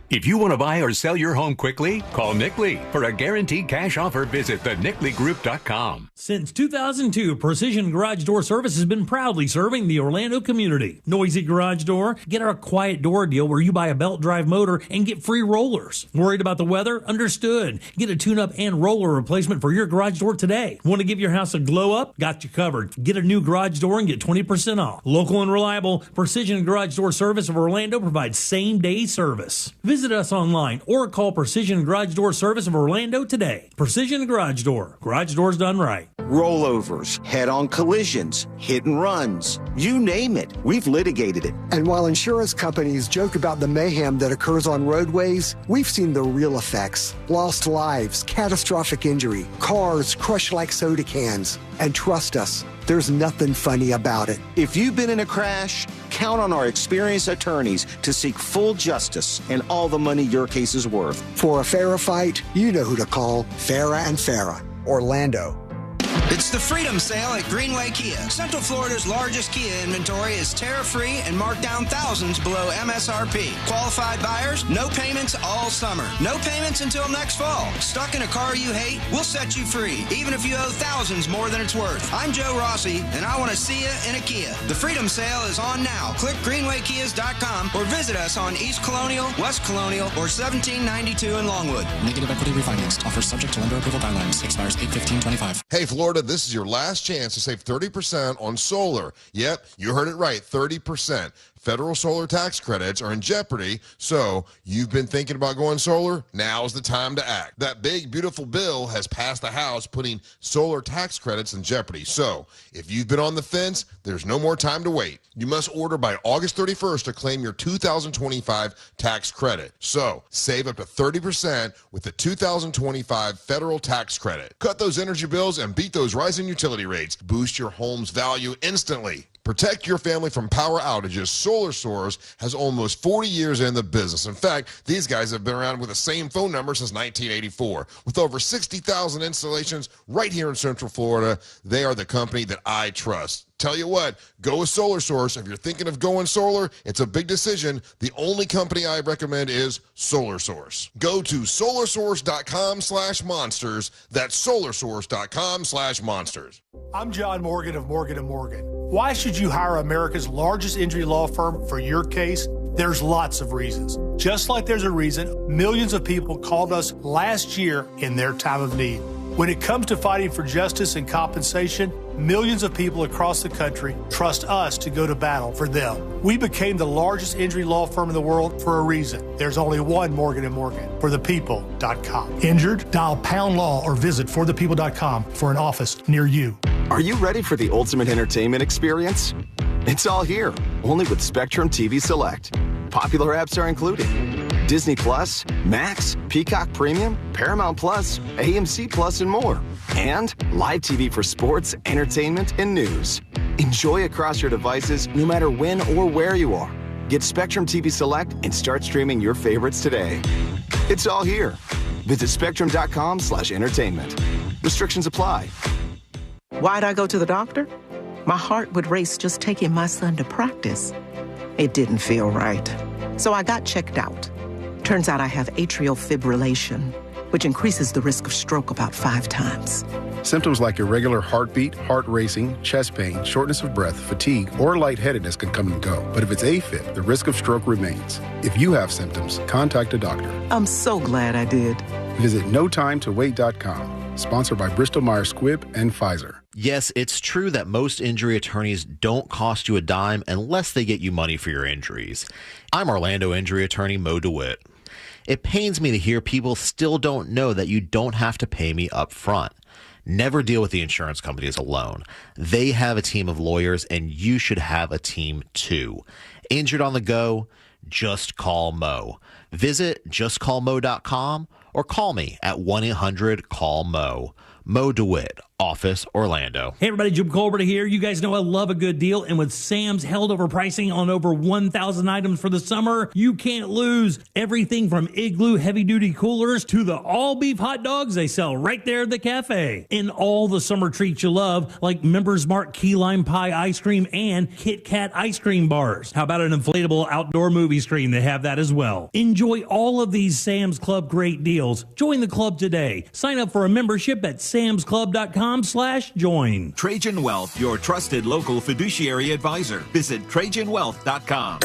If you want to buy or sell your home quickly, call Nick Lee. For a guaranteed cash offer, visit theNickLeeGroup.com. Since 2002, Precision Garage Door Service has been proudly serving the Orlando community. Noisy garage door? Get our quiet door deal where you buy a belt drive motor and get free rollers. Worried about the weather? Understood. Get a tune-up and roller replacement for your garage door today. Want to give your house a glow up? Got you covered. Get a new garage door and get 20% off. Local and reliable, Precision Garage Door Service of Orlando provides same-day service. Visit us online or call Precision Garage Door Service of Orlando today. Precision Garage Door. Garage doors done right. Rollovers, head-on collisions, hit and runs. You name it, we've litigated it. And while insurance companies joke about the mayhem that occurs on roadways, we've seen the real effects. Lost lives, catastrophic injury, cars crushed like soda cans. And trust us, there's nothing funny about it. If you've been in a crash, count on our experienced attorneys to seek full justice and all the money your case is worth. For a fairer fight, you know who to call. Farah and Farah, Orlando. It's the Freedom Sale at Greenway Kia. Central Florida's largest Kia inventory is tariff-free and marked down thousands below MSRP. Qualified buyers, no payments all summer. No payments until next fall. Stuck in a car you hate? We'll set you free, even if you owe thousands more than it's worth. I'm Joe Rossi, and I want to see you in a Kia. The Freedom Sale is on now. Click greenwaykias.com or visit us on East Colonial, West Colonial, or 1792 in Longwood. Negative equity refinanced. Offers subject to lender approval guidelines. Expires 8/15/25. Hey, Florida, this is your last chance to save 30% on solar. Yep, you heard it right, 30%. Federal solar tax credits are in jeopardy, so you've been thinking about going solar? Now's the time to act. That big, beautiful bill has passed the House, putting solar tax credits in jeopardy. So if you've been on the fence, there's no more time to wait. You must order by August 31st to claim your 2025 tax credit. So save up to 30% with the 2025 federal tax credit. Cut those energy bills and beat those rising utility rates. Boost your home's value instantly. Protect your family from power outages. Solar Source has almost 40 years in the business. In fact, these guys have been around with the same phone number since 1984. With over 60,000 installations right here in Central Florida, they are the company that I trust. Tell you what, go with Solar Source. If you're thinking of going solar, it's a big decision. The only company I recommend is Solar Source. Go to solarsource.com/monsters. That's solarsource.com/monsters. I'm John Morgan of Morgan & Morgan. Why should you hire America's largest injury law firm for your case? There's lots of reasons. Just like there's a reason millions of people called us last year in their time of need. When it comes to fighting for justice and compensation, millions of people across the country trust us to go to battle for them. We became the largest injury law firm in the world for a reason. There's only one Morgan & Morgan, forthepeople.com. Injured? Dial pound law or visit forthepeople.com for an office near you. Are you ready for the ultimate entertainment experience? It's all here, only with Spectrum TV Select. Popular apps are included. Disney Plus, Max, Peacock Premium, Paramount Plus, AMC Plus, and more. And live TV for sports, entertainment, and news. Enjoy across your devices no matter when or where you are. Get Spectrum TV Select and start streaming your favorites today. It's all here. Visit spectrum.com/entertainment. Restrictions apply. Why'd I go to the doctor? My heart would race just taking my son to practice. It didn't feel right. So I got checked out. Turns out I have atrial fibrillation, which increases the risk of stroke about 5 times. Symptoms like irregular heartbeat, heart racing, chest pain, shortness of breath, fatigue, or lightheadedness can come and go. But if it's AFib, the risk of stroke remains. If you have symptoms, contact a doctor. I'm so glad I did. Visit notimetowait.com. Sponsored by Bristol-Myers Squibb and Pfizer. Yes, it's true that most injury attorneys don't cost you a dime unless they get you money for your injuries. I'm Orlando injury attorney Mo DeWitt. It pains me to hear people still don't know that you don't have to pay me up front. Never deal with the insurance companies alone. They have a team of lawyers, and you should have a team too. Injured on the go? Just call Mo. Visit justcallmo.com or call me at 1-800-CALL-MO. Mo DeWitt, Office, Orlando. Hey everybody, Jim Colbert here. You guys know I love a good deal, and with Sam's held over pricing on over 1,000 items for the summer, you can't lose. Everything from Igloo heavy-duty coolers to the all-beef hot dogs they sell right there at the cafe. And all the summer treats you love, like Members Mark key lime pie ice cream and Kit Kat ice cream bars. How about an inflatable outdoor movie screen? They have that as well. Enjoy all of these Sam's Club great deals. Join the club today. Sign up for a membership at samsclub.com/join. Trajan Wealth, your trusted local fiduciary advisor. Visit TrajanWealth.com.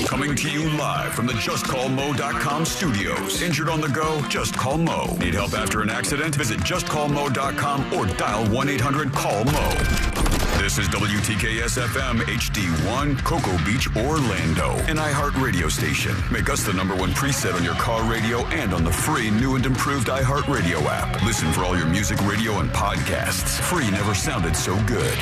Coming to you live from the JustCallMo.com studios. Injured on the go? Just call Mo. Need help after an accident? Visit JustCallMo.com or dial 1-800-CALL-MO. This is WTKS-FM HD1, Cocoa Beach, Orlando. An iHeart radio station. Make us the #1 preset on your car radio and on the free new and improved iHeart radio app. Listen for all your music, radio, and podcasts. Free never sounded so good.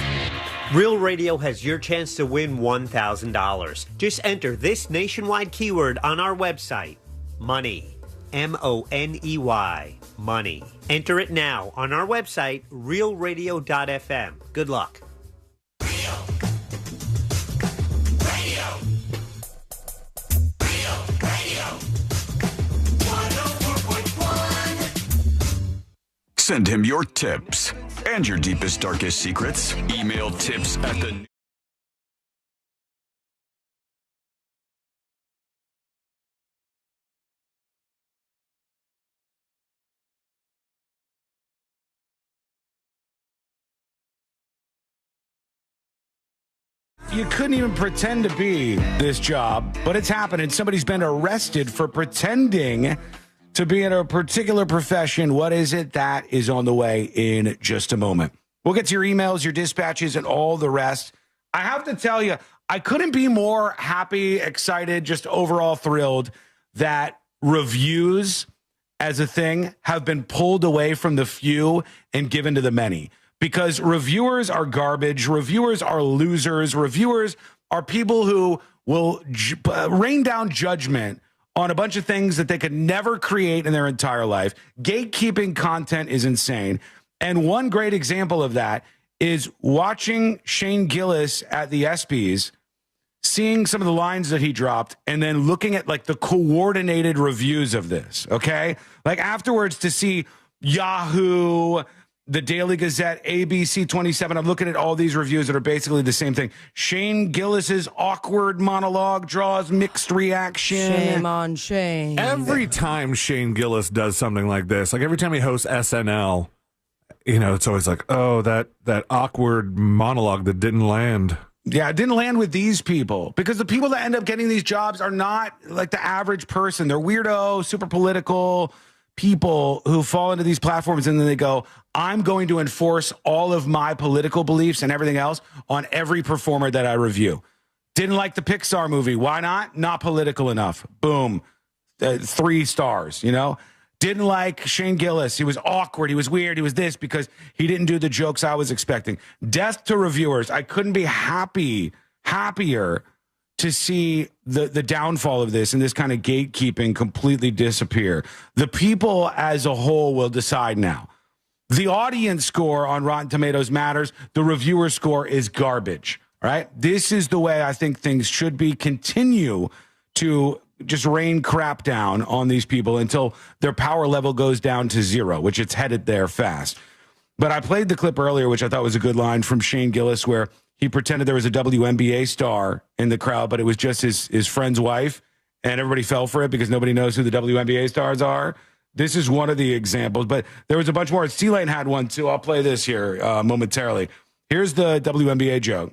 Real Radio has your chance to win $1,000. Just enter this nationwide keyword on our website, money, MONEY, money. Enter it now on our website, realradio.fm. Good luck. Send him your tips and your deepest, darkest secrets. Email tips at the... You couldn't even pretend to be this job, but it's happening. Somebody's been arrested for pretending to be in a particular profession. What is it? That is on the way in just a moment. We'll get to your emails, your dispatches, and all the rest. I have to tell you, I couldn't be more happy, excited, just overall thrilled that reviews as a thing have been pulled away from the few and given to the many. Because reviewers are garbage. Reviewers are losers. Reviewers are people who will rain down judgment on a bunch of things that they could never create in their entire life. Gatekeeping content is insane. And one great example of that is watching Shane Gillis at the Espys, seeing some of the lines that he dropped, and then looking at like the coordinated reviews of this, okay? Like afterwards to see Yahoo, the Daily Gazette, ABC 27. I'm looking at all these reviews that are basically the same thing. Shane Gillis's awkward monologue draws mixed reaction. Shame on Shane. Every time Shane Gillis does something like this, like every time he hosts SNL, you know, it's always like, oh, that awkward monologue that didn't land. Yeah, it didn't land with these people because the people that end up getting these jobs are not like the average person. They're weirdo, super political people who fall into these platforms and then they go, I'm going to enforce all of my political beliefs and everything else on every performer that I review. Didn't like the Pixar movie. Why not? Not political enough. Boom. 3 stars, you know? Didn't like Shane Gillis. He was awkward. He was weird. He was this because he didn't do the jokes I was expecting. Death to reviewers. I couldn't be happier to see the downfall of this and this kind of gatekeeping completely disappear. The people as a whole will decide now. The audience score on Rotten Tomatoes matters. The reviewer score is garbage, right? This is the way I think things should be. Continue to just rain crap down on these people until their power level goes down to 0, which it's headed there fast. But I played the clip earlier, which I thought was a good line from Shane Gillis, where he pretended there was a WNBA star in the crowd, but it was just his friend's wife, and everybody fell for it because nobody knows who the WNBA stars are. This is one of the examples, but there was a bunch more. C-Lane had one, too. I'll play this here momentarily. Here's the WNBA joke.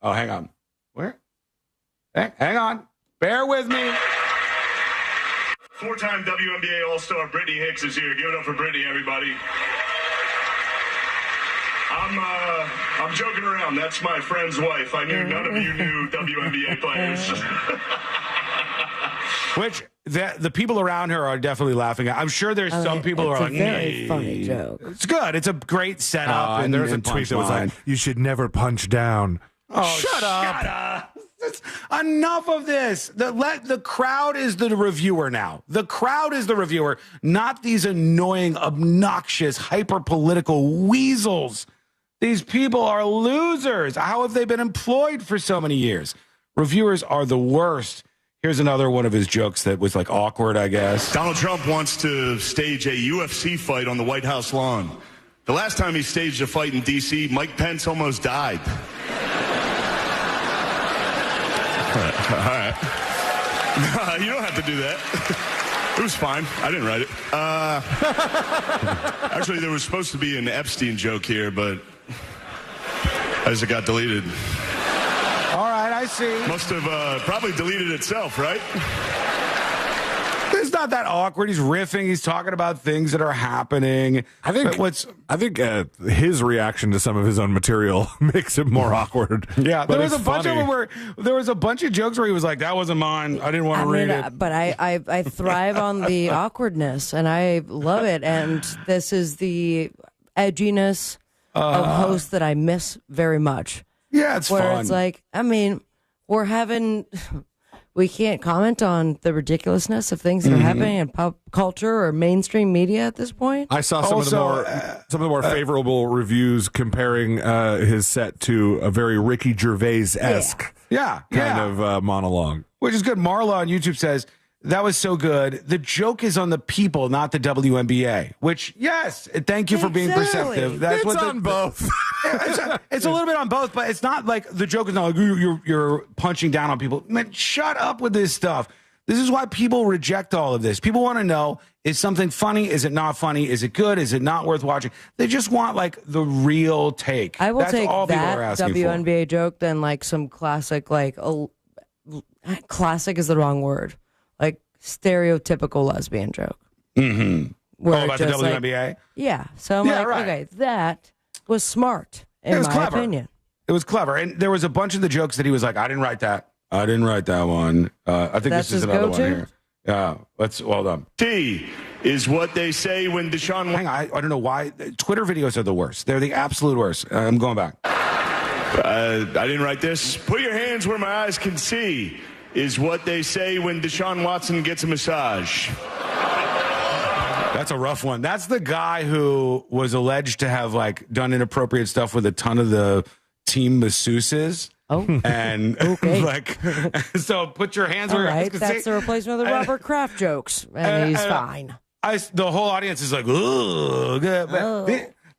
Oh, hang on. Where? Hang on. Bear with me. 4-time WNBA All-Star Brittany Hicks is here. Give it up for Brittany, everybody. I'm joking around. That's my friend's wife. I knew none of you knew WNBA players. Which the people around her are definitely laughing at. I'm sure there's some people who are like, very funny joke. It's good. It's a great setup. And there's a tweet that was like, you should never punch down. Oh, shut up. Enough of this. The crowd is the reviewer now. The crowd is the reviewer, not these annoying, obnoxious, hyper-political weasels. These people are losers. How have they been employed for so many years? Reviewers are the worst. Here's another one of his jokes that was like awkward, I guess. Donald Trump wants to stage a UFC fight on the White House lawn. The last time he staged a fight in D.C., Mike Pence almost died. All right. You don't have to do that. It was fine. I didn't write it. Actually, there was supposed to be an Epstein joke here, but as it got deleted. All right, I see. Must have probably deleted itself, right? It's not that awkward. He's riffing. He's talking about things that are happening. I think his reaction to some of his own material makes it more awkward. Yeah, there was a bunch of them where there was a bunch of jokes where he was like, "That wasn't mine. I didn't want to read it." But I thrive on the awkwardness, and I love it. And this is the edginess of hosts that I miss very much. Yeah, it's where fun. It's like, I mean, we can't comment on the ridiculousness of things that are happening in pop culture or mainstream media at this point. I saw some of the more favorable reviews comparing his set to a very Ricky Gervais-esque kind of monologue. Which is good. Marla on YouTube says, That was so good. The joke is on the people, not the WNBA. Which, yes, thank you for being perceptive. That's it's on both. It's a little bit on both, but it's not like the joke is not like you're punching down on people. Man, shut up with this stuff. This is why people reject all of this. People want to know, is something funny? Is it not funny? Is it good? Is it not worth watching? They just want like the real take. I will That's take all that people are asking WNBA joke than like some classic, like classic is the wrong word, like stereotypical lesbian joke. Mm-hmm. Where About the just, like, WNBA? yeah. So I'm like, okay, that was smart in my clever. opinion. It was clever. And there was a bunch of the jokes that he was like, I didn't write that. I didn't write that one. I think That's this is his another go-to? one here. Yeah, let's hold on. T is what they say when Deshaun. Hang on, I don't know why. Twitter videos are the worst. They're the absolute worst. I'm going back. I didn't write this. Put your hands where my eyes can see is what they say when Deshaun Watson gets a massage. That's a rough one. That's the guy who was alleged to have like done inappropriate stuff with a ton of the team masseuses. Oh, and like, so put your hands all where your eyes right. can That's see. the replacement of the Robert Kraft jokes, and he's fine. The whole audience is like, ugh.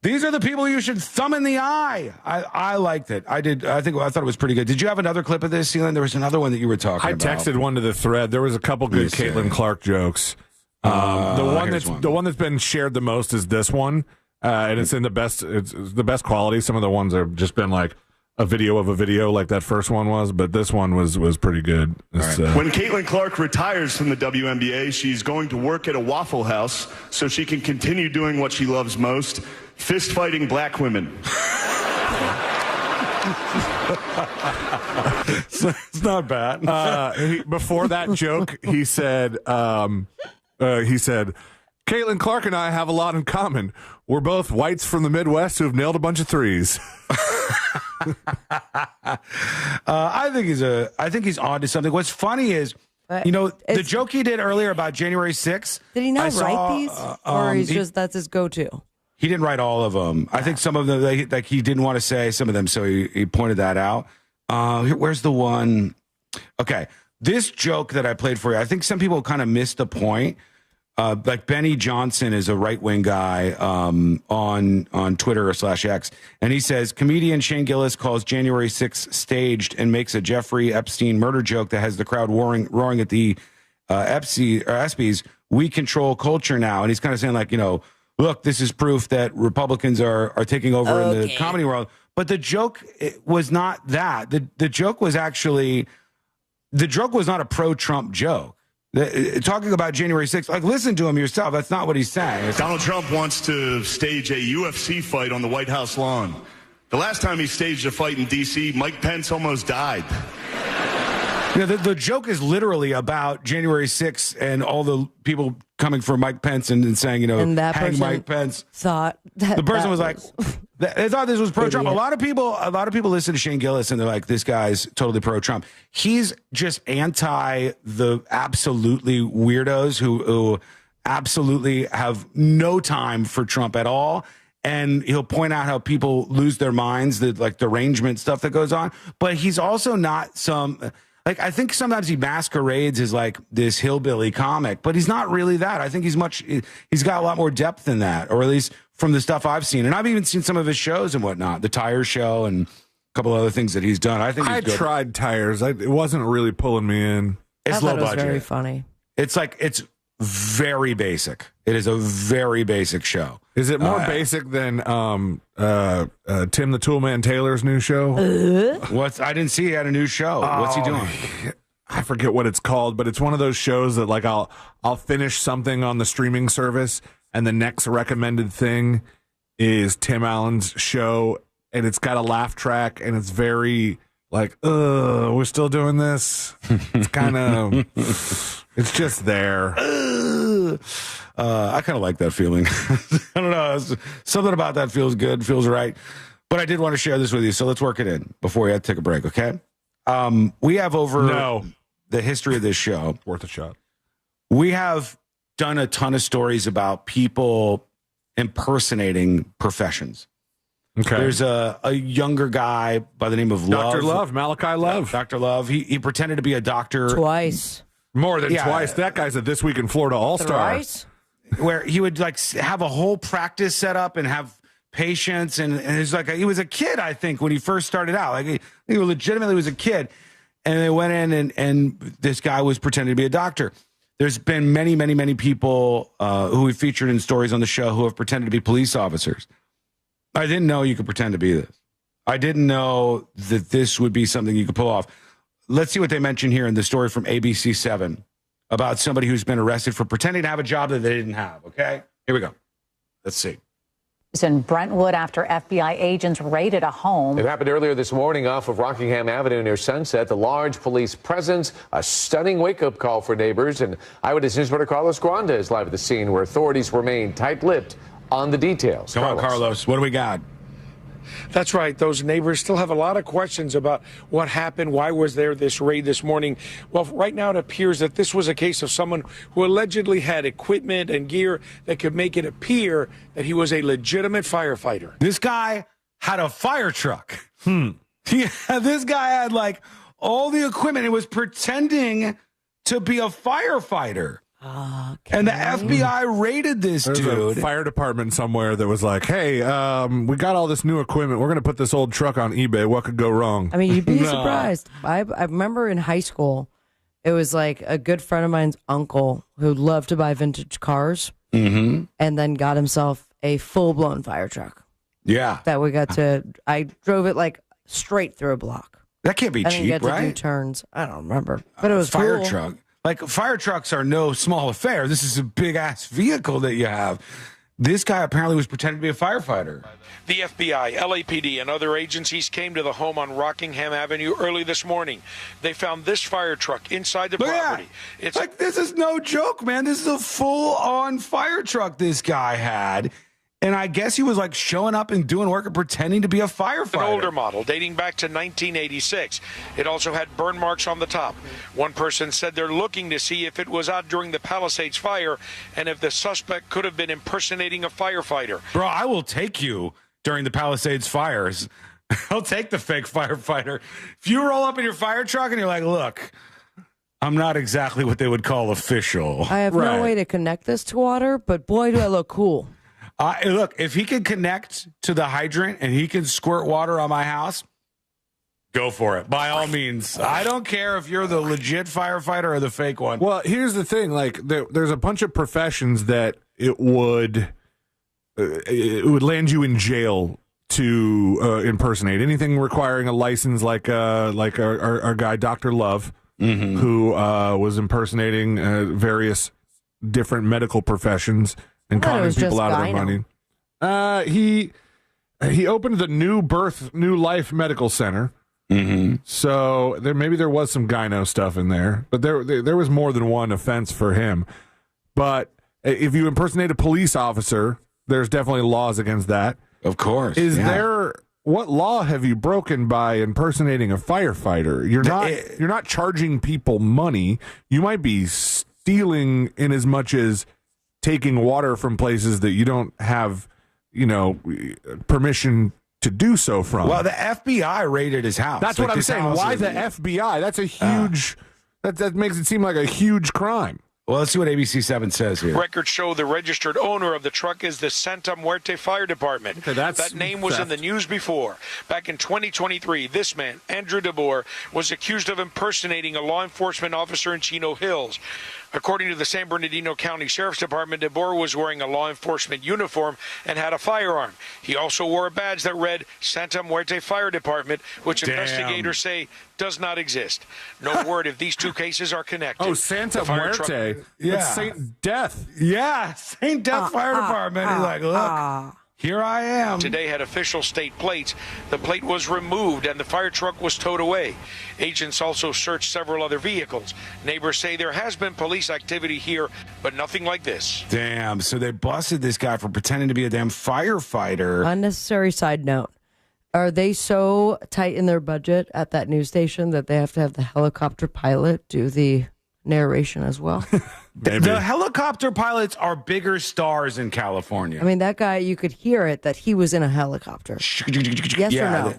These are the people you should thumb in the eye. I liked it. I thought it was pretty good. Did you have another clip of this, Sealand? There was another one that you were talking about. I texted one to the thread. There was a couple good Caitlin Clark jokes. The one that's been shared the most is this one, and it's in the best. It's the best quality. Some of the ones have just been like a video of a video, like that first one was, but this one was pretty good. When Caitlin Clark retires from the WNBA, she's going to work at a Waffle House so she can continue doing what she loves most: fist fighting black women. It's not bad. Before that joke, he said, Caitlin Clark and I have a lot in common. We're both whites from the Midwest who have nailed a bunch of threes. I think he's on to something. What's funny is, the joke he did earlier about January 6th. Did he not write these, or that's his go-to? He didn't write all of them. I think some of them, like he didn't want to say some of them, so he pointed that out. Where's the one? Okay, this joke that I played for you, I think some people kind of missed the point. Like Benny Johnson is a right-wing guy on Twitter /X, and he says comedian Shane Gillis calls January 6th staged and makes a Jeffrey Epstein murder joke that has the crowd roaring at the Espys. We control culture now, and he's kind of saying like, look, this is proof that Republicans are taking over in the comedy world. But the joke was not that. The joke was actually not a pro-Trump joke. Talking about January 6th, like, listen to him yourself. That's not what he's saying. Donald Trump wants to stage a UFC fight on the White House lawn. The last time he staged a fight in D.C., Mike Pence almost died. The joke is literally about January 6th and all the people coming for Mike Pence and saying, and that hang person Mike Pence. Thought that the person was like, they thought this was pro-Trump. A lot of people listen to Shane Gillis and they're like, this guy's totally pro-Trump. He's just anti the absolutely weirdos who absolutely have no time for Trump at all. And he'll point out how people lose their minds, the like derangement stuff that goes on. But he's also not like, I think sometimes he masquerades as like this hillbilly comic, but he's not really that. I think he's got a lot more depth than that, or at least from the stuff I've seen. And I've even seen some of his shows and whatnot, the Tire Show and a couple other things that he's done. I think he's good. Tried Tires. It wasn't really pulling me in. It's low budget. Very funny. It's very basic. It is a very basic show. Is it more basic than Tim the Toolman Taylor's new show? I didn't see he had a new show. What's he doing? I forget what it's called, but it's one of those shows that like I'll finish something on the streaming service and the next recommended thing is Tim Allen's show, and it's got a laugh track and it's very like, we're still doing this. It's kind of it's just there. I kind of like that feeling. I don't know. Something about that feels good, feels right. But I did want to share this with you, so let's work it in before we have to take a break, okay? We have over the history of this show. Worth a shot. We have done a ton of stories about people impersonating professions. Okay. There's a younger guy by the name of Love. Dr. Love, Malachi Love. Dr. Love. He pretended to be a doctor. Twice. More than twice. That guy's a This Week in Florida All-Star. Where he would like have a whole practice set up and have patients, and it's like he was a kid, I think, when he first started out. Like he legitimately was a kid, and they went in and this guy was pretending to be a doctor. There's been many people who we've featured in stories on the show who have pretended to be police officers. I didn't know you could pretend to be this. I didn't know that this would be something you could pull off. Let's see what they mention here in the story from ABC7 about somebody who's been arrested for pretending to have a job that they didn't have. Okay, here we go. Let's see. In Brentwood after FBI agents raided a home. It happened earlier this morning off of Rockingham Avenue near Sunset. The large police presence, a stunning wake-up call for neighbors. And Eyewitness News reporter Carlos Granda is live at the scene where authorities remain tight-lipped on the details. Come on, Carlos. What do we got? That's right. Those neighbors still have a lot of questions about what happened. Why was there this raid this morning? Well, right now it appears that this was a case of someone who allegedly had equipment and gear that could make it appear that he was a legitimate firefighter. This guy had a fire truck. This guy had like all the equipment. He was pretending to be a firefighter. Okay. And the FBI raided this There's dude. a fire department somewhere that was like, hey, we got all this new equipment. We're going to put this old truck on eBay. What could go wrong? I mean, you'd be surprised. I remember in high school, it was like a good friend of mine's uncle who loved to buy vintage cars and then got himself a full-blown fire truck. Yeah. That we got to, I drove it like straight through a block. That can't be I didn't cheap, get to do right? turns. I don't remember. But it was fire cool. truck. Like, fire trucks are no small affair. This is a big-ass vehicle that you have. This guy apparently was pretending to be a firefighter. The FBI, LAPD, and other agencies came to the home on Rockingham Avenue early this morning. They found this fire truck inside the property. It's like, this is no joke, man. This is a full-on fire truck this guy had. And I guess he was like showing up and doing work and pretending to be a firefighter. An older model dating back to 1986. It also had burn marks on the top. One person said they're looking to see if it was out during the Palisades fire and if the suspect could have been impersonating a firefighter. Bro, I will take you during the Palisades fires. I'll take the fake firefighter. If you roll up in your fire truck and you're like, look, I'm not exactly what they would call official. I have no way to connect this to water, but boy, do I look cool. Look, if he can connect to the hydrant and he can squirt water on my house, go for it. By all means. I don't care if you're the legit firefighter or the fake one. Well, here's the thing. Like, there's a bunch of professions that it would land you in jail to impersonate. Anything requiring a license, like our guy, Dr. Love, who was impersonating various different medical professions and conning people out of their money. He opened the New Life Medical Center. So maybe there was some gyno stuff in there, but there was more than one offense for him. But if you impersonate a police officer, there's definitely laws against that. Of course. What law have you broken by impersonating a firefighter? You're not charging people money. You might be stealing in as much as taking water from places that you don't have, permission to do so from. Well, the FBI raided his house. That's what I'm saying. Why the FBI? That's a huge. That makes it seem like a huge crime. Well, let's see what ABC7 says here. Records show the registered owner of the truck is the Santa Muerte Fire Department. Okay, that name was in the news before. Back in 2023, this man, Andrew DeBoer, was accused of impersonating a law enforcement officer in Chino Hills. According to the San Bernardino County Sheriff's Department, DeBoer was wearing a law enforcement uniform and had a firearm. He also wore a badge that read Santa Muerte Fire Department, which investigators say does not exist. No word if these two cases are connected. Oh, Santa Muerte. That's Saint Death. Yeah, Saint Death Fire Department. He's like, look, here I am. Today had official state plates. The plate was removed and the fire truck was towed away. Agents also searched several other vehicles. Neighbors say there has been police activity here, but nothing like this. Damn, so they busted this guy for pretending to be a damn firefighter. Unnecessary side note. Are they so tight in their budget at that news station that they have to have the helicopter pilot do the narration as well? The helicopter pilots are bigger stars in California. I mean, that guy, you could hear it that he was in a helicopter. Yes or no?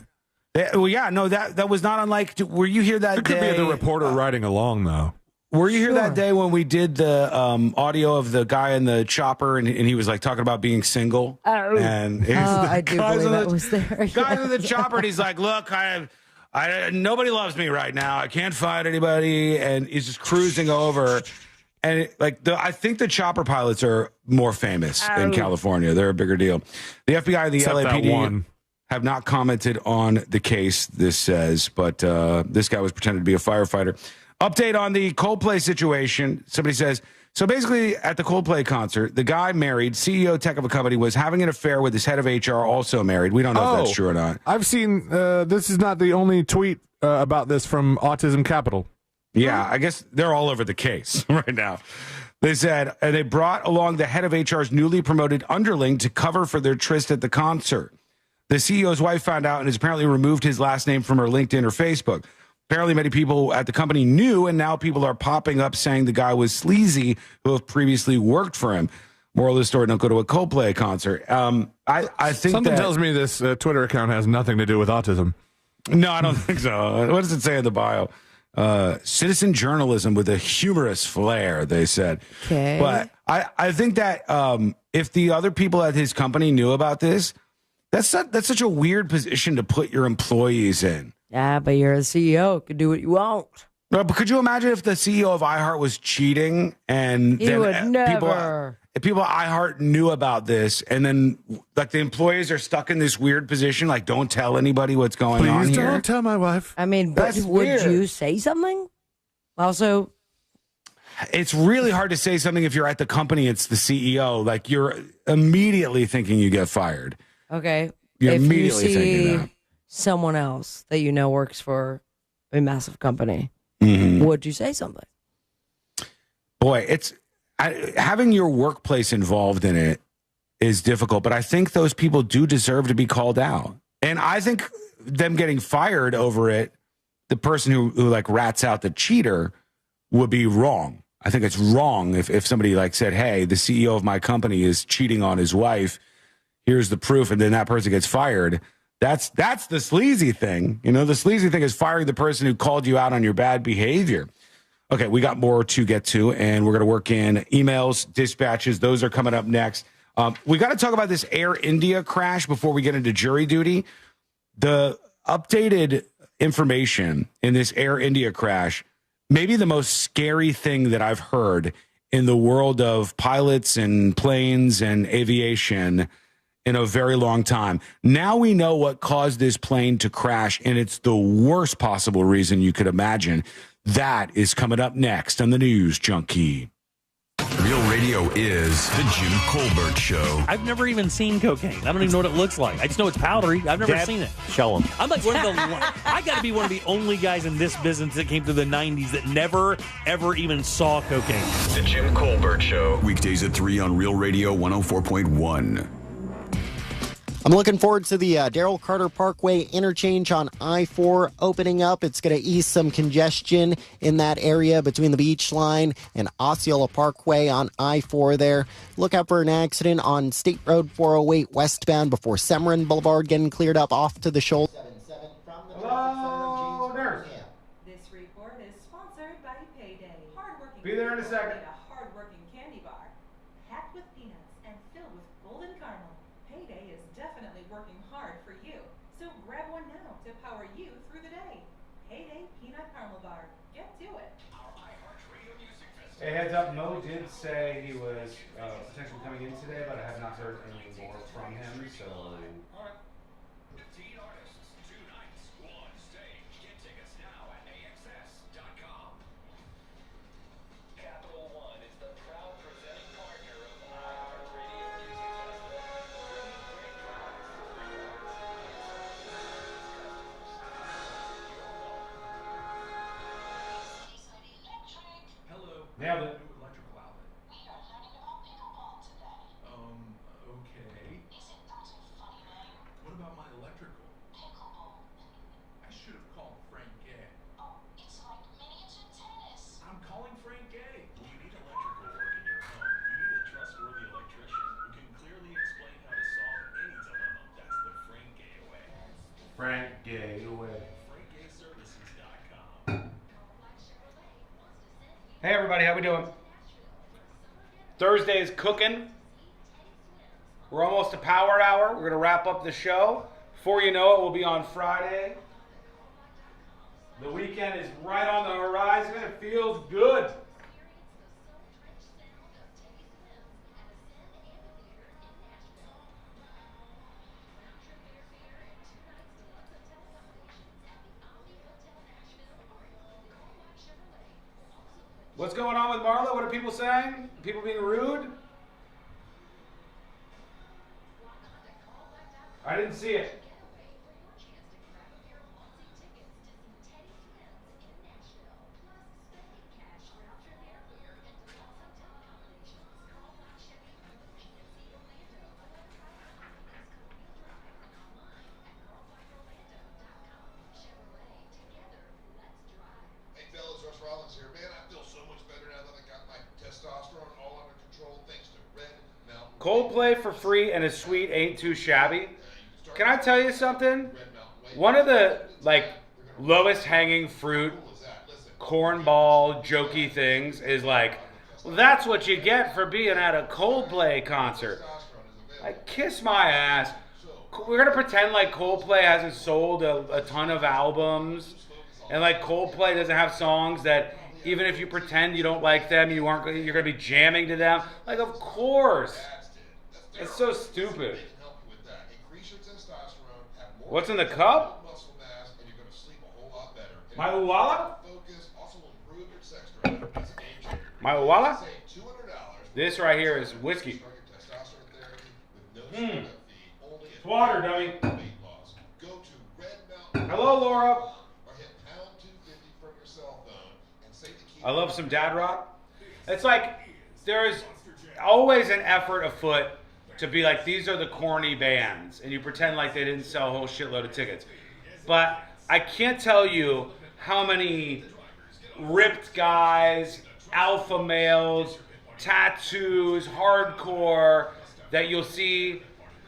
Well, yeah, no, that was not unlike. Were you hear that? It could be the reporter riding along, though. Were you here that day when we did the audio of the guy in the chopper and he was like talking about being single? And I do believe I was there. Guys in the chopper, and he's like, look, nobody loves me right now. I can't find anybody. And he's just cruising over. And I think the chopper pilots are more famous in California. They're a bigger deal. The FBI and the LAPD have not commented on the case, this says, but this guy was pretending to be a firefighter. Update on the Coldplay situation. Somebody says, so basically at the Coldplay concert, the guy married, CEO tech of a company, was having an affair with his head of HR, also married. We don't know if that's true or not. I've seen, this is not the only tweet about this from Autism Capital. Yeah, I guess they're all over the case right now. They said they brought along the head of HR's newly promoted underling to cover for their tryst at the concert. The CEO's wife found out and has apparently removed his last name from her LinkedIn or Facebook. Apparently, many people at the company knew, and now people are popping up saying the guy was sleazy who have previously worked for him. Moral of the story, don't go to a Coldplay concert. I think something tells me this Twitter account has nothing to do with autism. No, I don't think so. What does it say in the bio? Citizen journalism with a humorous flair, they said. Okay. But I think that if the other people at his company knew about this, that's such a weird position to put your employees in. Yeah, but you're a CEO. Could do what you want. No, but could you imagine if the CEO of iHeart was cheating and He would never. If people at iHeart knew about this and then like the employees are stuck in this weird position, like don't tell anybody what's going on Please here. don't tell my wife. I mean, but That's would weird. you say something? Also, it's really hard to say something if you're at the company, it's the CEO. Like you're immediately thinking you get fired. okay. You're if immediately you see thinking that. someone else that you know works for a massive company, would you say something? Boy, having your workplace involved in it is difficult, but I think those people do deserve to be called out. And I think them getting fired over it, the person who like rats out the cheater would be wrong. I think it's wrong if somebody like said, hey, the CEO of my company is cheating on his wife. Here's the proof. And then that person gets fired. That's the sleazy thing. You know, the sleazy thing is firing the person who called you out on your bad behavior. Okay, we got more to get to, and we're going to work in emails, dispatches. Those are coming up next. We got to talk about this Air India crash before we get into jury duty. The updated information in this Air India crash, maybe the most scary thing that I've heard in the world of pilots and planes and aviation in a very long time. Now we know what caused this plane to crash, and it's the worst possible reason you could imagine. That is coming up next on the News Junkie. Real Radio is the Jim Colbert Show. I've never even seen cocaine. I don't even know what it looks like. I just know it's powdery. I've never seen it. Show them. I'm like one of the. I got to be one of the only guys in this business that came through the '90s that never, ever even saw cocaine. The Jim Colbert Show. Weekdays at 3 on Real Radio 104.1. I'm looking forward to the Darrell Carter Parkway interchange on I-4 opening up. It's going to ease some congestion in that area between the Beach Line and Osceola Parkway on I-4 there. Look out for an accident on State Road 408 westbound before Severin Boulevard getting cleared up off to the shoulder. Hello, nurse. This report is sponsored by Payday. Hardworking. Be there in a second. A hardworking candy bar, packed with peanuts and filled with golden caramel. Payday is definitely working hard for you. So grab one now to power you through the day. Payday Peanut Caramel Bar. Get to it. Hey, heads up, Mo did say he was potentially coming in today, but I have not heard any more from him, so... Nailed it. Electrical outlet. We are learning about pickleball today. Okay. Isn't that a funny name? What about my electrical? Pickleball. I should have called Frank Gay. Oh, it's like miniature tennis. I'm calling Frank Gay. When you need electrical work in your home, you need a trustworthy electrician who can clearly explain how to solve any dilemma. That's the Frank Gay way. Frank Gay away. FrankGayServices.com. Hey everybody, how we doing? Thursday is cooking. We're almost to Power Hour. We're going to wrap up the show. Before you know it, we'll be on Friday. The weekend is right on the horizon. It feels good. What's going on with Marla? What are people saying? People being rude? I didn't see it. Coldplay for free and a suite ain't too shabby. Can I tell you something? One of the lowest hanging fruit cornball jokey things is well, that's what you get for being at a Coldplay concert. Kiss my ass. We're gonna pretend like Coldplay hasn't sold a ton of albums, and Coldplay doesn't have songs that even if you pretend you don't like them, you're gonna be jamming to them. Of course. It's so stupid. What's in the cup? My uwala? My uwala? This right here is whiskey. It's water, dummy. Hello, Laura. I love some dad rock. It's there's always an effort afoot to be these are the corny bands, and you pretend like they didn't sell a whole shitload of tickets. But I can't tell you how many ripped guys, alpha males, tattoos, hardcore that you'll see,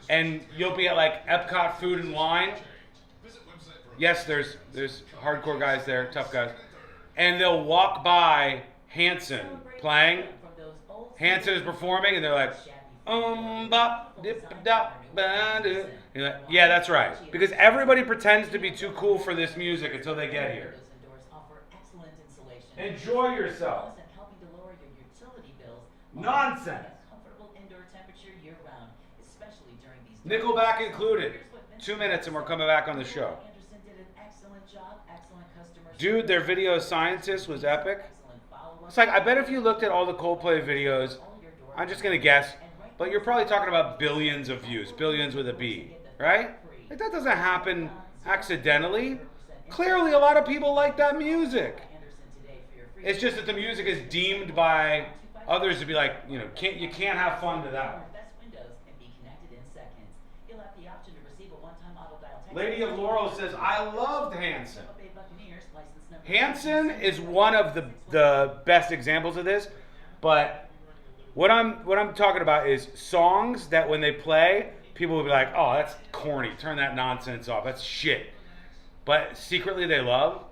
and you'll be at Epcot Food and Wine. Yes, there's hardcore guys there, tough guys. And they'll walk by Hanson playing. Hanson is performing, and they're like, bop, dip, dop, ba-do. Yeah, that's right. Because everybody pretends to be too cool for this music until they get here. Enjoy yourself. Nonsense. Nickelback included. 2 minutes and we're coming back on the show. Dude, their video Scientist was epic. It's I bet if you looked at all the Coldplay videos, I'm just going to guess, but you're probably talking about billions of views. Billions with a B, right? That doesn't happen accidentally. Clearly, a lot of people like that music. It's just that the music is deemed by others to be you can't have fun to that one. Lady of Laurel says, I loved Hanson. Hanson is one of the best examples of this, but what I'm talking about is songs that when they play, people will be like, oh, that's corny. Turn that nonsense off. That's shit. But secretly they love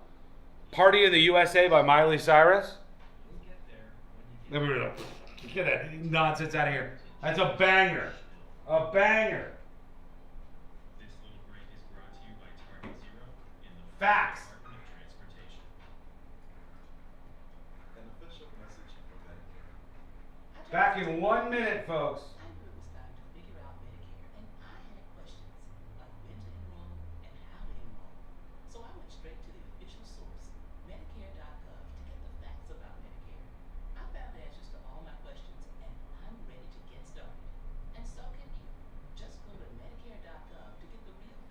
Party in the USA by Miley Cyrus. Get that nonsense out of here. That's a banger. A banger. Facts. Back in 1 minute, folks.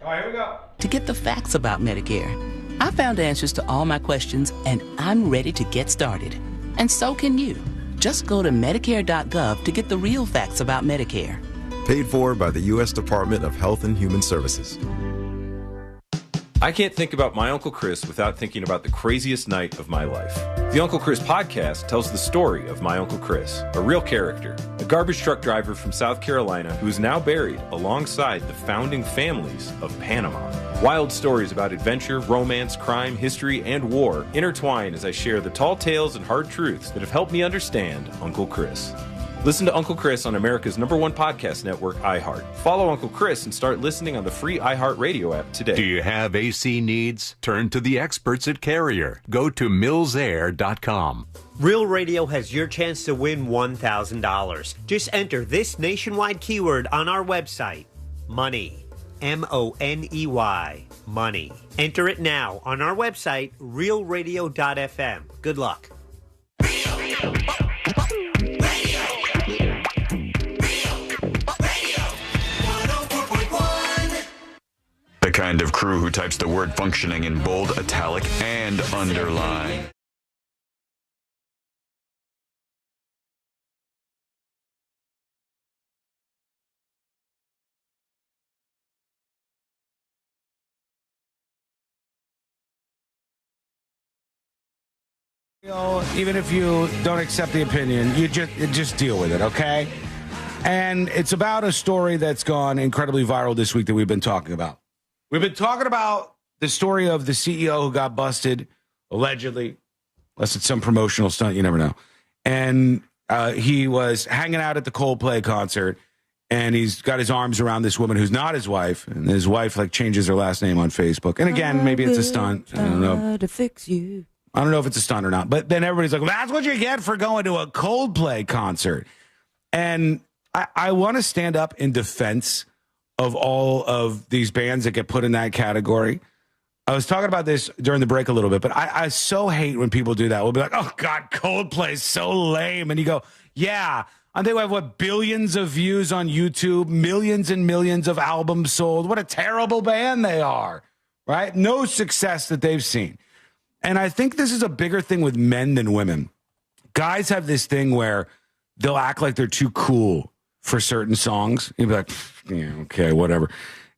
All right, here we go. To get the facts about Medicare. I found answers to all my questions, and I'm ready to get started. And so can you. Just go to Medicare.gov to get the real facts about Medicare. Paid for by the U.S. Department of Health and Human Services. I can't think about my Uncle Chris without thinking about the craziest night of my life. The Uncle Chris podcast tells the story of my Uncle Chris, a real character, a garbage truck driver from South Carolina who is now buried alongside the founding families of Panama. Wild stories about adventure, romance, crime, history, and war intertwine as I share the tall tales and hard truths that have helped me understand Uncle Chris. Listen to Uncle Chris on America's #1 podcast network, iHeart. Follow Uncle Chris and start listening on the free iHeart Radio app today. Do you have AC needs? Turn to the experts at Carrier. Go to millsair.com. Real Radio has your chance to win $1,000. Just enter this nationwide keyword on our website, money. MONEY. Money. Enter it now on our website, realradio.fm. Good luck. The kind of crew who types the word functioning in bold, italic, and underline. Even if you don't accept the opinion, you just deal with it, okay? And it's about a story that's gone incredibly viral this week that we've been talking about. We've been talking about the story of the CEO who got busted, allegedly, unless it's some promotional stunt, you never know. And he was hanging out at the Coldplay concert, and he's got his arms around this woman who's not his wife, and his wife like changes her last name on Facebook. And again, maybe it's a stunt. I don't know. To fix you. I don't know if it's a stunt or not, but then everybody's like, well, that's what you get for going to a Coldplay concert. And I want to stand up in defense of all of these bands that get put in that category. I was talking about this during the break a little bit, but I so hate when people do that. We'll be like, oh, God, Coldplay's so lame. And you go, yeah, I think we have, what, billions of views on YouTube, millions and millions of albums sold. What a terrible band they are, right? No success that they've seen. And I think this is a bigger thing with men than women. Guys have this thing where they'll act like they're too cool for certain songs. You'd be like, yeah, okay, whatever.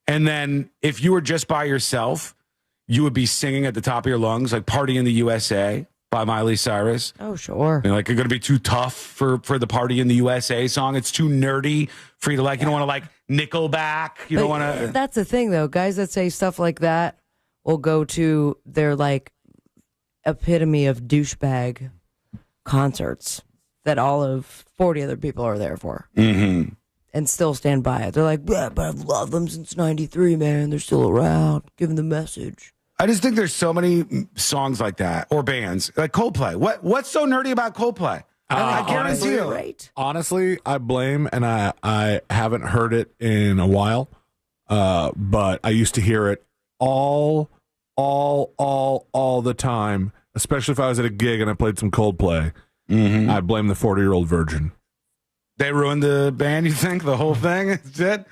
And then if you were just by yourself, you would be singing at the top of your lungs, like Party in the USA by Miley Cyrus. Oh, sure. You're like, you're going to be too tough for the Party in the USA song. It's too nerdy for you to like. You don't want to like Nickelback. You don't want to. That's the thing, though. Guys that say stuff like that will go to their like epitome of douchebag concerts that all of 40 other people are there for. Mm-hmm. And still stand by it. They're like, yeah, but I've loved them since 93, man. They're still around. Giving the message. I just think there's so many songs like that, or bands like Coldplay. What's so nerdy about Coldplay? I guarantee you. Right. Honestly, I blame, and I haven't heard it in a while, but I used to hear it all the time, especially if I was at a gig and I played some Coldplay. Mm-hmm. I blame the 40-year-old virgin. They ruined the band, you think? The whole thing? Is it?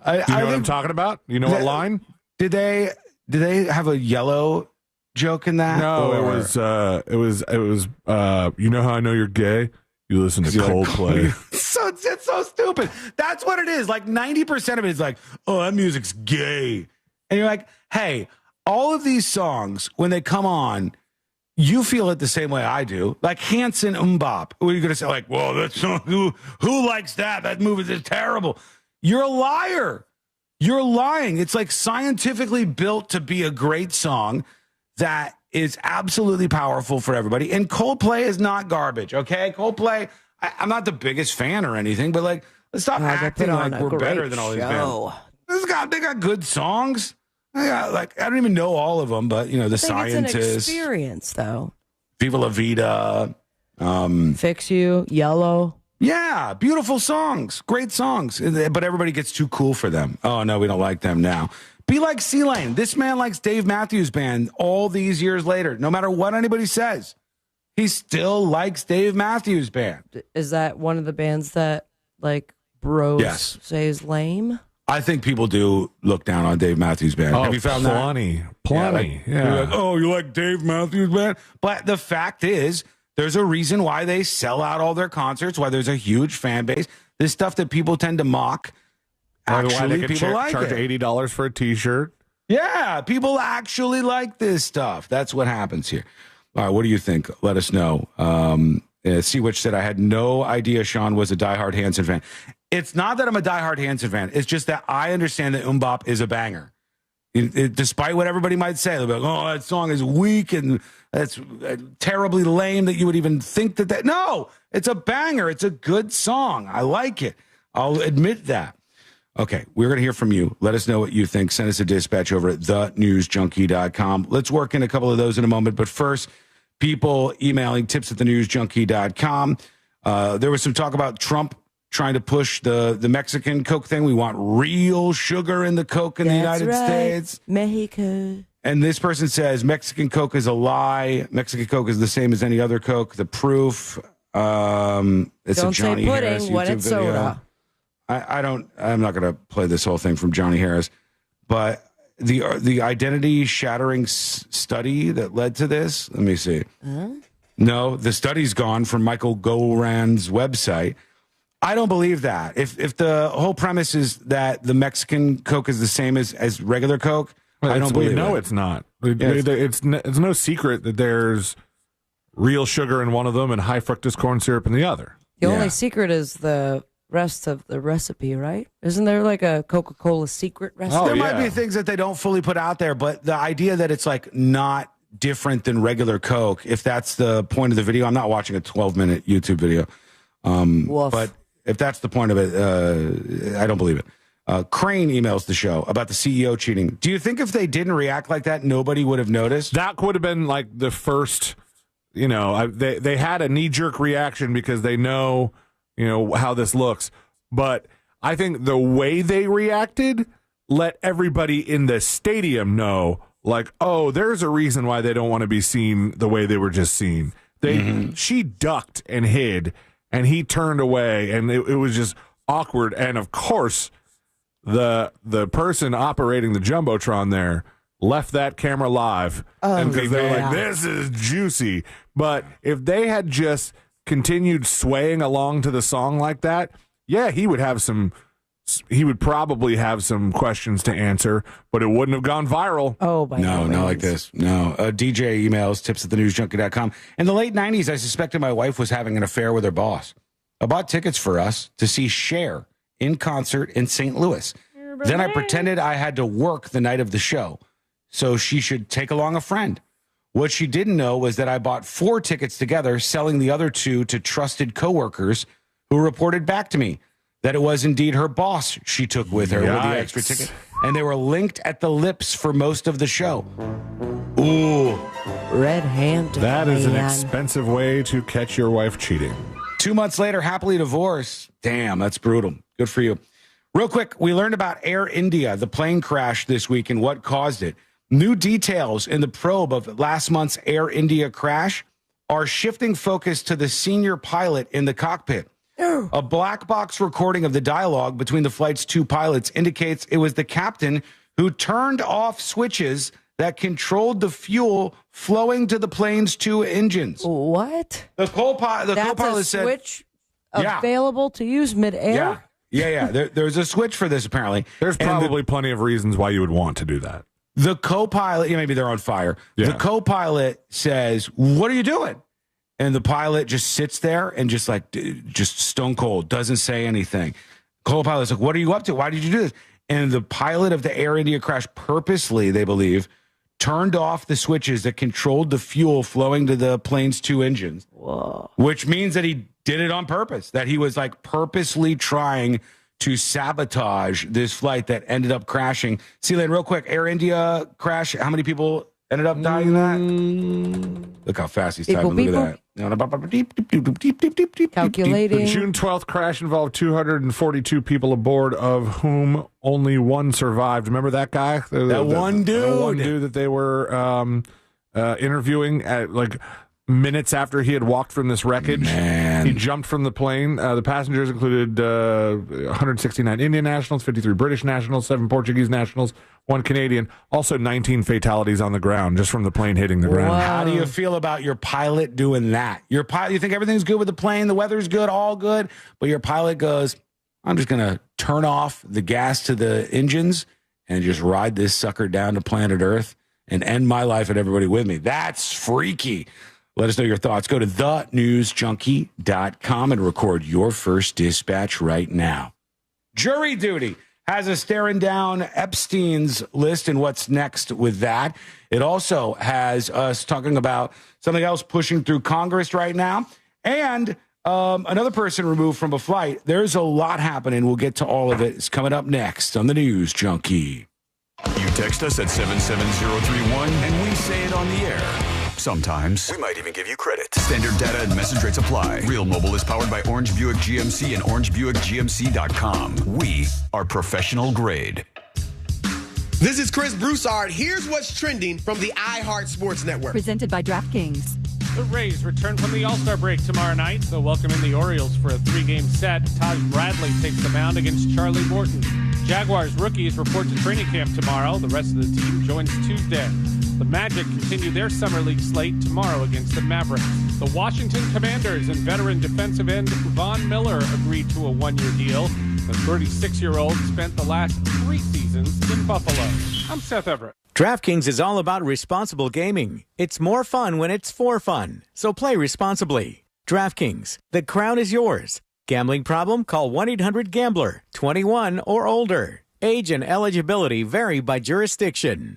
You know what I'm talking about? You know what line? Did they have a yellow joke in that? No, or? it was you know how I know you're gay? You listen to Coldplay. It's so stupid. That's what it is. Like 90% of it is like, oh, that music's gay. And you're like, hey, all of these songs, when they come on, you feel it the same way I do. Like Hanson Mbop. What are you going to say? Like, well, that song, who likes that? That movie is terrible. You're a liar. You're lying. It's like scientifically built to be a great song that is absolutely powerful for everybody. And Coldplay is not garbage, okay? Coldplay, I'm not the biggest fan or anything, but like, let's stop acting like we're better than all these bands. They got good songs. I don't even know all of them, but you know, the Scientists, it's an experience, though. Viva La Vida, Fix You, Yellow. Yeah, beautiful songs, great songs, but everybody gets too cool for them. Oh no, we don't like them now. Be like C-Lane. This man likes Dave Matthews Band all these years later. No matter what anybody says, he still likes Dave Matthews Band. Is that one of the bands that like bros say is lame? I think people do look down on Dave Matthews Band. Oh, have you found plenty. Yeah. You're like, oh, you like Dave Matthews Band? But the fact is, there's a reason why they sell out all their concerts, why there's a huge fan base. This stuff that people tend to mock, actually, people like charge it. $80 for a T-shirt. Yeah, people actually like this stuff. That's what happens here. All right, what do you think? Let us know. See Which said, I had no idea Sean was a diehard Hanson fan. It's not that I'm a diehard Hanson fan. It's just that I understand that Mbop is a banger. Despite what everybody might say, they'll be like, oh, that song is weak and that's terribly lame that you would even think that. No, it's a banger. It's a good song. I like it. I'll admit that. Okay, we're going to hear from you. Let us know what you think. Send us a dispatch over at thenewsjunkie.com. Let's work in a couple of those in a moment. But first, people emailing tips@thenewsjunkie.com. There was some talk about Trump trying to push the Mexican Coke thing. We want real sugar in the Coke in the United States. Mexico. And this person says Mexican Coke is a lie. Mexican Coke is the same as any other Coke. The proof, it's Don't a Johnny say pudding Harris YouTube when it's video. soda. I'm not going to play this whole thing from Johnny Harris, but the identity shattering study that led to this, let me see. No, the study's gone from Michael Goran's website. I don't believe that. If the whole premise is that the Mexican Coke is the same as regular Coke, I don't believe it. No, it's not. It's no secret that there's real sugar in one of them and high fructose corn syrup in the other. The only secret is the rest of the recipe, right? Isn't there like a Coca-Cola secret recipe? There might be things that they don't fully put out there, but the idea that it's like not different than regular Coke, if that's the point of the video, I'm not watching a 12-minute YouTube video. But if that's the point of it, I don't believe it. Crane emails the show about the CEO cheating. Do you think if they didn't react like that, nobody would have noticed? That would have been like the first, they had a knee-jerk reaction because they know, how this looks. But I think the way they reacted let everybody in the stadium know, like, oh, there's a reason why they don't want to be seen the way they were just seen. She ducked and hid, and he turned away, and it was just awkward. And of course, the person operating the Jumbotron there left that camera live because they're like, this is juicy. But if they had just continued swaying along to the song like that, he would probably have some questions to answer, but it wouldn't have gone viral. No, not like this. No. DJ emails tips@thenewsjunkie.com. In the late 90s, I suspected my wife was having an affair with her boss. I bought tickets for us to see Cher in concert in St. Louis. Then I pretended I had to work the night of the show, so she should take along a friend. What she didn't know was that I bought 4 tickets together, selling the other 2 to trusted coworkers who reported back to me that it was indeed her boss she took with her with the extra ticket. And they were linked at the lips for most of the show. Ooh. Red hand. That is an expensive way to catch your wife cheating. 2 months later, happily divorced. Damn, that's brutal. Good for you. Real quick, we learned about Air India, the plane crash this week, and what caused it. New details in the probe of last month's Air India crash are shifting focus to the senior pilot in the cockpit. A black box recording of the dialogue between the flight's 2 pilots indicates it was the captain who turned off switches that controlled the fuel flowing to the plane's 2 engines. What? The co-pilot said, switch available to use midair? Yeah. There's a switch for this, apparently. There's probably plenty of reasons why you would want to do that. The co-pilot, maybe they're on fire. Yeah. The co-pilot says, what are you doing? And the pilot just sits there and just stone cold, doesn't say anything. Co-pilot's like, what are you up to? Why did you do this? And the pilot of the Air India crash purposely, they believe, turned off the switches that controlled the fuel flowing to the plane's 2 engines. Whoa. Which means that he did it on purpose, that he was like purposely trying to sabotage this flight that ended up crashing. C-Lane, real quick, Air India crash, how many people ended up dying in that? Look how fast he's typing. Look at that. Calculating. The June 12th crash involved 242 people aboard, of whom only 1 survived. Remember that guy? That one dude. The one dude that they were interviewing at minutes after he had walked from this wreckage. Man. He jumped from the plane. The passengers included 169 Indian nationals, 53 British nationals, 7 Portuguese nationals, 1 Canadian. Also 19 fatalities on the ground just from the plane hitting the ground. Wow. How do you feel about your pilot doing that? Your pilot, you think everything's good with the plane, the weather's good, all good, but your pilot goes, I'm just going to turn off the gas to the engines and just ride this sucker down to planet Earth and end my life and everybody with me. That's freaky. Let us know your thoughts. Go to thenewsjunkie.com and record your first dispatch right now. Jury duty has us staring down Epstein's list and what's next with that. It also has us talking about something else pushing through Congress right now. And another person removed from a flight. There's a lot happening. We'll get to all of it. It's coming up next on the News Junkie. You text us at 77031 and we say it on the air. Sometimes. We might even give you credit. Standard data and message rates apply. Real Mobile is powered by Orange Buick GMC and OrangeBuickGMC.com. We are professional grade. This is Chris Broussard. Here's what's trending from the iHeart Sports Network. Presented by DraftKings. The Rays return from the All-Star break tomorrow night. They'll welcome in the Orioles for a 3-game set. Taj Bradley takes the mound against Charlie Morton. Jaguars rookies report to training camp tomorrow. The rest of the team joins Tuesday. The Magic continue their summer league slate tomorrow against the Mavericks. The Washington Commanders and veteran defensive end Von Miller agreed to a 1-year deal. The 36-year-old spent the last 3 seasons in Buffalo. I'm Seth Everett. DraftKings is all about responsible gaming. It's more fun when it's for fun. So play responsibly. DraftKings, the crown is yours. Gambling problem? Call 1-800-GAMBLER. 21 or older. Age and eligibility vary by jurisdiction.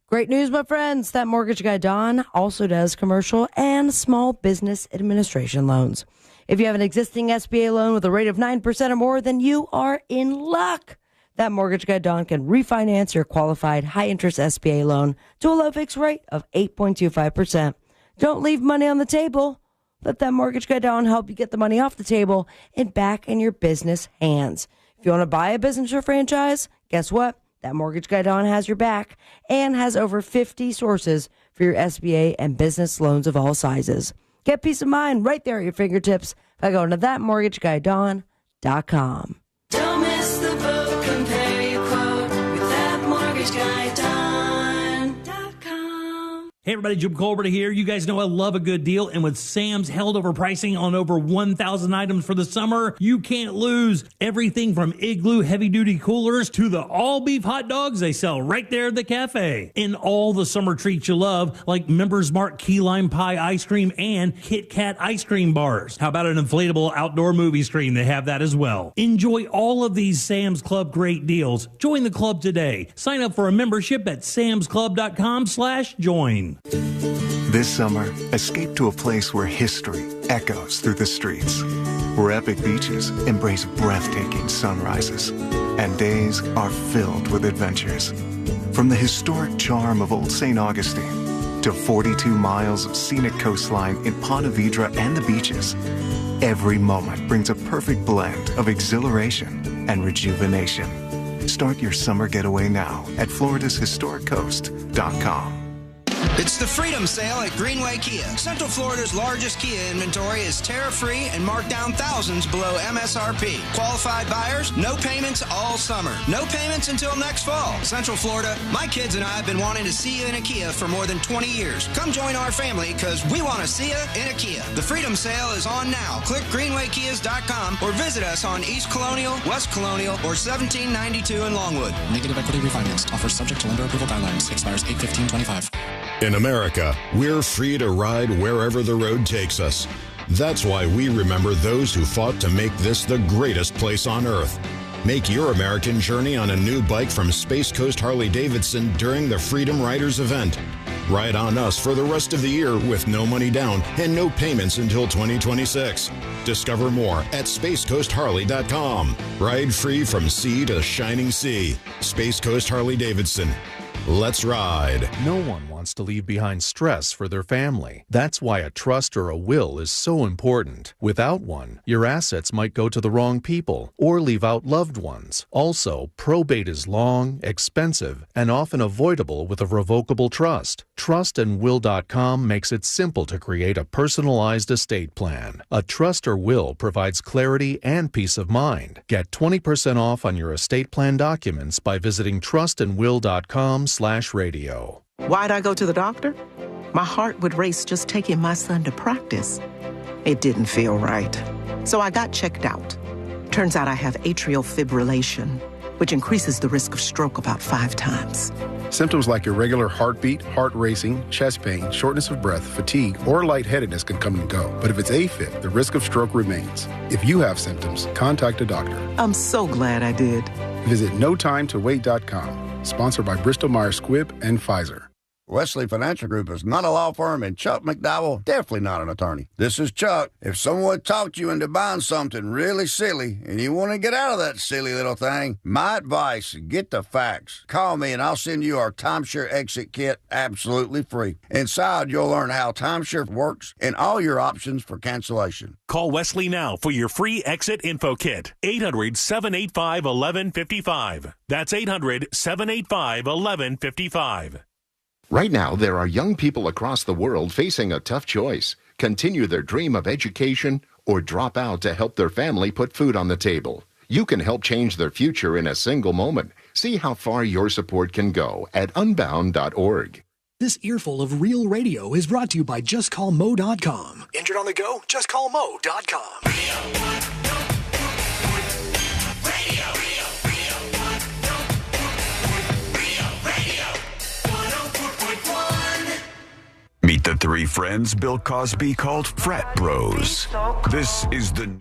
Great news, my friends. That mortgage guy, Don, also does commercial and small business administration loans. If you have an existing SBA loan with a rate of 9% or more, then you are in luck. That mortgage guy, Don, can refinance your qualified high-interest SBA loan to a low fixed rate of 8.25%. Don't leave money on the table. Let that mortgage guy, Don, help you get the money off the table and back in your business hands. If you want to buy a business or franchise, guess what? That mortgage guy, Don, has your back and has over 50 sources for your SBA and business loans of all sizes. Get peace of mind right there at your fingertips by going to thatmortgageguydon.com. Don't miss the boat, compare your quote with thatmortgageguydon.com. Hey everybody, Jim Colbert here. You guys know I love a good deal, and with Sam's held over pricing on over 1,000 items for the summer, you can't lose. Everything from Igloo heavy-duty coolers to the all-beef hot dogs they sell right there at the cafe. And all the summer treats you love, like Members Mark key lime pie ice cream and Kit Kat ice cream bars. How about an inflatable outdoor movie screen? They have that as well. Enjoy all of these Sam's Club great deals. Join the club today. Sign up for a membership at samsclub.com/join. This summer, escape to a place where history echoes through the streets, where epic beaches embrace breathtaking sunrises, and days are filled with adventures. From the historic charm of Old St. Augustine to 42 miles of scenic coastline in Ponte Vedra and the beaches, every moment brings a perfect blend of exhilaration and rejuvenation. Start your summer getaway now at floridashistoriccoast.com. It's the Freedom Sale at Greenway Kia. Central Florida's largest Kia inventory is tariff-free and marked down thousands below MSRP. Qualified buyers, no payments all summer. No payments until next fall. Central Florida, my kids and I have been wanting to see you in a Kia for more than 20 years. Come join our family because we want to see you in a Kia. The Freedom Sale is on now. Click greenwaykias.com or visit us on East Colonial, West Colonial, or 1792 in Longwood. Negative equity refinanced. Offers subject to lender approval guidelines. Expires 8/15/25. In America, we're free to ride wherever the road takes us. That's why we remember those who fought to make this the greatest place on earth. Make your American journey on a new bike from Space Coast Harley-Davidson during the Freedom Riders event. Ride on us for the rest of the year with no money down and no payments until 2026. Discover more at spacecoastharley.com. Ride free from sea to shining sea. Space Coast Harley-Davidson. Let's ride. No one wants to leave behind stress for their family. That's why a trust or a will is so important. Without one, your assets might go to the wrong people or leave out loved ones. Also, probate is long, expensive, and often avoidable with a revocable trust. Trustandwill.com makes it simple to create a personalized estate plan. A trust or will provides clarity and peace of mind. Get 20% off on your estate plan documents by visiting trustandwill.com/radio. Why'd I go to the doctor? My heart would race just taking my son to practice. It didn't feel right. So I got checked out. Turns out I have atrial fibrillation. which increases the risk of stroke about 5 times. Symptoms like irregular heartbeat, heart racing, chest pain, shortness of breath, fatigue, or lightheadedness can come and go. But if it's AFib, the risk of stroke remains. If you have symptoms, contact a doctor. I'm so glad I did. Visit notimetowait.com. Sponsored by Bristol-Myers Squibb and Pfizer. Wesley Financial Group is not a law firm, and Chuck McDowell definitely not an attorney. This is Chuck. If someone talked you into buying something really silly and you want to get out of that silly little thing, my advice, get the facts. Call me and I'll send you our timeshare exit kit absolutely free. Inside, you'll learn how timeshare works and all your options for cancellation. Call Wesley now for your free exit info kit. 800-785-1155. That's 800-785-1155. Right now, there are young people across the world facing a tough choice. Continue their dream of education or drop out to help their family put food on the table. You can help change their future in a single moment. See how far your support can go at unbound.org. This earful of real radio is brought to you by JustCallMo.com. Injured on the go? JustCallMo.com. Meet the three friends Bill Cosby called frat bros. This is the...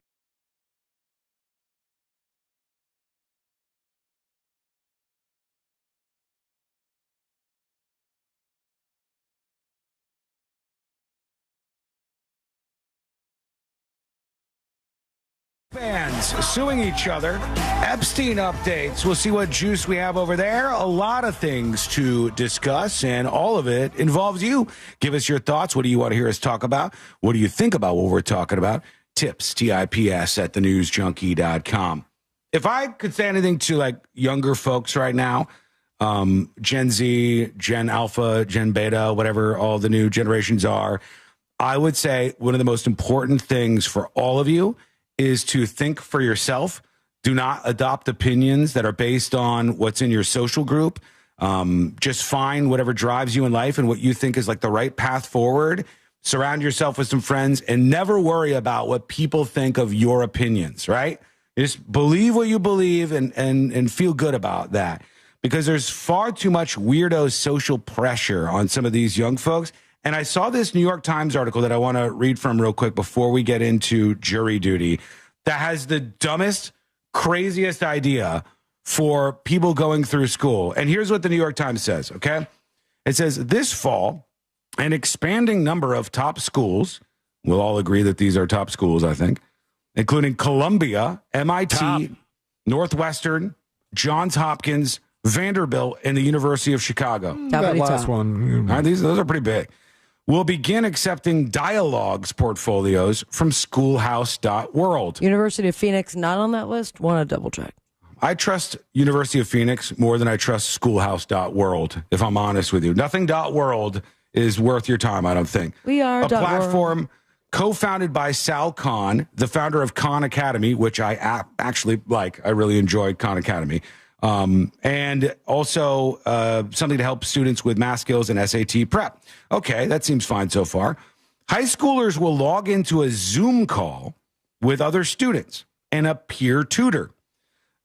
Fans suing each other. Epstein updates. We'll see what juice we have over there. A lot of things to discuss, and all of it involves you. Give us your thoughts. What do you want to hear us talk about? What do you think about what we're talking about? Tips, TIPS, at thenewsjunkie.com. If I could say anything to like younger folks right now, Gen Z, Gen Alpha, Gen Beta, whatever all the new generations are, I would say one of the most important things for all of you is to think for yourself. Do not adopt opinions that are based on what's in your social group. Just find whatever drives you in life and what you think is like the right path forward. Surround yourself with some friends and never worry about what people think of your opinions, right? Just believe what you believe and feel good about that, because there's far too much weirdo social pressure on some of these young folks. And I saw this New York Times article that I want to read from real quick before we get into jury duty that has the dumbest, craziest idea for people going through school. And here's what the New York Times says, okay? It says, this fall, an expanding number of top schools, we'll all agree that these are top schools, I think, including Columbia, MIT, Northwestern, Johns Hopkins, Vanderbilt, and the University of Chicago. That last one. Those are pretty big. Will begin accepting dialogues portfolios from Schoolhouse.world. University of Phoenix not on that list? Want to double check. I trust University of Phoenix more than I trust Schoolhouse.world, if I'm honest with you. Nothing .world is worth your time, I don't think. We are a platform co-founded by Sal Khan, the founder of Khan Academy, which I actually like. I really enjoy Khan Academy. And also something to help students with math skills and SAT prep. Okay, that seems fine so far. High schoolers will log into a Zoom call with other students and a peer tutor.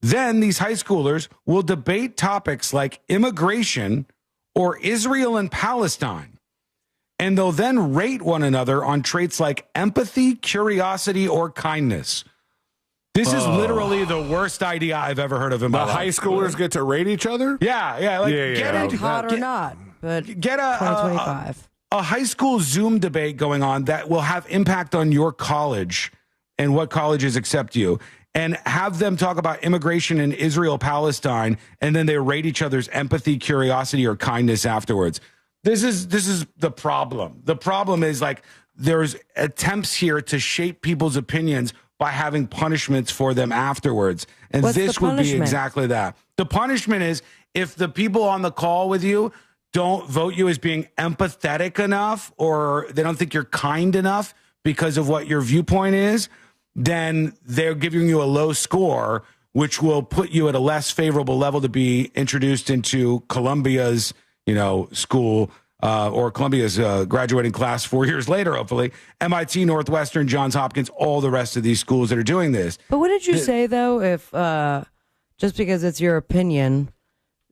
Then these high schoolers will debate topics like immigration or Israel and Palestine. And they'll then rate one another on traits like empathy, curiosity, or kindness. This is literally the worst idea I've ever heard of in my life. The high schoolers get to rate each other? Yeah. Like, get into hot or not, but get a 2025. A high school Zoom debate going on that will have impact on your college and what colleges accept you, and have them talk about immigration in Israel, Palestine, and then they rate each other's empathy, curiosity, or kindness afterwards. This is the problem. The problem is like there's attempts here to shape people's opinions by having punishments for them afterwards. And this would be exactly that. The punishment is if the people on the call with you don't vote you as being empathetic enough, or they don't think you're kind enough because of what your viewpoint is, then they're giving you a low score, which will put you at a less favorable level to be introduced into Columbia's, school, or Columbia's graduating class 4 years later, hopefully. MIT, Northwestern, Johns Hopkins, all the rest of these schools that are doing this. But what did you say, though, if just because it's your opinion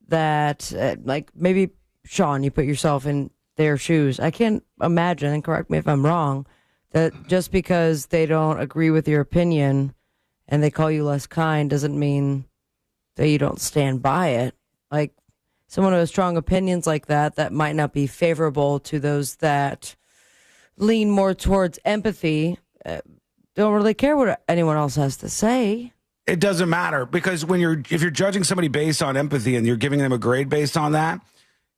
that, like maybe, Sean, you put yourself in their shoes. I can't imagine, and correct me if I'm wrong, that just because they don't agree with your opinion and they call you less kind doesn't mean that you don't stand by it. Like someone who has strong opinions like that might not be favorable to those that lean more towards empathy, don't really care what anyone else has to say. It doesn't matter, because if you're judging somebody based on empathy and you're giving them a grade based on that,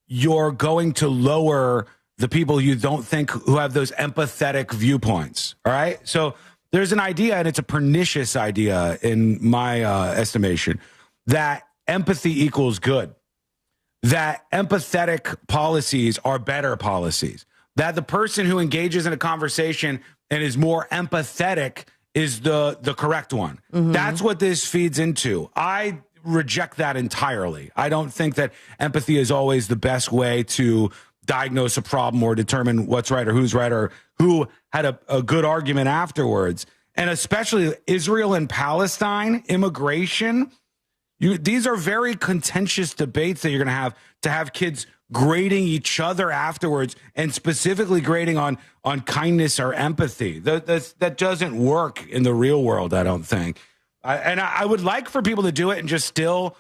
you're going to lower the people you don't think who have those empathetic viewpoints. All right. So there's an idea, and it's a pernicious idea in my estimation, that empathy equals good, that empathetic policies are better policies, that the person who engages in a conversation and is more empathetic is the correct one. Mm-hmm. That's what this feeds into. I reject that entirely. I don't think that empathy is always the best way to diagnose a problem or determine what's right or who's right or who had a good argument afterwards. And especially Israel and Palestine, immigration. These are very contentious debates that you're going to have kids grading each other afterwards, and specifically grading on kindness or empathy. That doesn't work in the real world, I don't think. I would like for people to do it and just still,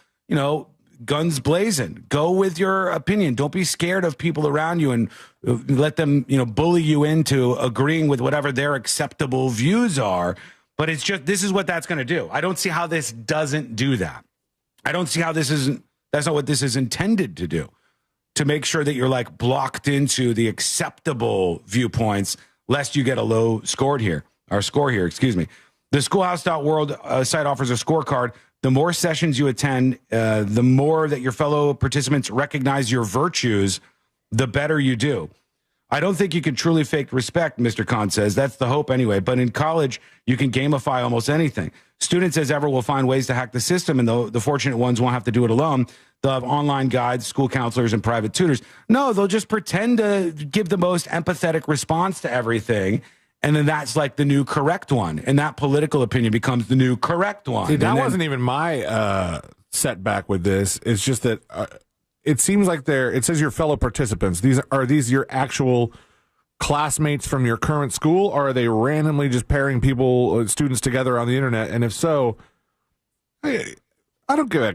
guns blazing. Go with your opinion. Don't be scared of people around you and let them, bully you into agreeing with whatever their acceptable views are. But it's just, this is what that's going to do. I don't see how this doesn't do that. I don't see how that's not what this is intended to do, to make sure that you're like blocked into the acceptable viewpoints, lest you get a low score here. The Schoolhouse.world site offers a scorecard. The more sessions you attend, the more that your fellow participants recognize your virtues, the better you do. I don't think you can truly fake respect, Mr. Khan says. That's the hope anyway. But in college, you can gamify almost anything. Students, as ever, will find ways to hack the system, and the fortunate ones won't have to do it alone. They'll have online guides, school counselors, and private tutors. No, they'll just pretend to give the most empathetic response to everything, and then that's like the new correct one. And that political opinion becomes the new correct one. See, that wasn't even my setback with this. It's just that it seems like it says your fellow participants. Are these your actual classmates from your current school, or are they randomly just pairing students together on the internet? And if so, I don't give a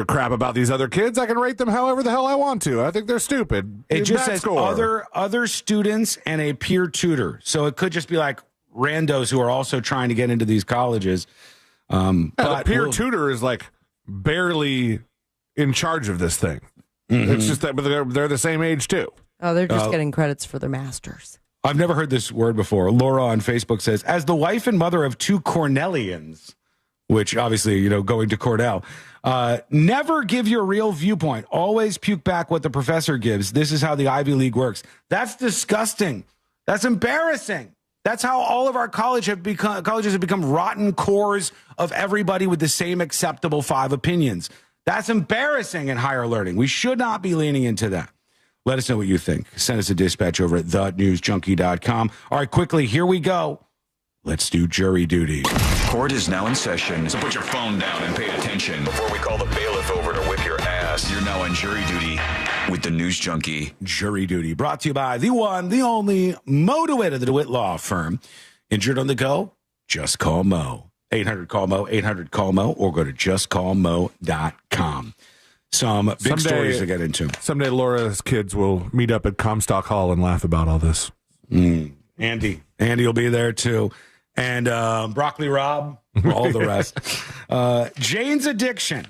crap about these other kids. I can rate them however the hell I want to. I think they're stupid. It just says other students and a peer tutor. So it could just be like randos who are also trying to get into these colleges. But the peer tutor is like barely in charge of this thing. Mm-hmm. It's just that they're the same age too. Oh, they're just getting credits for their masters. I've never heard this word before. Laura on Facebook says, as the wife and mother of two Cornellians, which obviously, going to Cornell, never give your real viewpoint. Always puke back what the professor gives. This is how the Ivy League works. That's disgusting. That's embarrassing. That's how all of our colleges have become rotten cores of everybody with the same acceptable 5 opinions. That's embarrassing in higher learning. We should not be leaning into that. Let us know what you think. Send us a dispatch over at thenewsjunkie.com. All right, quickly, here we go. Let's do jury duty. Court is now in session, so put your phone down and pay attention. Before we call the bailiff over to whip your ass, you're now on jury duty with the News Junkie. Jury duty brought to you by the one, the only Mo DeWitt of the DeWitt Law Firm. Injured on the go? Just call Mo. 800-CALL-MO, 800-CALL-MO, or go to justcallmo.com. Some big stories to get into. Someday Laura's kids will meet up at Comstock Hall and laugh about all this. Andy will be there too. And Broccoli Rob, all the rest. Jane's Addiction.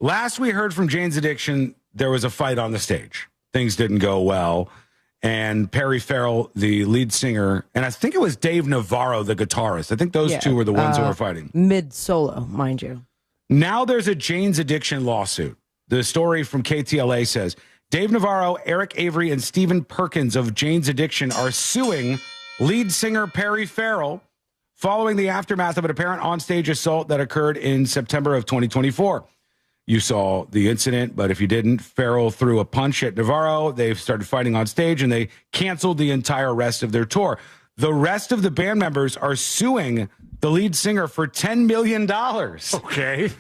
Last we heard from Jane's Addiction, there was a fight on the stage. Things didn't go well. And Perry Farrell, the lead singer, and I think it was Dave Navarro, the guitarist. I think those two were the ones who were fighting. Mid-solo, mind you. Now there's a Jane's Addiction lawsuit. The story from KTLA says, Dave Navarro, Eric Avery, and Stephen Perkins of Jane's Addiction are suing lead singer Perry Farrell following the aftermath of an apparent onstage assault that occurred in September of 2024. You saw the incident, but if you didn't, Farrell threw a punch at Navarro. They started fighting on stage, and they canceled the entire rest of their tour. the rest of the band members are suing the lead singer for $10 million. Okay.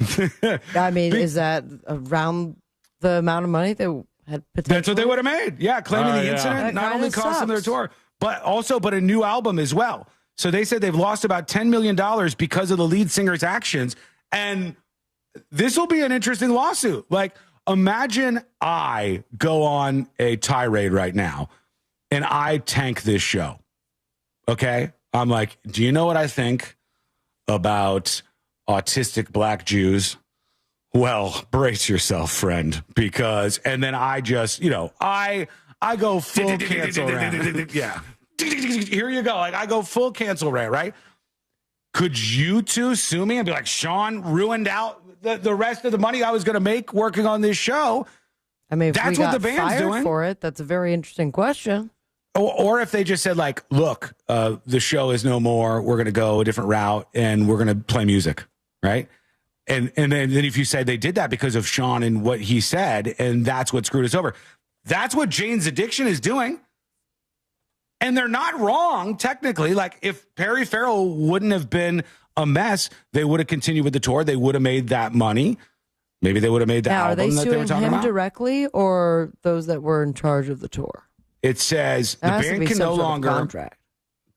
I mean, is that around the amount of money they had potentially? That's what they would have made. Yeah, claiming the incident not only cost them their tour, but a new album as well. So they said they've lost about $10 million because of the lead singer's actions. And this will be an interesting lawsuit. Like, imagine I go on a tirade right now and I tank this show. Okay? I'm like, do you know what I think about autistic black Jews? Well, brace yourself, friend, because, and then I just, I go full cancel rant. Yeah. Here you go. Like, I go full cancel rant, right? Could you two sue me and be like, Sean ruined out the rest of the money I was going to make working on this show? I mean, if that's what the band's doing for it. That's a very interesting question. Or if they just said, like, look, the show is no more. We're going to go a different route and we're going to play music, right? And then if you say they did that because of Sean and what he said, and that's what screwed us over. That's what Jane's Addiction is doing. And they're not wrong, technically. Like, if Perry Farrell wouldn't have been a mess, they would have continued with the tour. They would have made that money. Maybe they would have made the album that they were talking about. Are they suing him directly or those that were in charge of the tour? It says the band can no longer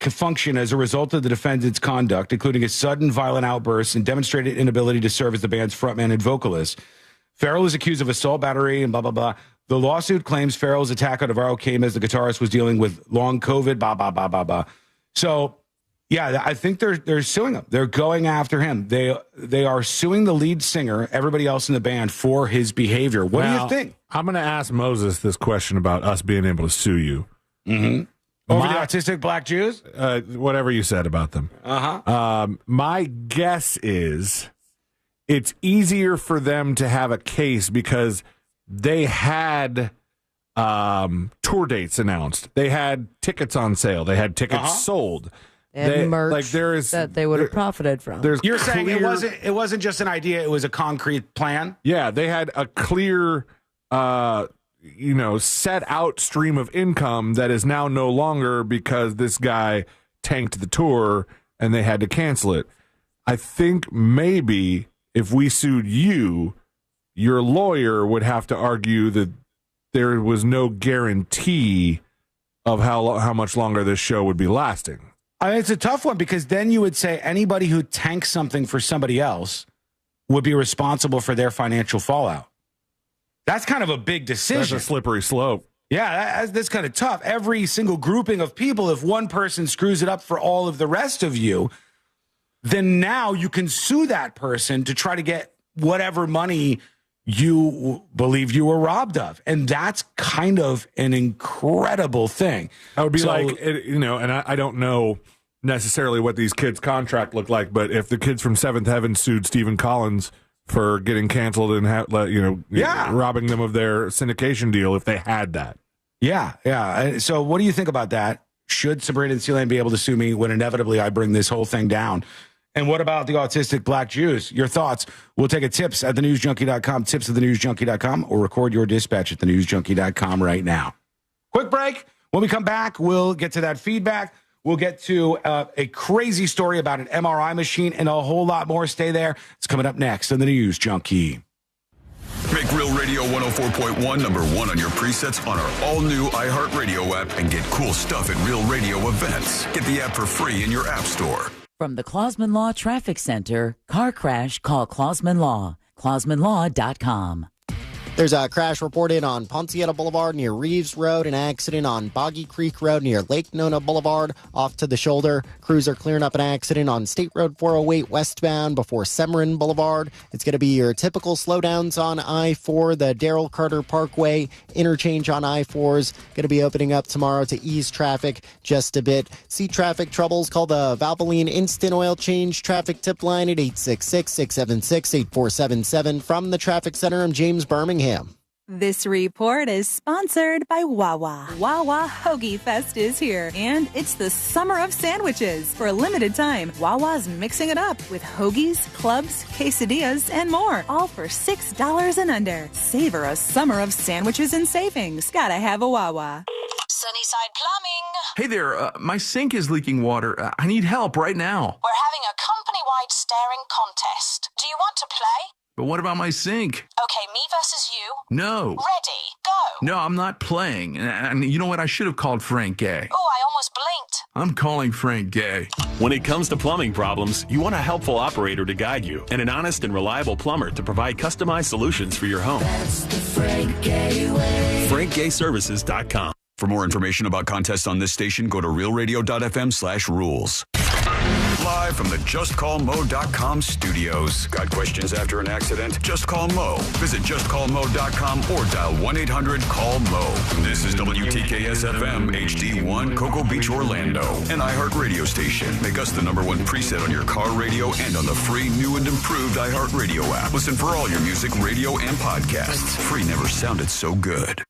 function as a result of the defendant's conduct, including a sudden violent outburst and demonstrated inability to serve as the band's frontman and vocalist. Farrell is accused of assault, battery, and blah, blah, blah. The lawsuit claims Farrell's attack on Navarro came as the guitarist was dealing with long COVID, blah, blah, blah, blah, blah. So, yeah, I think they're suing him. They're going after him. They are suing the lead singer, everybody else in the band, for his behavior. What do you think? I'm going to ask Moses this question about us being able to sue you. Mm-hmm. Over the autistic black Jews? Whatever you said about them. Uh-huh. My guess is it's easier for them to have a case because they had tour dates announced. They had tickets on sale. They had tickets sold. And merch that they would have profited from. You're saying it wasn't just an idea, it was a concrete plan? Yeah, they had a clear set out stream of income that is now no longer because this guy tanked the tour and they had to cancel it. I think maybe if we sued you, your lawyer would have to argue that there was no guarantee of how much longer this show would be lasting. I mean, it's a tough one because then you would say anybody who tanks something for somebody else would be responsible for their financial fallout. That's kind of a big decision. That's a slippery slope. Yeah, that's kind of tough. Every single grouping of people, if one person screws it up for all of the rest of you, then now you can sue that person to try to get whatever money you believe you were robbed of. And that's kind of an incredible thing. I would be and I don't know necessarily what these kids' contract look like, but if the kids from Seventh Heaven sued Stephen Collins for getting canceled and robbing them of their syndication deal, if they had that. Yeah. So what do you think about that? Should Sabrina and Sealand be able to sue me when inevitably I bring this whole thing down? And what about the autistic black Jews? Your thoughts. We'll take a tips at thenewsjunkie.com, tips at thenewsjunkie.com, or record your dispatch at thenewsjunkie.com right now. Quick break. When we come back, we'll get to that feedback. We'll get to a crazy story about an MRI machine and a whole lot more. Stay there. It's coming up next on The News Junkie. Make Real Radio 104.1 #1 on your presets on our all-new iHeart Radio app and get cool stuff at Real Radio events. Get the app for free in your app store. From the Clausman Law Traffic Center, car crash, call Clausman Law. ClausmanLaw.com. There's a crash reported on Pontieta Boulevard near Reeves Road, an accident on Boggy Creek Road near Lake Nona Boulevard off to the shoulder. Crews are clearing up an accident on State Road 408 westbound before Severin Boulevard. It's going to be your typical slowdowns on I-4, the Darrell Carter Parkway interchange on I-4 is going to be opening up tomorrow to ease traffic just a bit. See traffic troubles, call the Valvoline Instant Oil Change traffic tip line at 866-676-8477. From the Traffic Center, I'm James Birmingham. This report is sponsored by Wawa. Wawa Hoagie Fest is here, and it's the summer of sandwiches. For a limited time, Wawa's mixing it up with hoagies, clubs, quesadillas, and more, all for $6 and under. Savor a summer of sandwiches and savings. Gotta have a Wawa. Sunnyside Plumbing. Hey there, my sink is leaking water. I need help right now. We're having a company-wide staring contest. Do you want to play? But what about my sink? Okay, me versus you. No. Ready, go. No, I'm not playing. And you know what? I should have called Frank Gay. Oh, I almost blinked. I'm calling Frank Gay. When it comes to plumbing problems, you want a helpful operator to guide you and an honest and reliable plumber to provide customized solutions for your home. That's the Frank Gay way. FrankGayServices.com. For more information about contests on this station, go to realradio.fm/rules. Live from the JustCallMo.com studios. Got questions after an accident? Just call Mo. Visit JustCallMo.com or dial 1-800-CALL-MO. This is WTKS-FM HD1 Cocoa Beach, Orlando. An iHeart radio station. Make us the #1 preset on your car radio and on the free, new and improved iHeart radio app. Listen for all your music, radio, and podcasts. Free never sounded so good.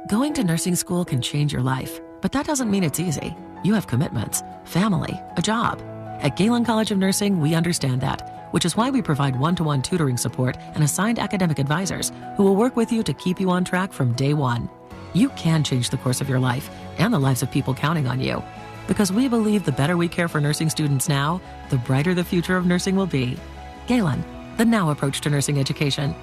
Going to nursing school can change your life, but that doesn't mean it's easy. You have commitments, family, a job. At Galen College of Nursing, we understand that, which is why we provide one-to-one tutoring support and assigned academic advisors who will work with you to keep you on track from day one. You can change the course of your life and the lives of people counting on you. Because we believe the better we care for nursing students now, the brighter the future of nursing will be. Galen, the now approach to nursing education.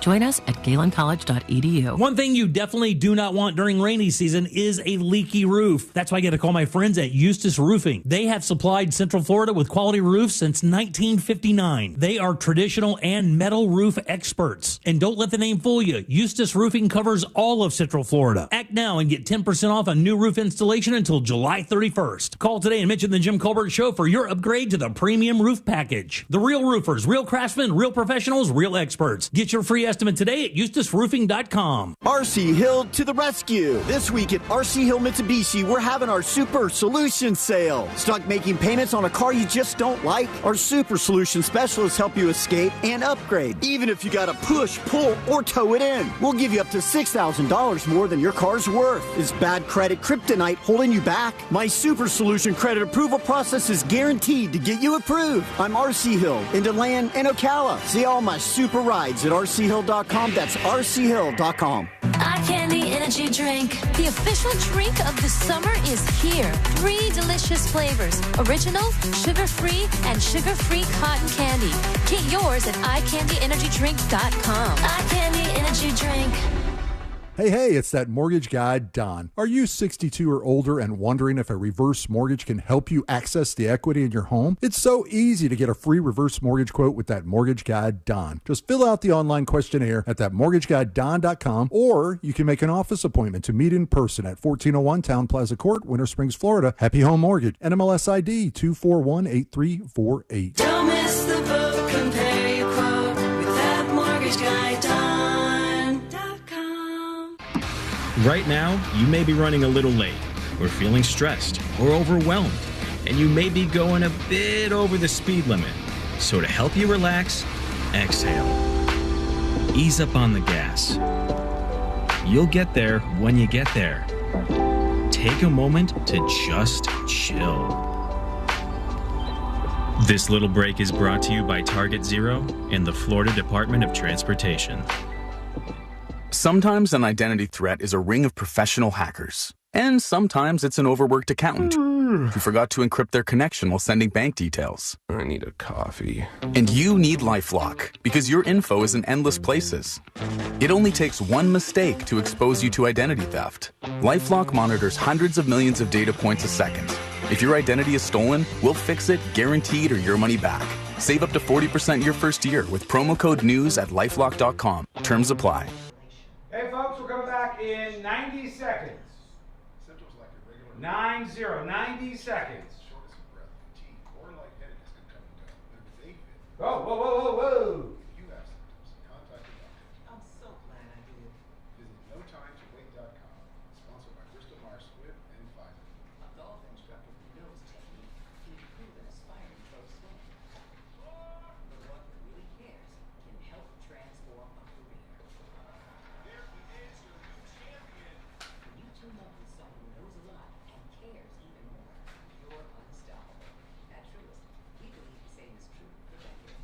Join us at galencollege.edu. One thing you definitely do not want during rainy season is a leaky roof. That's why I got to call my friends at Eustace Roofing. They have supplied Central Florida with quality roofs since 1959. They are traditional and metal roof experts. And don't let the name fool you. Eustace Roofing covers all of Central Florida. Act now and get 10% off a new roof installation until July 31st. Call today and mention the Jim Colbert Show for your upgrade to the premium roof package. The real roofers, real craftsmen, real professionals, real experts. Get your free estimate today at EustaceRoofing.com. RC Hill to the rescue. This week at RC Hill Mitsubishi, we're having our Super Solution Sale. Stuck making payments on a car you just don't like? Our Super Solution Specialists help you escape and upgrade, even if you got to push, pull, or tow it in. We'll give you up to $6,000 more than your car's worth. Is bad credit kryptonite holding you back? My Super Solution credit approval process is guaranteed to get you approved. I'm RC Hill in DeLand and Ocala. See all my super rides at RCHill.com. That's rchill.com. Eye Candy Energy Drink. The official drink of the summer is here. 3 delicious flavors. Original, sugar-free, and sugar-free cotton candy. Get yours at eyeCandyEnergyDrink.com. Eye Candy Energy Drink. Hey, it's that mortgage guy, Don. Are you 62 or older and wondering if a reverse mortgage can help you access the equity in your home? It's so easy to get a free reverse mortgage quote with that mortgage guy, Don. Just fill out the online questionnaire at thatmortgageguyDon.com, or you can make an office appointment to meet in person at 1401 Town Plaza Court, Winter Springs, Florida. Happy Home Mortgage, NMLS ID 2418348. Don't miss the boat. Compare your quote with that mortgage guy, Don. Right now, you may be running a little late, or feeling stressed, or overwhelmed, and you may be going a bit over the speed limit. So to help you relax, exhale. Ease up on the gas. You'll get there when you get there. Take a moment to just chill. This little break is brought to you by Target Zero and the Florida Department of Transportation. Sometimes an identity threat is a ring of professional hackers. And sometimes it's an overworked accountant who forgot to encrypt their connection while sending bank details. I need a coffee. And you need LifeLock, because your info is in endless places. It only takes one mistake to expose you to identity theft. LifeLock monitors hundreds of millions of data points a second. If your identity is stolen, we'll fix it, guaranteed, or your money back. Save up to 40% your first year with promo code NEWS at LifeLock.com. Terms apply. Hey, folks, we're coming back in 90 seconds. 90 seconds. Whoa, whoa, whoa, whoa, whoa. If you have symptoms, contact your doctor. I'm so glad I did. Visit NoTimeToWait.com, sponsored by Bristol Myers Swift and Pfizer. A golf instructor who knows technique can improve an aspiring pro swing. But one who really cares can help transform a career. There he is, your new champion. When you team up with someone who knows a lot and cares even more, you're unstoppable. At Truist, we believe the same is true for decades.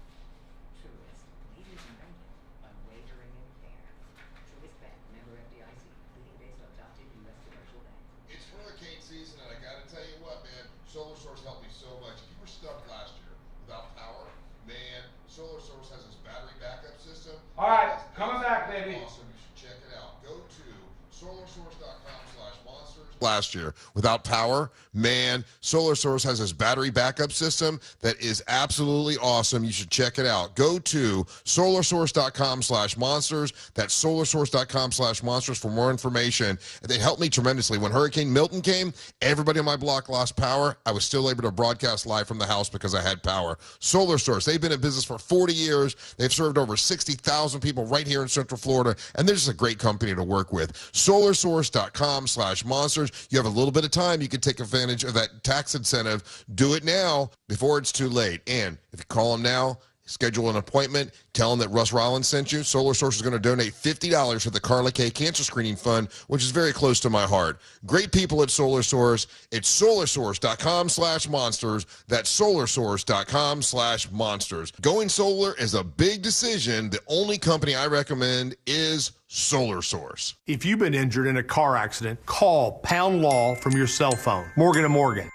baby. Awesome. You should check it out. Go to solarsource.com/monsters. Last year, without power, man, Solar Source has this battery backup system that is absolutely awesome. You should check it out. Go to solarsource.com/monsters. That's solarsource.com/monsters for more information. And they helped me tremendously. When Hurricane Milton came, everybody on my block lost power. I was still able to broadcast live from the house because I had power. Solar Source, they've been in business for 40 years. They've served over 60,000 people right here in Central Florida, and they're just a great company to work with. Solarsource.com/monsters. You have a little bit of time. You can take advantage of that tax incentive. Do it now before it's too late. And if you call them now, schedule an appointment, tell them that Russ Rollins sent you. Solar Source is going to donate $50 to the Carla K Cancer Screening Fund, which is very close to my heart. Great people at Solar Source. It's solarsource.com/monsters. That's solarsource.com/monsters. Going solar is a big decision. The only company I recommend is Solar Source. If you've been injured in a car accident, call Pound Law from your cell phone. Morgan & Morgan.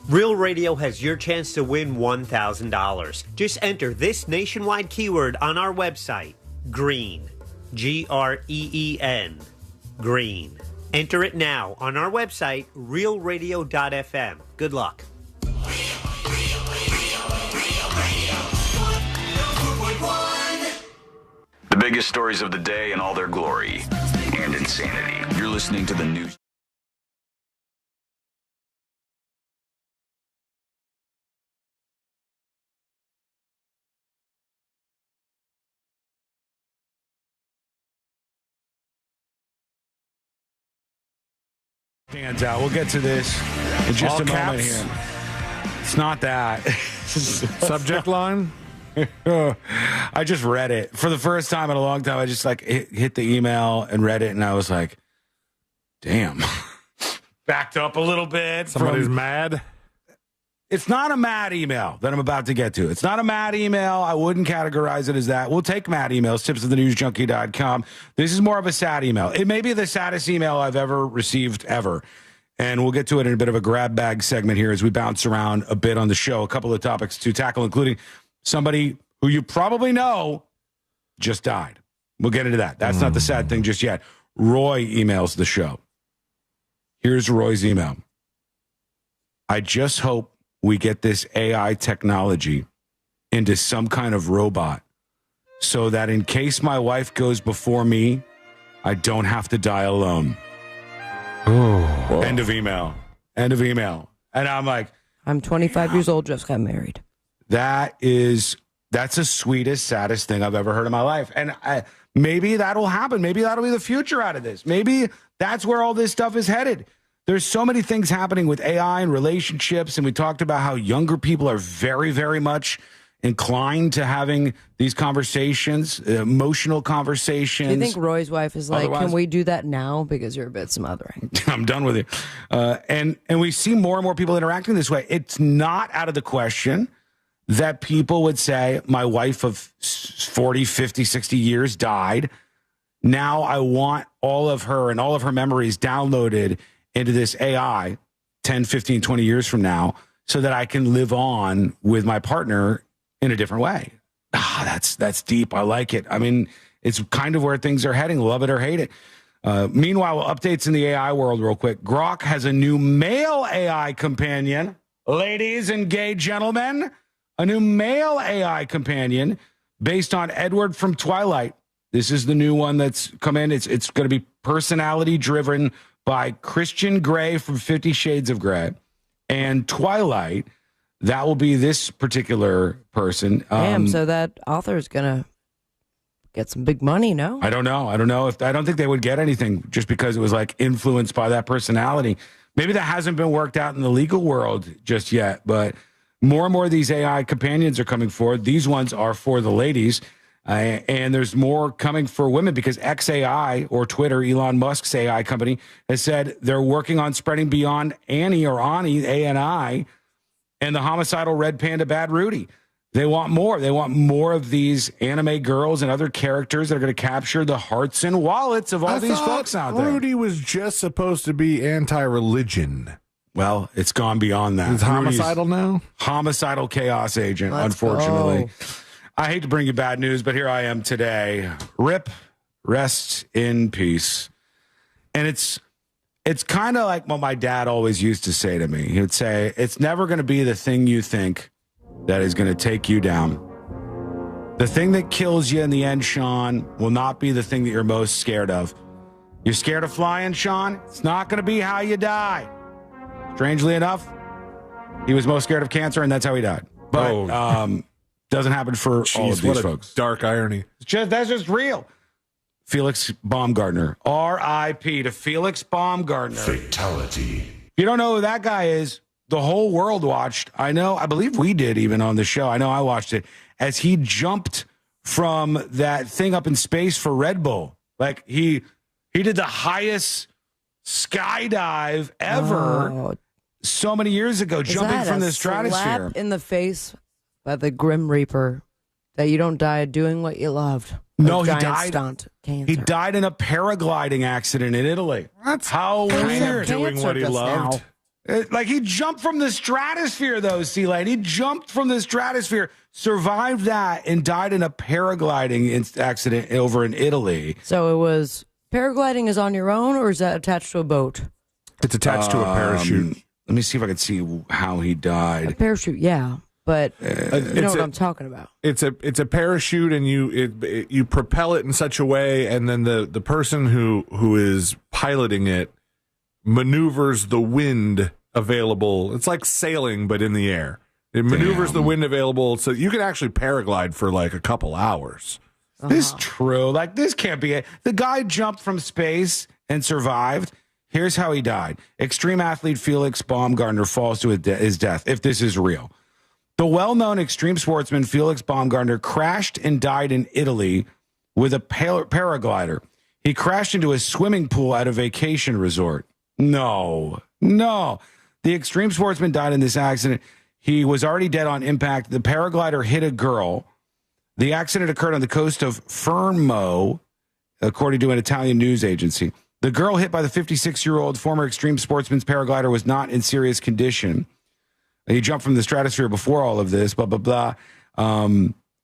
Real Radio has your chance to win $1,000. Just enter this nationwide keyword on our website, GREEN, GREEN, GREEN. Enter it now on our website, realradio.fm. Good luck. The biggest stories of the day in all their glory and insanity. You're listening to the news. Hands out. We'll get to this in just All a moment caps. here. It's not that. Subject line? I just read it. For the first time in a long time, I just hit the email and read it, and I was like, damn. Backed up a little bit. Somebody's mad? It's not a mad email that I'm about to get to. It's not a mad email. I wouldn't categorize it as that. We'll take mad emails, tipsofthenewsjunkie.com. This is more of a sad email. It may be the saddest email I've ever received ever. And we'll get to it in a bit of a grab bag segment here as we bounce around a bit on the show. A couple of topics to tackle, including somebody who you probably know just died. We'll get into that. That's not the sad thing just yet. Roy emails the show. Here's Roy's email. I just hope we get this AI technology into some kind of robot so that in case my wife goes before me, I don't have to die alone. Oh. End of email. End of email. And I'm like, I'm 25 years old, just got married. That's the sweetest, saddest thing I've ever heard in my life. And maybe that'll happen. Maybe that'll be the future out of this. Maybe that's where all this stuff is headed. There's so many things happening with AI and relationships, and we talked about how younger people are very, very much inclined to having these conversations, emotional conversations. Do you think Roy's wife is like, can we do that now? Because you're a bit smothering. I'm done with you. And we see more and more people interacting this way. It's not out of the question that people would say, my wife of 40, 50, 60 years died. Now I want all of her and all of her memories downloaded into this AI 10, 15, 20 years from now so that I can live on with my partner in a different way. That's deep. I like it. I mean, it's kind of where things are heading. Love it or hate it. Meanwhile, updates in the AI world real quick. Grok has a new male AI companion. Ladies and gay gentlemen, a new male AI companion based on Edward from Twilight. This is the new one that's come in. It's going to be personality driven by Christian Grey from 50 Shades of Grey and Twilight. That will be this particular person. Damn, so that author is going to get some big money, no? I don't know. I don't think they would get anything just because it was like influenced by that personality. Maybe that hasn't been worked out in the legal world just yet, but more and more of these AI companions are coming forward. These ones are for the ladies. And there's more coming for women because XAI, or Twitter, Elon Musk's AI company, has said they're working on spreading beyond Annie or Ani, A-N-I, and the homicidal red panda Bad Rudy. They want more. They want more of these anime girls and other characters that are going to capture the hearts and wallets of all these folks out there. Rudy was just supposed to be anti-religion. Well, it's gone beyond that. He's homicidal now? Homicidal chaos agent, Let's unfortunately. go. I hate to bring you bad news, but here I am today. RIP Rest in peace. And it's kind of like what my dad always used to say to me. He would say, it's never going to be the thing you think that is going to take you down. The thing that kills you in the end, Sean, will not be the thing that you're most scared of. You're scared of flying, Sean? It's not going to be how you die. Strangely enough, he was most scared of cancer, and that's how he died. But doesn't happen for all of these folks. Dark irony. That's just real. Felix Baumgartner. R.I.P. to Felix Baumgartner. Fatality. If you don't know who that guy is, the whole world watched. I believe we did even on the show. I know I watched it as he jumped from that thing up in space for Red Bull. Like he did the highest skydive ever so many years ago, jumping from the stratosphere. Slap in the face by the Grim Reaper that you don't die doing what you loved. No, he died. He died in a paragliding accident in Italy. That's how weird. Doing what he loved. Like he jumped from the stratosphere, though, C-Lane. He jumped from the stratosphere, survived that, and died in a paragliding accident over in Italy. So it was paragliding is on your own, or is that attached to a boat? It's attached to a parachute. Let me see if I can see how he died. A parachute, yeah. But you know what I'm talking about. It's a parachute, and you propel it in such a way, and then the person who is piloting it maneuvers the wind available. It's like sailing, but in the air. It maneuvers the wind available, so you can actually paraglide for like a couple hours. This is true. Like, this can't be it. The guy jumped from space and survived. Here's how he died. Extreme athlete Felix Baumgartner falls to his death, if this is real. The well-known extreme sportsman Felix Baumgartner crashed and died in Italy with a paraglider. He crashed into a swimming pool at a vacation resort. No. The extreme sportsman died in this accident. He was already dead on impact. The paraglider hit a girl. The accident occurred on the coast of Fermo, according to an Italian news agency. The girl hit by the 56-year-old former extreme sportsman's paraglider was not in serious condition. He jumped from the stratosphere before all of this, blah, blah, blah.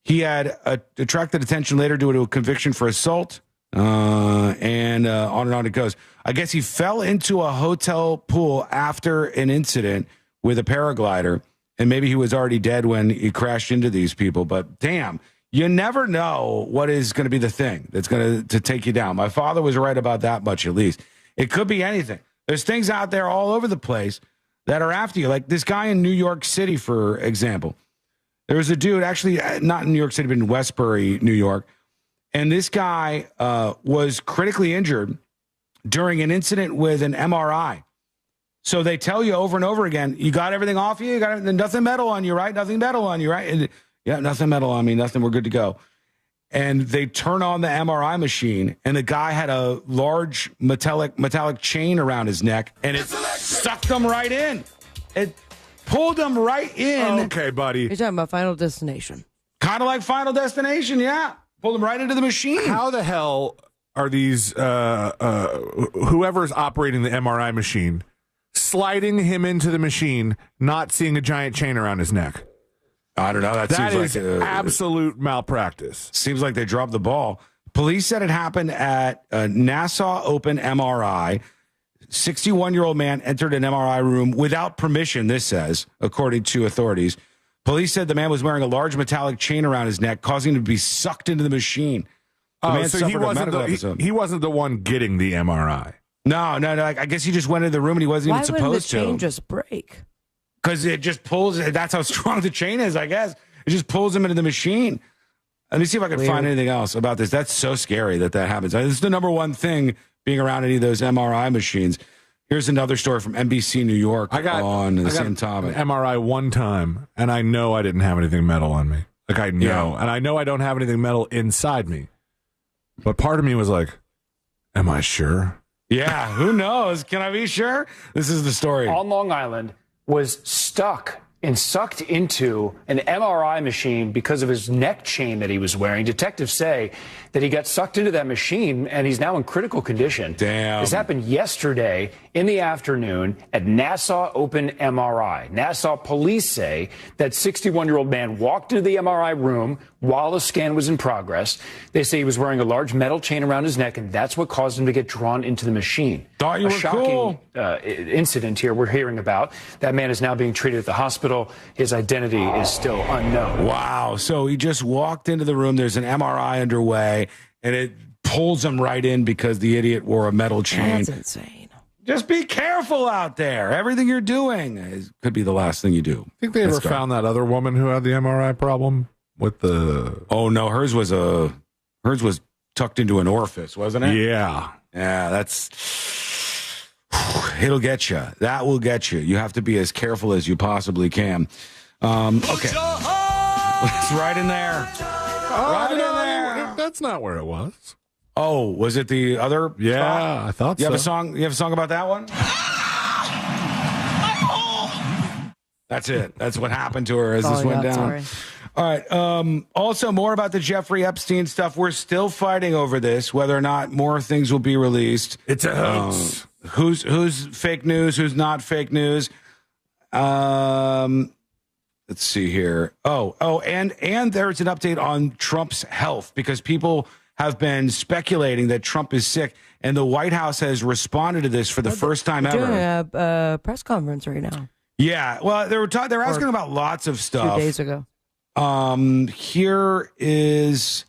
He had attracted attention later due to a conviction for assault, and on it goes. I guess he fell into a hotel pool after an incident with a paraglider, and maybe he was already dead when he crashed into these people. But damn, you never know what is going to be the thing that's going to take you down. My father was right about that much, at least. It could be anything. There's things out there all over the place that are after you. Like this guy in New York City, for example. There was a dude, actually not in New York City, but in Westbury, New York. And this guy was critically injured during an incident with an MRI. So they tell you over and over again, you got everything off you? You got nothing metal on you, right? Nothing metal on you, right? And, yeah, nothing metal on me, nothing, we're good to go. And they turn on the MRI machine, and the guy had a large metallic chain around his neck, and it sucked him right in. It pulled him right in. Okay, buddy. You're talking about Final Destination. Kind of like Final Destination, yeah. Pulled him right into the machine. How the hell are these, whoever's operating the MRI machine, sliding him into the machine, not seeing a giant chain around his neck? I don't know. That seems is like absolute malpractice. Seems like they dropped the ball. Police said it happened at Nassau Open MRI. 61-year-old man entered an MRI room without permission, this says, according to authorities. Police said the man was wearing a large metallic chain around his neck, causing him to be sucked into the machine. The man so he wasn't the one getting the MRI. No. I guess he just went into the room and he wasn't even supposed to. Why wouldn't the chain just break? Because it just pulls. That's how strong the chain is, I guess. It just pulls him into the machine. Let me see if I can find anything else about this. That's so scary that happens. This is the number one thing being around any of those MRI machines. Here's another story from NBC New York on the same topic. MRI one time, and I know I didn't have anything metal on me. Like, I know. Yeah. And I know I don't have anything metal inside me. But part of me was like, am I sure? Yeah, who knows? Can I be sure? This is the story. On Long Island, was stuck and sucked into an MRI machine because of his neck chain that he was wearing. Detectives say that he got sucked into that machine and he's now in critical condition. Damn. This happened yesterday in the afternoon at Nassau Open MRI. Nassau police say that 61-year-old man walked into the MRI room while the scan was in progress. They say he was wearing a large metal chain around his neck, and that's what caused him to get drawn into the machine. Thought you were shocking incident here we're hearing about. That man is now being treated at the hospital. His identity is still unknown. Wow. So he just walked into the room. There's an MRI underway, and it pulls him right in because the idiot wore a metal chain. That's insane. Just be careful out there. Everything you're doing could be the last thing you do. Think they ever found that other woman who had the MRI problem with the? Oh no, hers was tucked into an orifice, wasn't it? Yeah. It'll get you. That will get you. You have to be as careful as you possibly can. Okay, it's right in there. Right in there. That's not where it was. Oh, was it the other? Yeah, spot? I thought you so. Have a song? You have a song about that one? That's it. That's what happened to her as this went down. Sorry. All right. Also, more about the Jeffrey Epstein stuff. We're still fighting over this, whether or not more things will be released. It's a hoax. Who's fake news? Who's not fake news? Let's see here. And there's an update on Trump's health because people have been speculating that Trump is sick, and the White House has responded to this for the first time ever. Doing a press conference right now. Yeah, well, they were asking about lots of stuff 2 days ago. Here is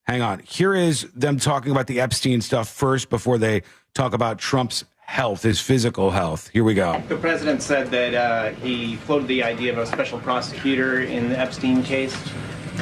them talking about the Epstein stuff first before they talk about Trump's health, his physical health. Here we go. The president said that he floated the idea of a special prosecutor in the Epstein case.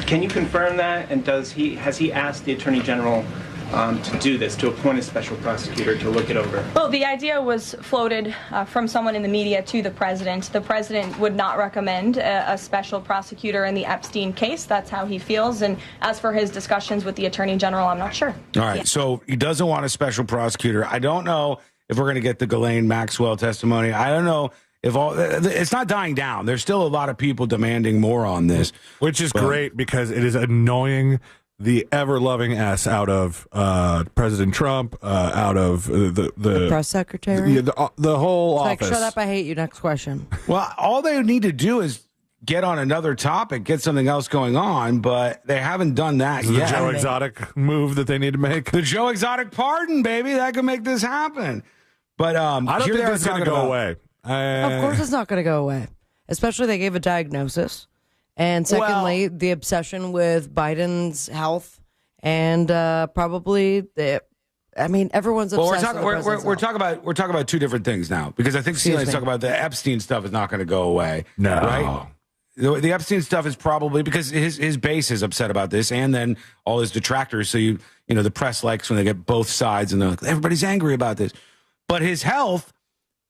Can you confirm that? And has he asked the Attorney General to do this, to appoint a special prosecutor to look it over? Well, the idea was floated from someone in the media to the president. The president would not recommend a special prosecutor in the Epstein case. That's how he feels. And as for his discussions with the Attorney General, I'm not sure. All right. So he doesn't want a special prosecutor. I don't know if we're going to get the Ghislaine Maxwell testimony. I don't know. It's not dying down. There's still a lot of people demanding more on this, which is great because it is annoying the ever-loving S out of President Trump, out of the press secretary, the whole office. office. Shut up! I hate you. Next question. Well, all they need to do is get on another topic, get something else going on, but they haven't done that yet. The Joe Exotic move that they need to make. The Joe Exotic pardon, baby, that could make this happen. But I don't think that's going to go away. Of course it's not going to go away. Especially they gave a diagnosis. And secondly, the obsession with Biden's health and probably everyone's obsessed with we're talking about two different things now because I think Celia's talking about the Epstein stuff is not going to go away. No. Right? The Epstein stuff is probably because his base is upset about this and then all his detractors. So you know the press likes when they get both sides and everybody's angry about this. But his health,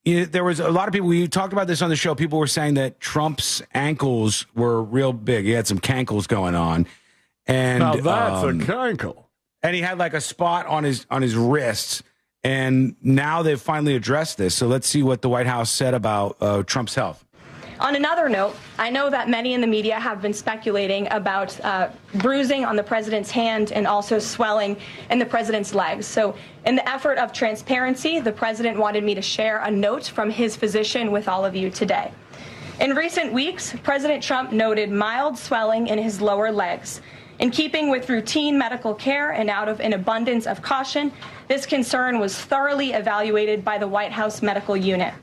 there was a lot of people, we talked about this on the show, people were saying that Trump's ankles were real big. He had some cankles going on. And now that's a cankle. And he had like a spot on his wrists. And now they've finally addressed this. So let's see what the White House said about Trump's health. On another note, I know that many in the media have been speculating about bruising on the president's hand and also swelling in the president's legs. So in the effort of transparency, the president wanted me to share a note from his physician with all of you today. In recent weeks, President Trump noted mild swelling in his lower legs. In keeping with routine medical care and out of an abundance of caution, this concern was thoroughly evaluated by the White House medical unit.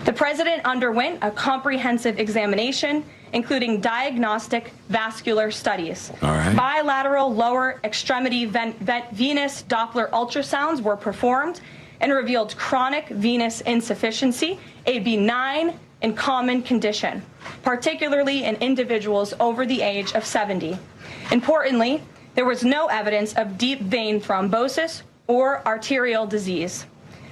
The president underwent a comprehensive examination, including diagnostic vascular studies. Bilateral lower extremity venous Doppler ultrasounds were performed and revealed chronic venous insufficiency, a benign and common condition, particularly in individuals over the age of 70. Importantly, there was no evidence of deep vein thrombosis or arterial disease.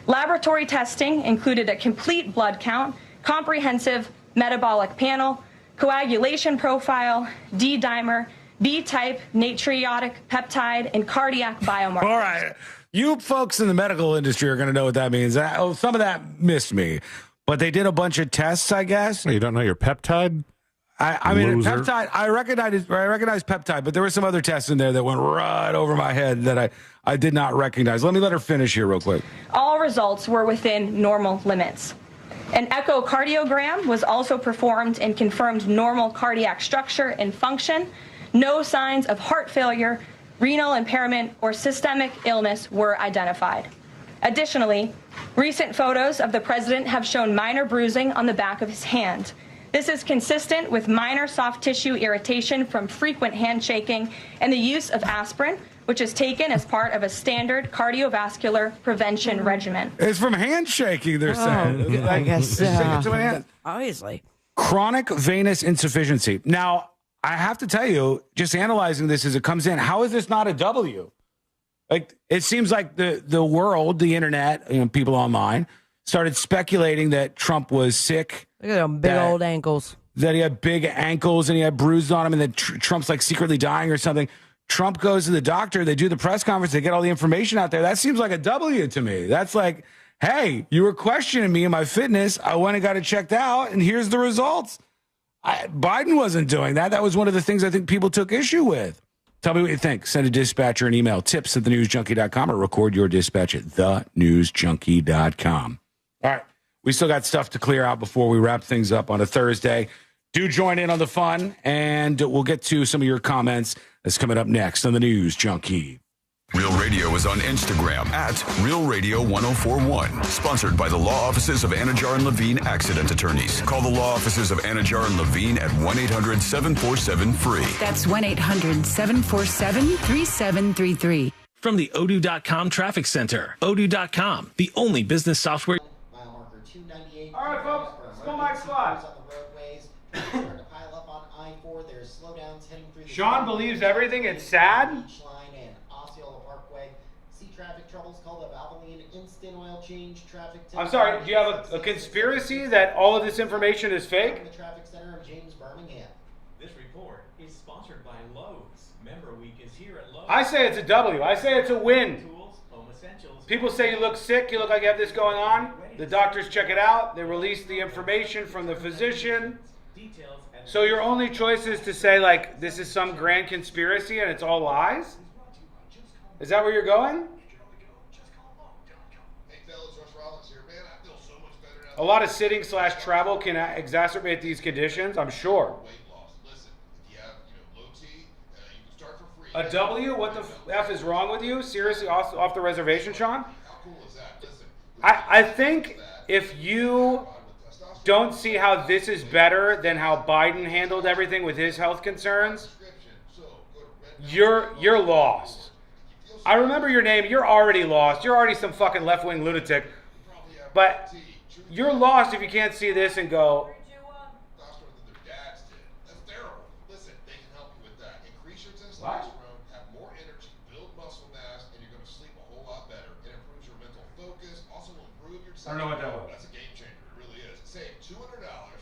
Laboratory testing included a complete blood count, comprehensive metabolic panel, coagulation profile, D-dimer, B-type natriuretic peptide, and cardiac biomarkers. All right. You folks in the medical industry are going to know what that means. Some of that missed me. But they did a bunch of tests, I guess. You don't know your peptide? I mean, peptide, I recognize peptide, but there were some other tests in there that went right over my head that I did not recognize. Let me let her finish here real quick. All results were within normal limits. An echocardiogram was also performed and confirmed normal cardiac structure and function. No signs of heart failure, renal impairment, or systemic illness were identified. Additionally, recent photos of the president have shown minor bruising on the back of his hand. This is consistent with minor soft tissue irritation from frequent handshaking and the use of aspirin, which is taken as part of a standard cardiovascular prevention regimen. It's from handshaking, they're saying. I guess Shake it to my hand. obviously. Chronic venous insufficiency. Now, I have to tell you, just analyzing this as it comes in, how is this not a W? Like, it seems like the world, the internet, people online, started speculating that Trump was sick. Look at them big old ankles. That he had big ankles and he had bruises on him, and that Trump's like secretly dying or something. Trump goes to the doctor, they do the press conference, they get all the information out there. That seems like a W to me. That's like, hey, you were questioning me and my fitness. I went and got it checked out, and here's the results. Biden wasn't doing that. That was one of the things I think people took issue with. Tell me what you think. Send a dispatcher an email, tips@thenewsjunkie.com, or record your dispatch at thenewsjunkie.com. All right. We still got stuff to clear out before we wrap things up on a Thursday. Do join in on the fun, and we'll get to some of your comments. That's coming up next on the News Junkie. Real Radio is on Instagram at Real Radio 1041. Sponsored by the law offices of Anajar and Levine Accident Attorneys. Call the law offices of Anajar and Levine at 1-800-747-FREE. That's 1-800-747-3733. From the Odoo.com Traffic Center. Odoo.com, the only business software. All right, folks, let's go Mike Slot. Sean believes everything. It's sad. I'm sorry, do you have a conspiracy that all of this information is fake? This report is sponsored by Lowe's. Member Week is here at Lowe's. I say it's a W. I say it's a win. Tools, home essentials. People say you look sick, you look like you have this going on. The doctors check it out. They release the information from the physician. So your only choice is to say, like, this is some grand conspiracy and it's all lies? Is that where you're going? A lot of sitting/travel can exacerbate these conditions, I'm sure. A W? What the F is wrong with you? Seriously, off the reservation, Sean? I think if you don't see how this is better than how Biden handled everything with his health concerns, you're lost. I remember your name. You're already lost. You're already some fucking left-wing lunatic. But you're lost if you can't see this and go, what? I don't know what that was. That's a game changer. It really is. Save $200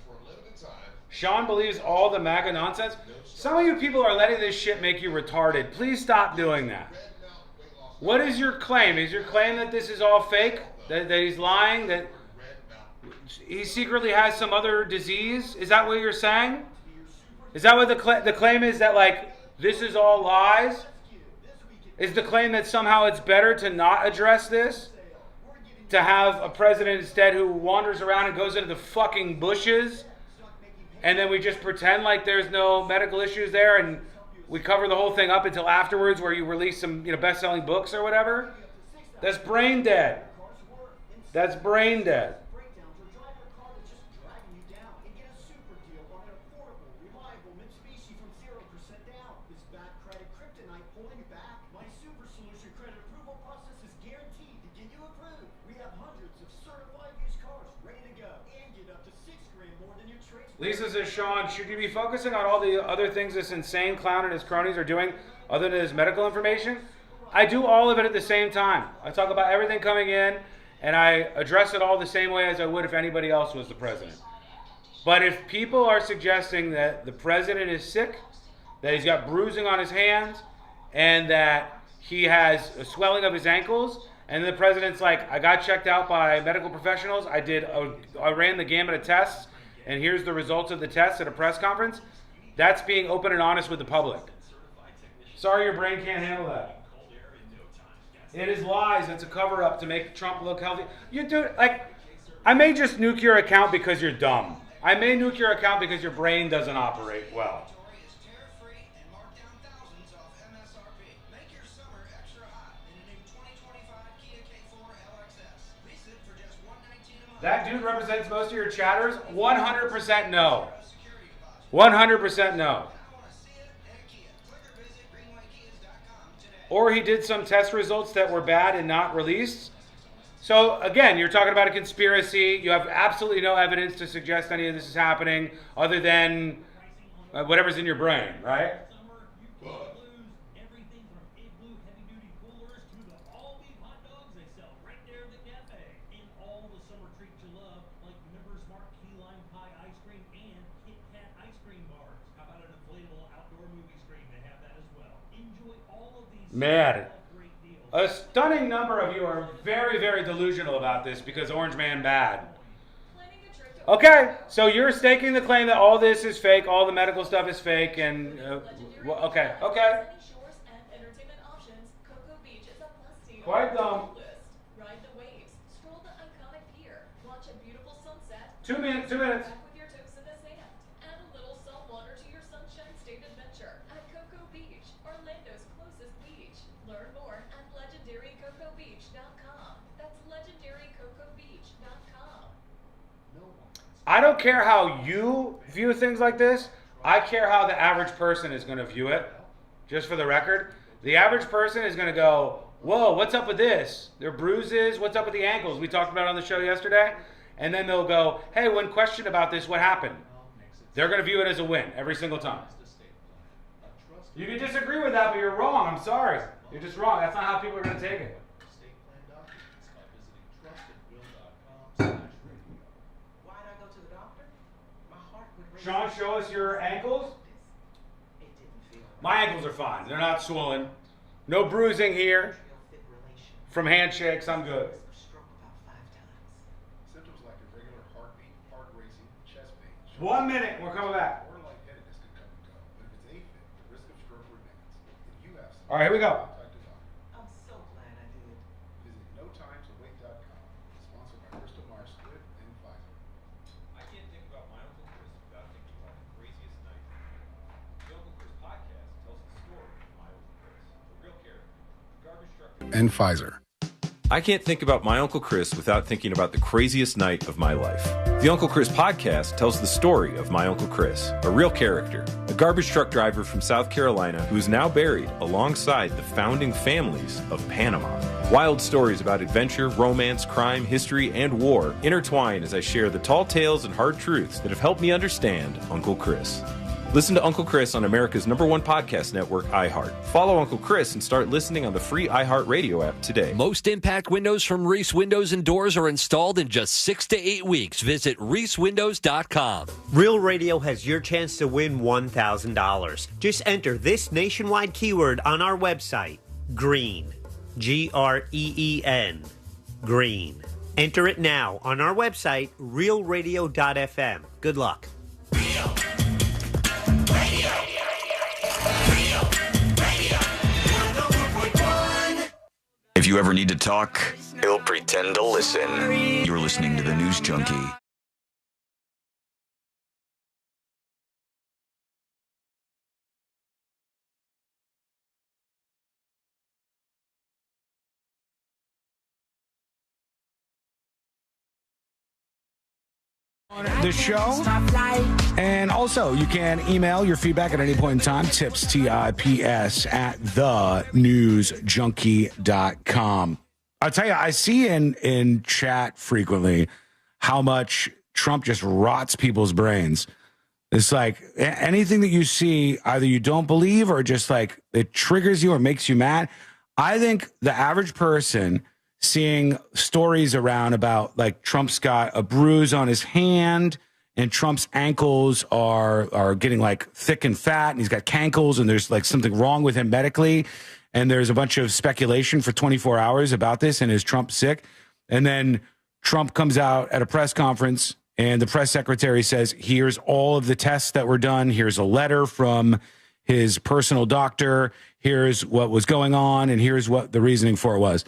for a limited time. Sean believes all the MAGA nonsense. Some of you people are letting this shit make you retarded. Please stop doing that. What is your claim? Is your claim that this is all fake? That he's lying? That he secretly has some other disease? Is that what you're saying? Is that what the claim is, that like this is all lies? Is the claim that somehow it's better to not address this? To have a president instead who wanders around and goes into the fucking bushes, and then we just pretend like there's no medical issues there, and we cover the whole thing up until afterwards, where you release some, best-selling books or whatever? That's brain dead. That's brain dead. Lisa says, Sean, should you be focusing on all the other things this insane clown and his cronies are doing other than his medical information? I do all of it at the same time. I talk about everything coming in, and I address it all the same way as I would if anybody else was the president. But if people are suggesting that the president is sick, that he's got bruising on his hands, and that he has a swelling of his ankles, and the president's like, I got checked out by medical professionals, I ran the gamut of tests, and here's the results of the test at a press conference, that's being open and honest with the public. Sorry your brain can't handle that. It is lies. It's a cover-up to make Trump look healthy. I may just nuke your account because you're dumb. I may nuke your account because your brain doesn't operate well. that dude represents most of your chatters? 100% no. 100% no. Or he did some test results that were bad and not released. So again, you're talking about a conspiracy. You have absolutely no evidence to suggest any of this is happening other than whatever's in your brain, right? Man, a stunning number of you are very, very delusional about this because Orange Man bad. Okay, so you're staking the claim that all this is fake, all the medical stuff is fake, and okay. Quite dumb. 2 minutes. 2 minutes. I don't care how you view things like this. I care how the average person is going to view it. Just for the record, the average person is going to go, whoa, what's up with this? Their bruises, what's up with the ankles? We talked about it on the show yesterday. And then they'll go, hey, when questioned about this, what happened? They're going to view it as a win every single time. You can disagree with that, but you're wrong. I'm sorry. You're just wrong. That's not how people are going to take it. Sean, show us your ankles. My ankles are fine. They're not swollen. No bruising here. From handshakes, I'm good. Symptoms like irregular heartbeat, heart racing, chest pain. 1 minute, we're coming back. Or lightheadedness could come and go. But if it's AFib, the risk of stroke remains. If you have All right, here we go. I'm so glad I did. Visit NoTimeToWait.com. Sponsored by Bristol Myers Squibb and Pfizer. I can't think about my Uncle Chris without thinking about the craziest night. The Uncle Chris podcast tells the story of my Uncle Chris, the real character, garbage truck, And Pfizer. I can't think about my Uncle Chris without thinking about the craziest night of my life. The Uncle Chris podcast tells the story of my Uncle Chris, a real character, a garbage truck driver from South Carolina who is now buried alongside the founding families of Panama. Wild stories about adventure, romance, crime, history, and war intertwine as I share the tall tales and hard truths that have helped me understand Uncle Chris. Listen to Uncle Chris on America's #1 podcast network, iHeart. Follow Uncle Chris and start listening on the free iHeart Radio app today. Most impact windows from Reese Windows and Doors are installed in just 6 to 8 weeks. Visit reesewindows.com. Real Radio has your chance to win $1,000. Just enter this nationwide keyword on our website, GREEN. GREEN. Green. Enter it now on our website, realradio.fm. Good luck. If you ever need to talk, he'll pretend to listen. You're listening to the News Junkie. The show, and also you can email your feedback at any point in time, tips at thenewsjunkie.com. I'll tell you, I see in chat frequently how much Trump just rots people's brains. It's like anything that you see, either you don't believe or just like it triggers you or makes you mad. I think the average person seeing stories around about like Trump's got a bruise on his hand and Trump's ankles are getting like thick and fat and he's got cankles and there's like something wrong with him medically. And there's a bunch of speculation for 24 hours about this and is Trump sick? And then Trump comes out at a press conference and the press secretary says, here's all of the tests that were done. Here's a letter from his personal doctor. Here's what was going on. And here's what the reasoning for it was.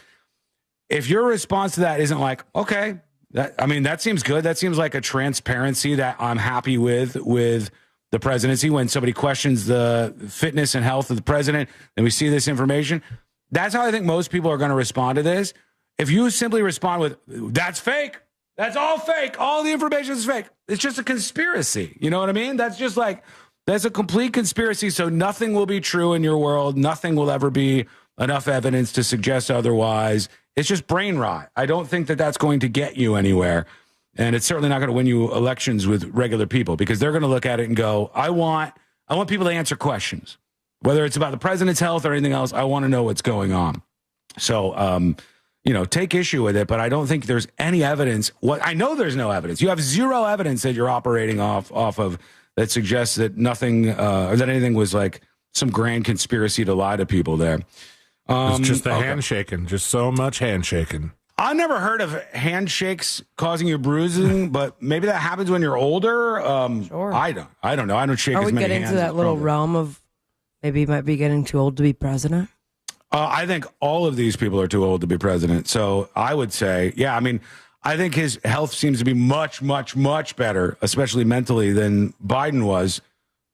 If your response to that isn't like, okay, that seems good. That seems like a transparency that I'm happy with the presidency. When somebody questions the fitness and health of the president and we see this information, that's how I think most people are going to respond to this. If you simply respond with, that's fake, That's all fake. All the information is fake. It's just a conspiracy. You know what I mean? That's just like, that's a complete conspiracy. So nothing will be true in your world. Nothing will ever be enough evidence to suggest otherwise. It's just brain rot. I don't think that that's going to get you anywhere. And it's certainly not going to win you elections with regular people, because they're going to look at it and go, I want people to answer questions. Whether it's about the president's health or anything else, I want to know what's going on. So, take issue with it, but I don't think there's any evidence. I know there's no evidence. You have zero evidence that you're operating off of that suggests that nothing, or that anything was like some grand conspiracy to lie to people there. It's just the handshaking, just so much handshaking. I've never heard of handshakes causing you bruising, but maybe that happens when you're older. Sure. I don't know. I don't shake Are as we many getting hands. to that little probably. realm of maybe he might be getting too old to be president? I think all of these people are too old to be president. So I would say, I think his health seems to be much, much, much better, especially mentally, than Biden was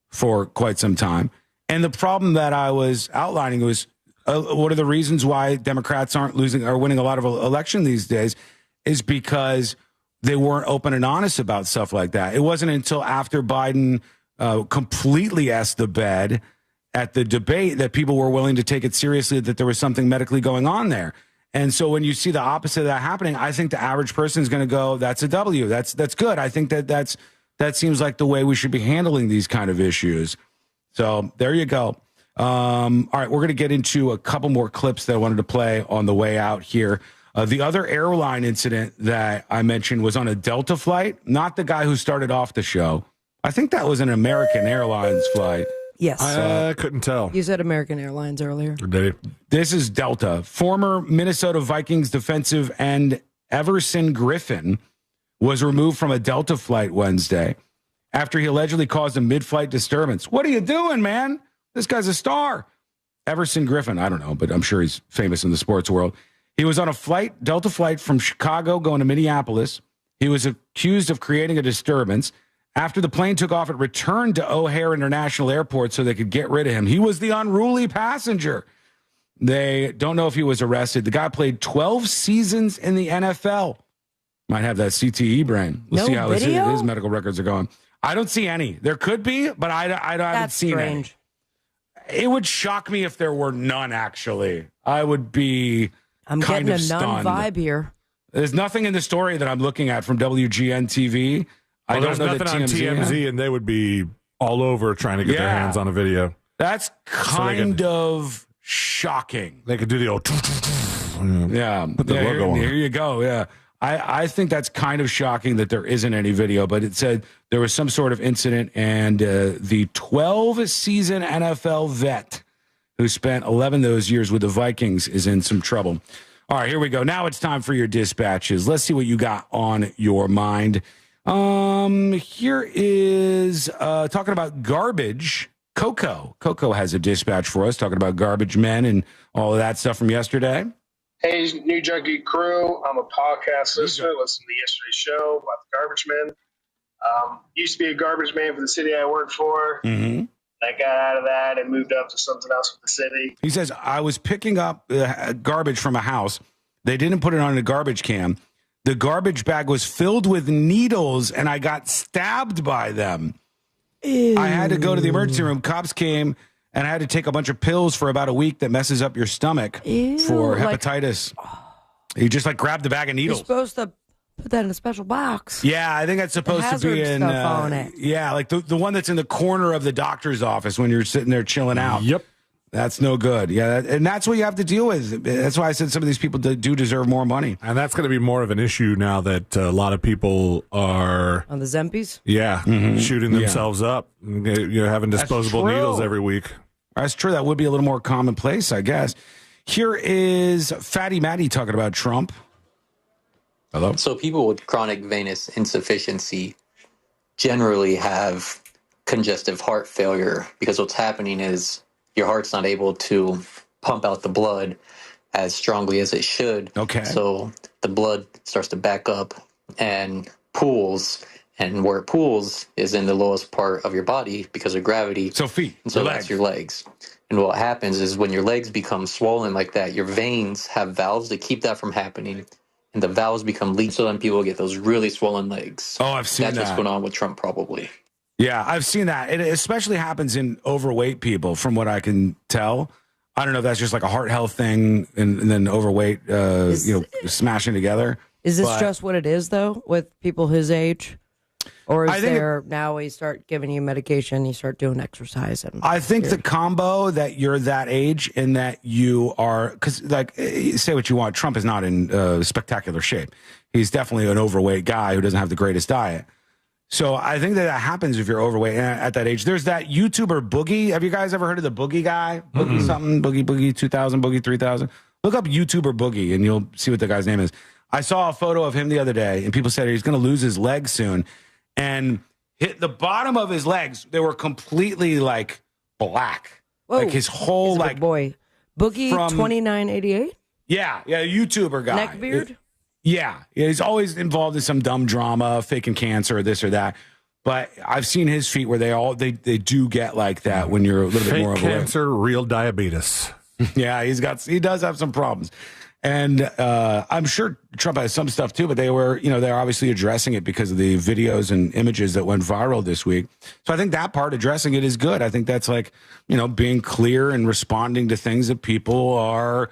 for quite some time. And the problem that I was outlining was one of the reasons why Democrats aren't losing or winning a lot of election these days is because they weren't open and honest about stuff like that. It wasn't until after Biden completely asked the bed at the debate that people were willing to take it seriously, that there was something medically going on there. And so when you see the opposite of that happening, I think the average person is going to go, that's a W. That's good. I think that seems like the way we should be handling these kind of issues. So there you go. All right, we're going to get into a couple more clips that I wanted to play on the way out here. The other airline incident that I mentioned was on a Delta flight, not the guy who started off the show. I think that was an American Airlines flight. Yes. I couldn't tell. You said American Airlines earlier. This is Delta. Former Minnesota Vikings defensive end Everson Griffin was removed from a Delta flight Wednesday after he allegedly caused a mid-flight disturbance. What are you doing, man? This guy's a star. Everson Griffin, I don't know, but I'm sure he's famous in the sports world. He was on a Delta flight from Chicago going to Minneapolis. He was accused of creating a disturbance. After the plane took off, it returned to O'Hare International Airport so they could get rid of him. He was the unruly passenger. They don't know if he was arrested. The guy played 12 seasons in the NFL. Might have that CTE brain. We'll see how his medical records are going. I don't see any. There could be, but I haven't seen any. It would shock me if there were none, actually. I would be I'm kind getting of a stunned. nun vibe here. There's nothing in the story that I'm looking at from WGN TV. I don't know nothing that on TMZ, and they would be all over trying to get their hands on a video. That's kind of shocking. They could do the old... Put the logo on Here it. you go, yeah. I think that's kind of shocking that there isn't any video, but it said there was some sort of incident, and the 12-season NFL vet who spent 11 of those years with the Vikings is in some trouble. All right, here we go. Now it's time for your dispatches. Let's see what you got on your mind. Here is talking about garbage. Coco has a dispatch for us, talking about garbage men and all of that stuff from yesterday. Hey, New Junkie crew. I'm a podcast listener. Listen to yesterday's show about the garbage men. Used to be a garbage man for the city I worked for. Mm-hmm. I got out of that and moved up to something else with the city. He says, I was picking up garbage from a house. They didn't put it on a garbage can. The garbage bag was filled with needles, and I got stabbed by them. Ew. I had to go to the emergency room. Cops came, and I had to take a bunch of pills for about a week that messes up your stomach for hepatitis. You just grab the bag of needles. You're supposed to put that in a special box. Yeah, I think that's supposed to be in. Stuff on it. Yeah, like the one that's in the corner of the doctor's office when you're sitting there chilling out. Yep. That's no good. Yeah, and that's what you have to deal with. That's why I said some of these people do deserve more money. And that's going to be more of an issue now that a lot of people are... On the Zempies? Yeah, shooting themselves up. You're having disposable needles every week. That's true. That would be a little more commonplace, I guess. Here is Fatty Matty talking about Trump. Hello? So people with chronic venous insufficiency generally have congestive heart failure because what's happening is your heart's not able to pump out the blood as strongly as it should. Okay. So the blood starts to back up and pools, and where it pools is in the lowest part of your body because of gravity. So feet. And so that's your legs. And what happens is when your legs become swollen like that, your veins have valves that keep that from happening. and the valves become leaked, so then people get those really swollen legs. Oh, I've seen That's what's that. going on with Trump, probably. Yeah, I've seen that. It especially happens in overweight people, from what I can tell. I don't know if that's just like a heart health thing, and then overweight, smashing together. Is this But just what it is, though, with people his age? Or I is think there now we start giving you medication, you start doing exercise? And I think the combo that you're that age and that you are, because like, say what you want, Trump is not in spectacular shape. He's definitely an overweight guy who doesn't have the greatest diet. So I think that happens if you're overweight at that age. There's that YouTuber Boogie. Have you guys ever heard of the Boogie guy? Boogie something, Boogie 2000, Boogie 3000. Look up YouTuber Boogie and you'll see what the guy's name is. I saw a photo of him the other day and people said he's going to lose his legs soon. And hit the bottom of his legs, they were completely like black. Whoa, like his whole he's a like big boy. Boogie 2988? Yeah, YouTuber guy. Neckbeard? Yeah, he's always involved in some dumb drama, faking cancer or this or that. But I've seen his feet where they do get like that when you're a little bit more overweight. Cancer, real diabetes. Yeah, he does have some problems. And I'm sure Trump has some stuff too, but they're obviously addressing it because of the videos and images that went viral this week. So I think that part, addressing it, is good. I think that's like, being clear and responding to things that people are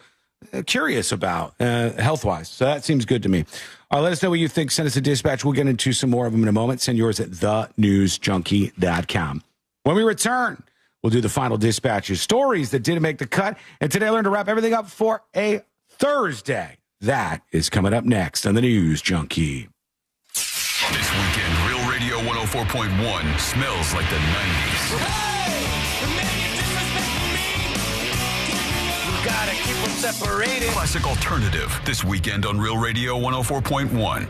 curious about health-wise. So that seems good to me. Let us know what you think. Send us a dispatch. We'll get into some more of them in a moment. Send yours at thenewsjunkie.com. When we return, we'll do the final dispatches, stories that didn't make the cut. And today I learned to wrap everything up for a Thursday. That is coming up next on the News Junkie. This weekend, Real Radio 104.1 smells like the 90s. Gotta keep them separated. Classic alternative this weekend on Real Radio 104.1.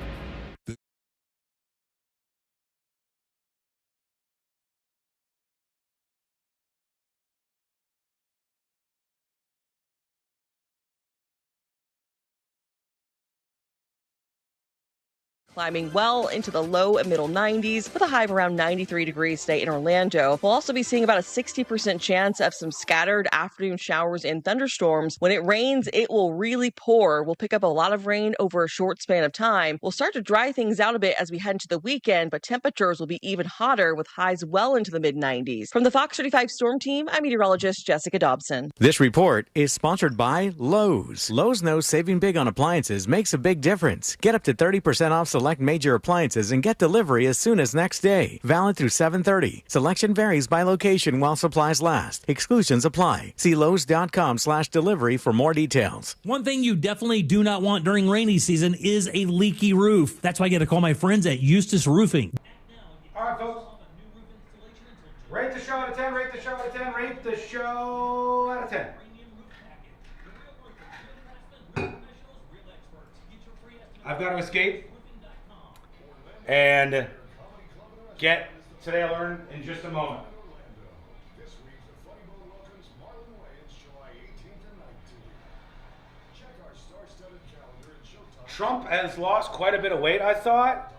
Climbing well into the low and middle 90s with a high of around 93 degrees today in Orlando. We'll also be seeing about a 60% chance of some scattered afternoon showers and thunderstorms. When it rains, it will really pour. We'll pick up a lot of rain over a short span of time. We'll start to dry things out a bit as we head into the weekend, but temperatures will be even hotter with highs well into the mid-90s. From the Fox 35 Storm Team, I'm meteorologist Jessica Dobson. This report is sponsored by Lowe's. Lowe's knows saving big on appliances makes a big difference. Get up to 30% off select major appliances and get delivery as soon as next day. Valid through 7/30. Selection varies by location while supplies last. Exclusions apply. See Lowe's.com/delivery for more details. One thing you definitely do not want during rainy season is a leaky roof. That's why I get to call my friends at Eustace Roofing. All right, folks. Rate the show out of 10, rate the show out of 10, rate the show out of 10. I've got to escape and get Today I Learned in just a moment. Trump has lost quite a bit of weight, I thought.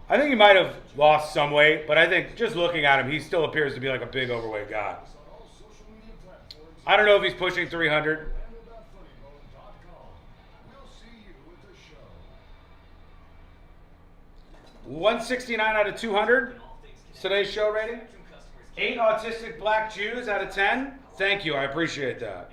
I think he might have lost some weight, but I think just looking at him, he still appears to be like a big overweight guy. I don't know if he's pushing 300. $169 out of 200. Today's show rating. 8 autistic black Jews out of 10. Thank you, I appreciate that.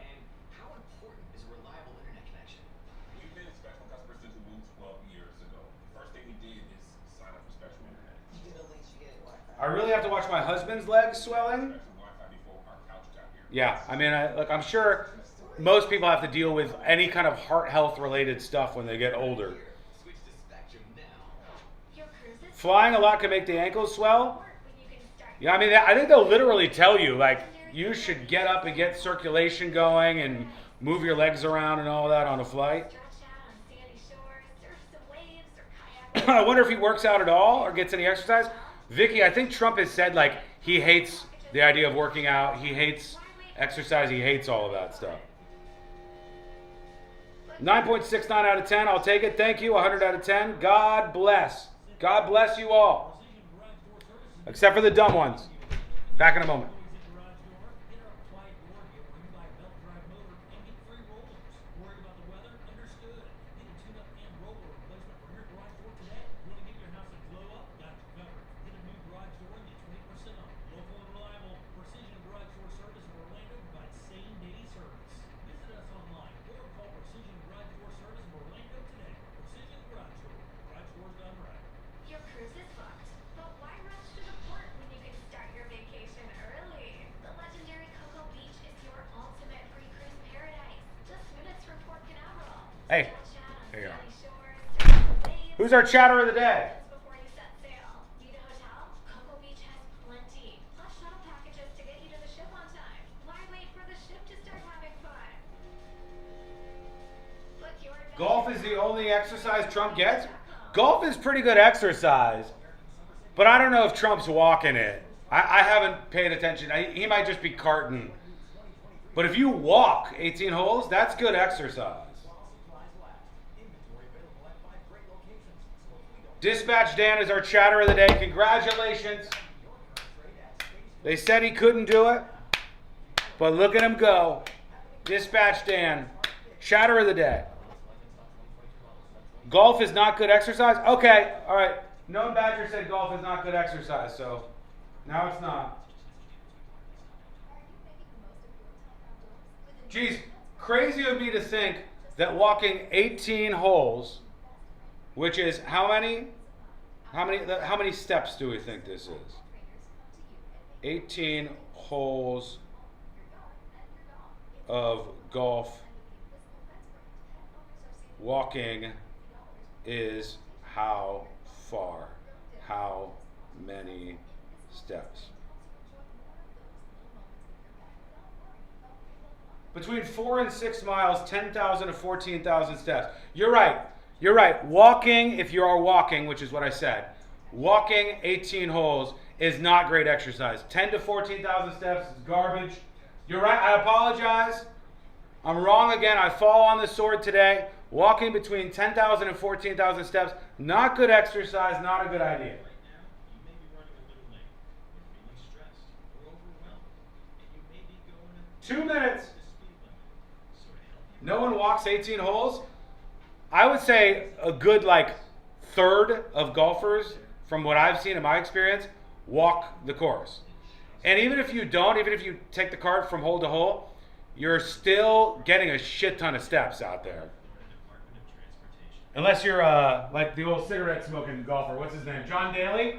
I really have to watch my husband's legs swelling. Yeah, I mean, look, I'm sure most people have to deal with any kind of heart health related stuff when they get older. Flying a lot can make the ankles swell. Yeah, I mean, I think they'll literally tell you, like, you should get up and get circulation going and move your legs around and all that on a flight. I wonder if he works out at all or gets any exercise. Vicky, I think Trump has said, like, he hates the idea of working out. He hates exercise. He hates all of that stuff. 9.69 out of 10. I'll take it. Thank you. 100 out of 10. God bless. God bless you all. Except for the dumb ones. Back in a moment. Hey, here you are. Who's our chatter of the day? Golf is the only exercise Trump gets? Golf is pretty good exercise, but I don't know if Trump's walking it. I haven't paid attention. He might just be carting. But if you walk 18 holes, that's good exercise. Dispatch Dan is our chatter of the day. Congratulations. They said he couldn't do it, but look at him go. Dispatch Dan, chatter of the day. Golf is not good exercise? Okay, all right. Known Badger said golf is not good exercise, so now it's not. Geez, crazy of me to think that walking 18 holes, which is how many steps do we think this is? 18 holes of golf walking is how far? How many steps? Between 4 and 6 miles, 10,000 to 14,000 steps. You're right. You're right. Walking, if you are walking, which is what I said, walking 18 holes is not great exercise. 10 to 14,000 steps is garbage. You're right. I apologize. I'm wrong again. I fall on the sword today. Walking between 10,000 and 14,000 steps, not good exercise, not a good idea. 2 minutes. No one walks 18 holes. I would say a good third of golfers, from what I've seen in my experience, walk the course. And even if you don't, even if you take the cart from hole to hole, you're still getting a shit ton of steps out there. Unless you're like the old cigarette smoking golfer. What's his name? John Daly?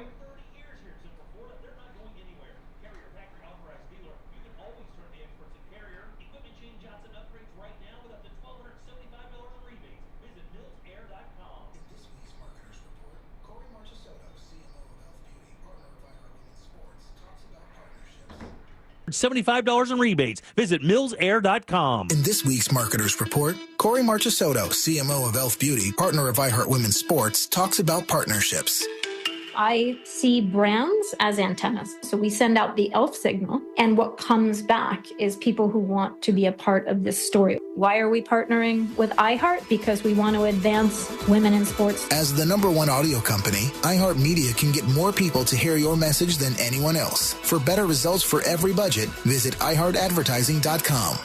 $75 in rebates. Visit millsair.com. In this week's Marketers Report, Corey Marchesotto, CMO of Elf Beauty, partner of iHeart Women's Sports, talks about partnerships. I see brands as antennas. So we send out the ELF signal, and what comes back is people who want to be a part of this story. Why are we partnering with iHeart? Because we want to advance women in sports. As the #1 audio company, iHeart Media can get more people to hear your message than anyone else. For better results for every budget, visit iHeartAdvertising.com.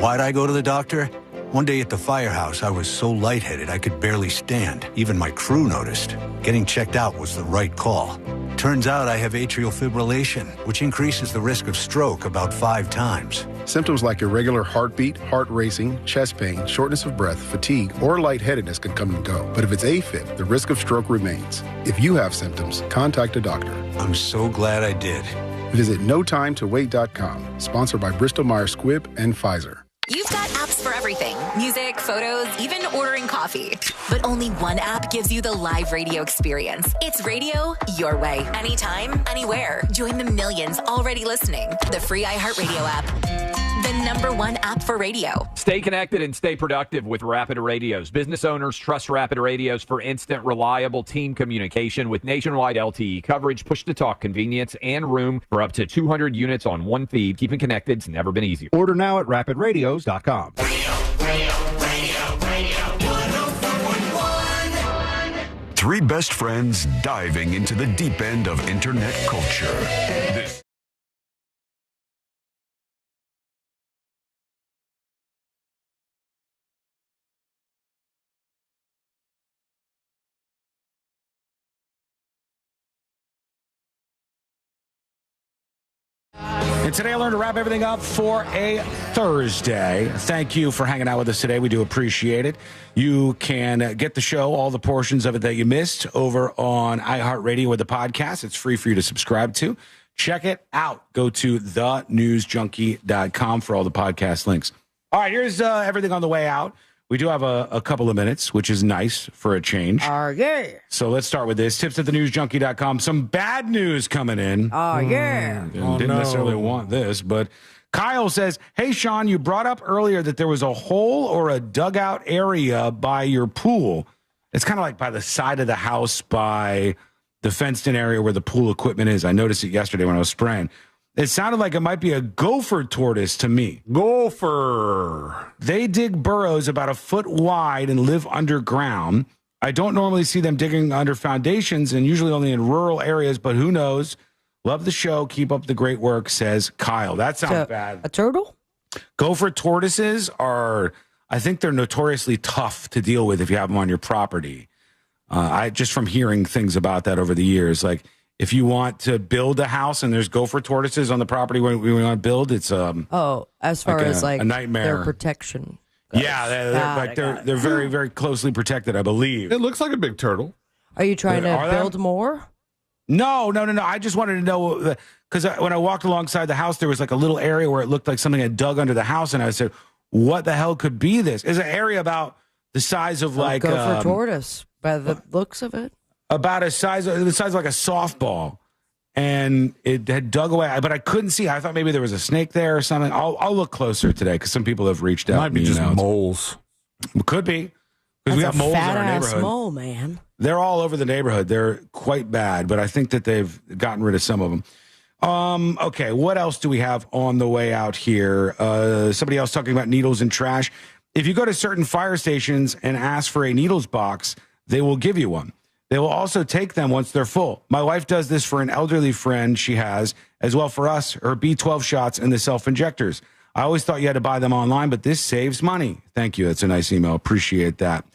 Why'd I go to the doctor? One day at the firehouse, I was so lightheaded I could barely stand. Even my crew noticed. Getting checked out was the right call. Turns out I have atrial fibrillation, which increases the risk of stroke about 5 times. Symptoms like irregular heartbeat, heart racing, chest pain, shortness of breath, fatigue, or lightheadedness can come and go. But if it's AFib, the risk of stroke remains. If you have symptoms, contact a doctor. I'm so glad I did. Visit NoTimeToWait.com, sponsored by Bristol-Myers Squibb and Pfizer. You've got apps for everything. Music, photos, even ordering coffee. But only one app gives you the live radio experience. It's radio your way. Anytime, anywhere. Join the millions already listening. The free iHeartRadio app. The #1 app for radio. Stay connected and stay productive with Rapid Radios. Business owners trust Rapid Radios for instant, reliable team communication with nationwide LTE coverage, push-to-talk convenience, and room for up to 200 units on one feed. Keeping connected's never been easier. Order now at rapidradios.com. Three best friends diving into the deep end of internet culture. This And today I learned to wrap everything up for a Thursday. Thank you for hanging out with us today. We do appreciate it. You can get the show, all the portions of it that you missed, over on iHeartRadio with the podcast. It's free for you to subscribe to. Check it out. Go to thenewsjunkie.com for all the podcast links. All right, here's everything on the way out. We do have a couple of minutes, which is nice for a change. Yeah. So let's start with this. Tips at thenewsjunkie.com. Some bad news coming in. Yeah. Didn't necessarily want this, but Kyle says, hey, Sean, you brought up earlier that there was a hole or a dugout area by your pool. It's kind of like by the side of the house by the fenced-in area where the pool equipment is. I noticed it yesterday when I was spraying. It sounded like it might be a gopher tortoise to me. Gopher. They dig burrows about a foot wide and live underground. I don't normally see them digging under foundations and usually only in rural areas, but who knows? Love the show. Keep up the great work, says Kyle. That sounds bad. A turtle? Gopher tortoises are, I think they're notoriously tough to deal with if you have them on your property. I just from hearing things about that over the years, like, if you want to build a house and there's gopher tortoises on the property where we want to build, it's as far as a nightmare. Their protection. Yeah, they're very, very closely protected, I believe. It looks like a big turtle. Are you trying to build more? No. I just wanted to know because when I walked alongside the house, there was like a little area where it looked like something had dug under the house, and I said, "What the hell could be this?" It's an area about the size of like gopher tortoise by the looks of it. About the size of like a softball, and it had dug away, but I couldn't see. I thought maybe there was a snake there or something. I'll look closer today because some people have reached out. Might be just moles. Could be because we have moles in our neighborhood. Mole, man. They're all over the neighborhood. They're quite bad, but I think that they've gotten rid of some of them. Okay, what else do we have on the way out here? Somebody else talking about needles and trash. If you go to certain fire stations and ask for a needles box, they will give you one. They will also take them once they're full. My wife does this for an elderly friend she has, as well for us, her B12 shots and the self-injectors. I always thought you had to buy them online, but this saves money. Thank you. That's a nice email. Appreciate that.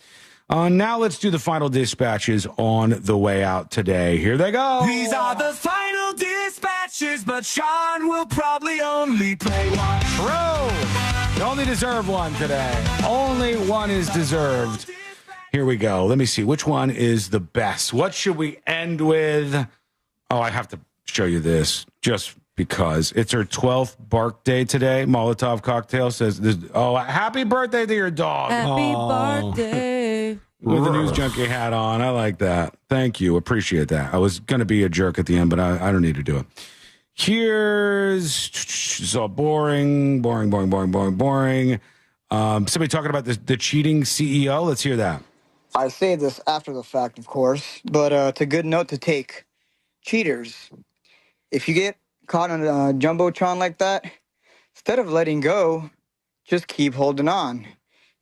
Now let's do the final dispatches on the way out today. Here they go. These are the final dispatches, but Sean will probably only play one. True. You only deserve one today. Only one is deserved. Here we go. Let me see. Which one is the best? What should we end with? Oh, I have to show you this just because. It's her 12th bark day today. Molotov Cocktail says, happy birthday to your dog. Happy birthday. With the News Junkie hat on. I like that. Thank you. Appreciate that. I was going to be a jerk at the end, but I don't need to do it. Here's, it's all boring. Somebody talking about the cheating CEO. Let's hear that. I say this after the fact, of course, but it's a good note to take. Cheaters, if you get caught on a jumbotron like that, instead of letting go, just keep holding on.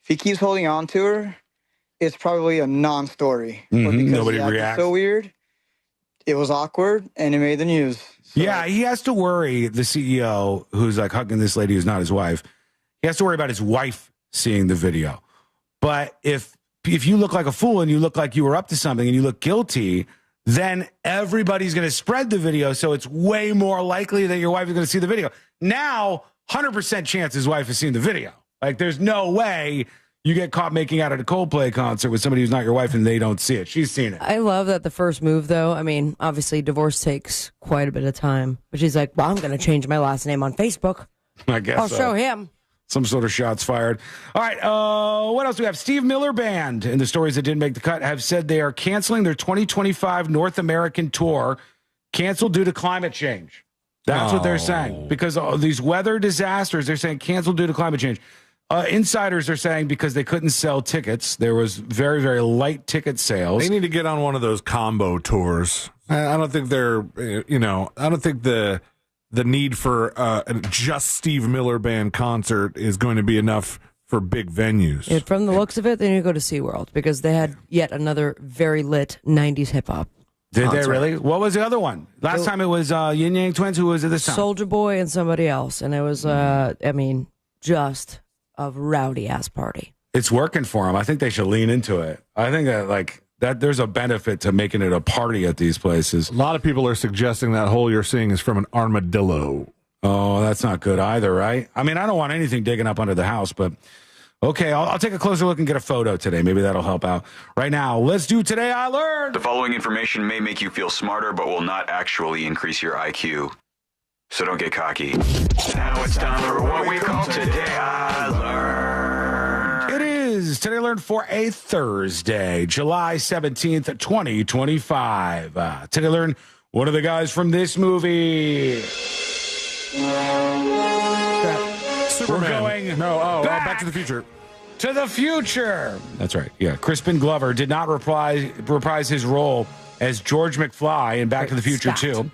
If he keeps holding on to her, it's probably a non-story. But because nobody reacts. So weird, it was awkward, and it made the news. So. Yeah, he has to worry, the CEO, who's like hugging this lady who's not his wife, he has to worry about his wife seeing the video. But if you look like a fool and you look like you were up to something and you look guilty, then everybody's going to spread the video. So it's way more likely that your wife is going to see the video. Now, 100% chance his wife has seen the video. Like, there's no way you get caught making out at a Coldplay concert with somebody who's not your wife and they don't see it. She's seen it. I love that the first move, though. I mean, obviously, divorce takes quite a bit of time. But she's like, well, I'm going to change my last name on Facebook. I guess I'll show him. Some sort of shots fired. All right, what else do we have? Steve Miller Band, in the stories that didn't make the cut, have said they are canceling their 2025 North American tour, canceled due to climate change. That's what they're saying. Because of these weather disasters, they're saying canceled due to climate change. Insiders are saying because they couldn't sell tickets. There was very, very light ticket sales. They need to get on one of those combo tours. I don't think they're, I don't think the need for a just Steve Miller Band concert is going to be enough for big venues. Yeah, from the looks of it, they need to go to SeaWorld because they had yet another very lit 90s hip-hop Did concert. they really? What was the other one? Last time it was Yin Yang Twins. Who was it this time? Soulja Boy and somebody else. And it was, just a rowdy-ass party. It's working for them. I think they should lean into it. I think that there's a benefit to making it a party at these places. A lot of people are suggesting that hole you're seeing is from an armadillo. Oh, that's not good either, right? I mean, I don't want anything digging up under the house, but okay, I'll take a closer look and get a photo today. Maybe that'll help out. Right now, let's do Today I Learned. The following information may make you feel smarter, but will not actually increase your IQ. So don't get cocky. Now it's time for what we call Today I Learned. It is is Today Learned for a Thursday, July 17th, 2025. Today Learned, what are the guys from this movie? Superman. We're going Back to the Future. To the future. That's right. Yeah. Crispin Glover did not reprise his role as George McFly in Back to the Future 2.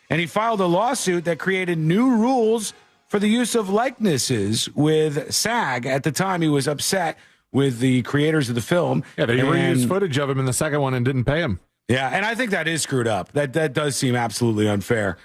And he filed a lawsuit that created new rules for the use of likenesses with SAG. At the time, he was upset with the creators of the film. Yeah, they reused footage of him in the second one and didn't pay him. Yeah, and I think that is screwed up. That does seem absolutely unfair.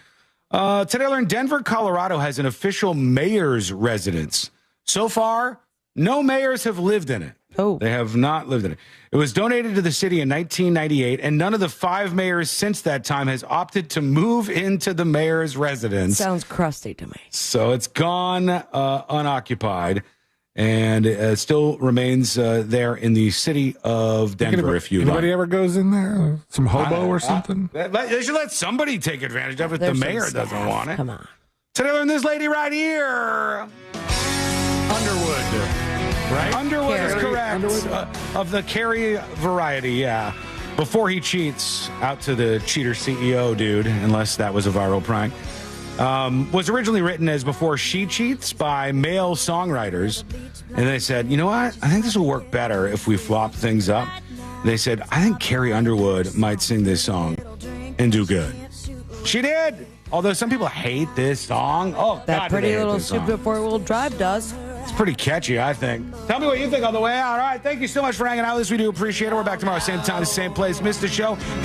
Today I learned Denver, Colorado has an official mayor's residence. So far, no mayors have lived in it. Oh. They have not lived in it. It was donated to the city in 1998, and none of the 5 mayors since that time has opted to move into the mayor's residence. Sounds crusty to me. So it's gone unoccupied, and it still remains there in the city of Denver. If anybody ever goes in there, some hobo or something. They should let somebody take advantage of it. The mayor doesn't want it. Come on. Today I learned this lady right here. Underwood. Right? Underwood is correct. Of the Carrie variety, yeah. Before he cheats out to the cheater CEO dude, unless that was a viral prank, was originally written as Before She Cheats by male songwriters. And they said, you know what? I think this will work better if we flop things up. They said, I think Carrie Underwood might sing this song and do good. She did. Although some people hate this song. Oh, that God, pretty they hate little this song. stupid four-wheel drive does. It's pretty catchy, I think. Tell me what you think on the way out. All right, thank you so much for hanging out with us. We do appreciate it. We're back tomorrow, same time, same place. Missed the show? Get